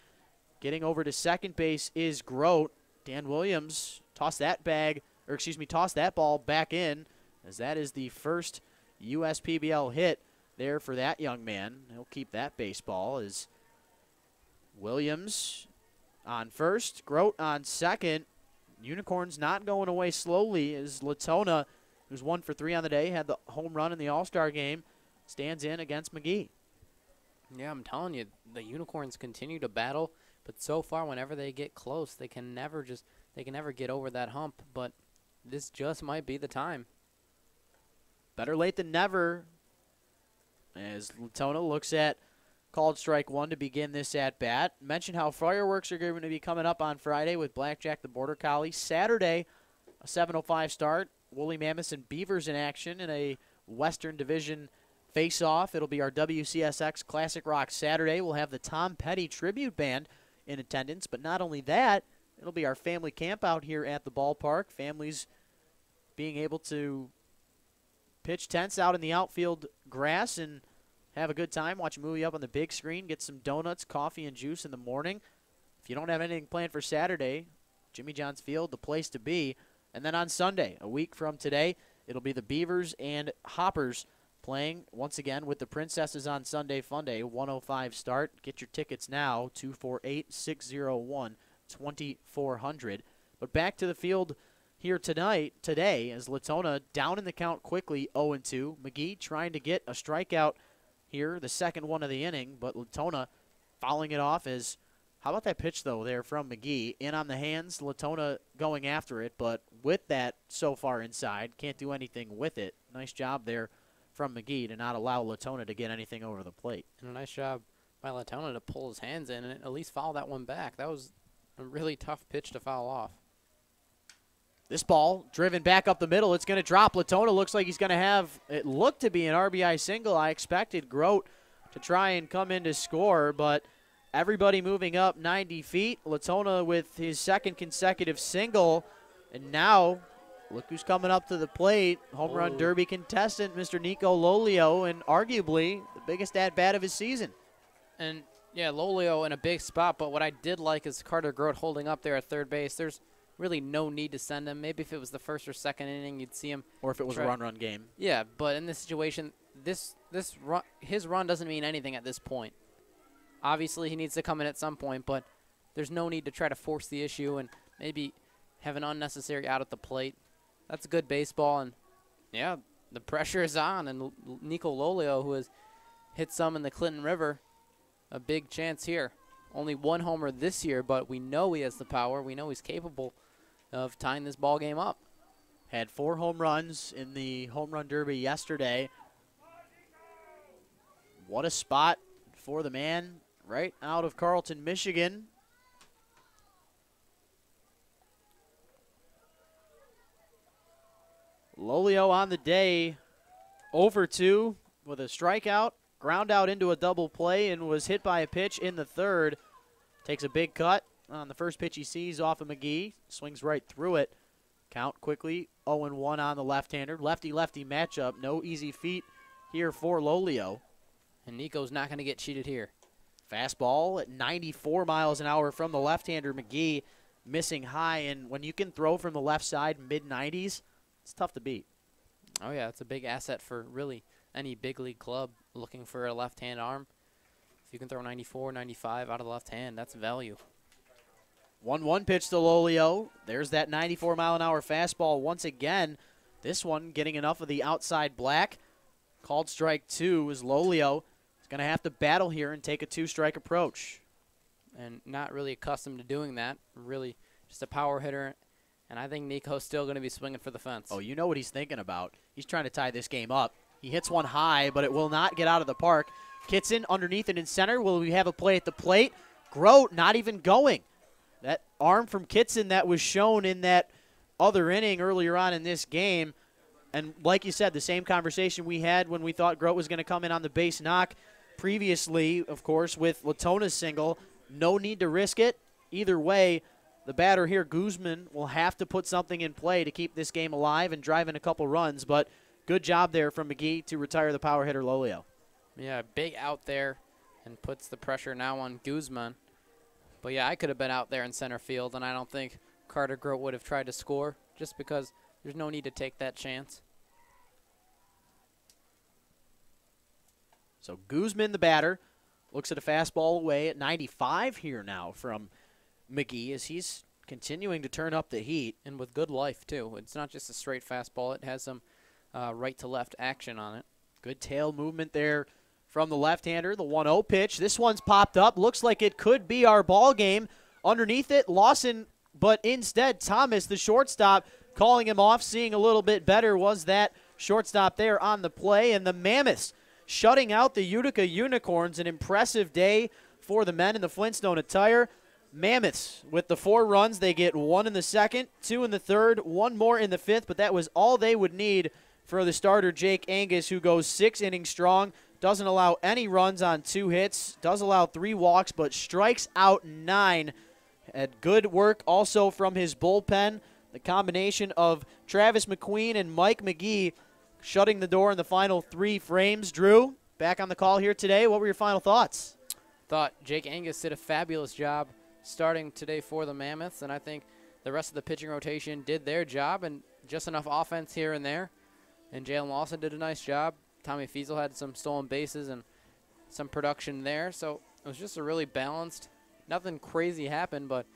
Getting over to second base is Grote. Dan Williams tossed that ball back in, as that is the first USPBL hit there for that young man. He'll keep that baseball as Williams on first, Grote on second. Unicorns not going away slowly as Latona, who's 1 for 3 on the day, had the home run in the All-Star game, stands in against McGee. Yeah, I'm telling you, the Unicorns continue to battle, but so far whenever they get close, they can never get over that hump, but this just might be the time. Better late than never, as Latona looks at called strike 1 to begin this at-bat. Mentioned how fireworks are going to be coming up on Friday with Blackjack the Border Collie. Saturday, a 7:05 start. Woolly Mammoths and Beavers in action in a Western Division face-off. It'll be our WCSX Classic Rock Saturday. We'll have the Tom Petty Tribute Band in attendance, but not only that, it'll be our family camp out here at the ballpark. Families being able to pitch tents out in the outfield grass and have a good time, watch a movie up on the big screen, get some donuts, coffee, and juice in the morning. If you don't have anything planned for Saturday, Jimmy John's Field, the place to be. And then on Sunday, a week from today, it'll be the Beavers and Hoppers playing once again with the Princesses on Sunday Funday, 1:05 start. Get your tickets now, 248-601-2400. But back to the field here today, as Latona down in the count quickly, 0-2. McGee trying to get a strikeout here, the second one of the inning, but Latona fouling it off as, how about that pitch, though, there from McGee? In on the hands, Latona going after it, but with that so far inside, can't do anything with it. Nice job there from McGee to not allow Latona to get anything over the plate. And a nice job by Latona to pull his hands in and at least foul that one back. That was a really tough pitch to foul off. This ball driven back up the middle. It's going to drop. Latona looks like he's going to have, it looked to be an RBI single. I expected Grote to try and come in to score, but everybody moving up 90 feet. Latona with his second consecutive single, and now look who's coming up to the plate. Home run derby contestant, Mr. Nico Lolio, and arguably the biggest at-bat of his season. And, yeah, Lolio in a big spot, but what I did like is Carter Grote holding up there at third base. There's really no need to send him. Maybe if it was the first or second inning, you'd see him. Or if it was a run-run game. Yeah, but in this situation, his run doesn't mean anything at this point. Obviously, he needs to come in at some point, but there's no need to try to force the issue and maybe have an unnecessary out at the plate. That's good baseball, and, yeah, the pressure is on. And Nico Lolio, who has hit some in the Clinton River, a big chance here. Only one homer this year, but we know he has the power. We know he's capable of tying this ball game up. Had 4 home runs in the home run derby yesterday. What a spot for the man right out of Carleton, Michigan. Lolio on the day, 0-2 with a strikeout, ground out into a double play, and was hit by a pitch in the third. Takes a big cut on the first pitch he sees off of McGee, swings right through it. Count quickly, 0-1 on the left-hander. Lefty-lefty matchup, no easy feat here for Lolio. And Nico's not going to get cheated here. Fastball at 94 miles an hour from the left-hander. McGee missing high, and when you can throw from the left side mid-90s, it's tough to beat. Oh, yeah, it's a big asset for really any big league club looking for a left-hand arm. If you can throw 94, 95 out of the left hand, that's value. 1-1 pitch to Lolio. There's that 94-mile-an-hour fastball once again. This one getting enough of the outside black. Called strike 2 as Lolio is going to have to battle here and take a 2-strike approach. And not really accustomed to doing that. Really just a power hitter. And I think Nico's still going to be swinging for the fence. Oh, you know what he's thinking about. He's trying to tie this game up. He hits one high, but it will not get out of the park. Kitson underneath it in center. Will we have a play at the plate? Grote not even going. That arm from Kitson that was shown in that other inning earlier on in this game. And like you said, the same conversation we had when we thought Grote was going to come in on the base knock previously, of course, with Latona's single. No need to risk it. Either way, the batter here, Guzman, will have to put something in play to keep this game alive and drive in a couple runs. But good job there from McGee to retire the power hitter Lolio. Yeah, big out there and puts the pressure now on Guzman. But, yeah, I could have been out there in center field, and I don't think Carter Grote would have tried to score just because there's no need to take that chance. So Guzman, the batter, looks at a fastball away at 95 here now from McGee as he's continuing to turn up the heat. And with good life, too. It's not just a straight fastball. It has some right-to-left action on it. Good tail movement there from the left-hander, the 1-0 pitch. This one's popped up. Looks like it could be our ball game. Underneath it, Lawson, but instead Thomas, the shortstop, calling him off, seeing a little bit better was that shortstop there on the play. And the Mammoths shutting out the Utica Unicorns. An impressive day for the men in the Flintstone attire. Mammoths with the 4 runs. They get 1 in the second, 2 in the third, 1 more in the fifth, but that was all they would need for the starter, Jake Angus, who goes 6 innings strong, doesn't allow any runs on 2 hits, does allow 3 walks, but strikes out 9. Had good work also from his bullpen. The combination of Travis McQueen and Mike McGee shutting the door in the final 3 frames. Drew, back on the call here today. What were your final thoughts? Thought Jake Angus did a fabulous job starting today for the Mammoths, and I think the rest of the pitching rotation did their job, and just enough offense here and there. And Jalen Lawson did a nice job. Tommy Fiesel had some stolen bases and some production there. So it was just a really balanced, nothing crazy happened, but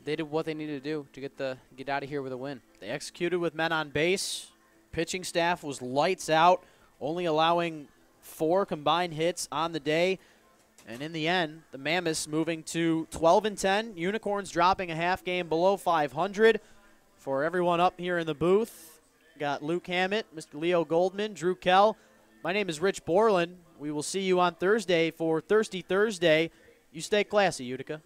they did what they needed to do to get out of here with a win. They executed with men on base. Pitching staff was lights out, only allowing 4 combined hits on the day. And in the end, the Mammoths moving to 12-10. Unicorns dropping a half game below 500. For everyone up here in the booth, got Luke Hammett, Mr. Leo Goldman, Drew Kell. My name is Rich Borland. We will see you on Thursday for Thirsty Thursday. You stay classy, Utica.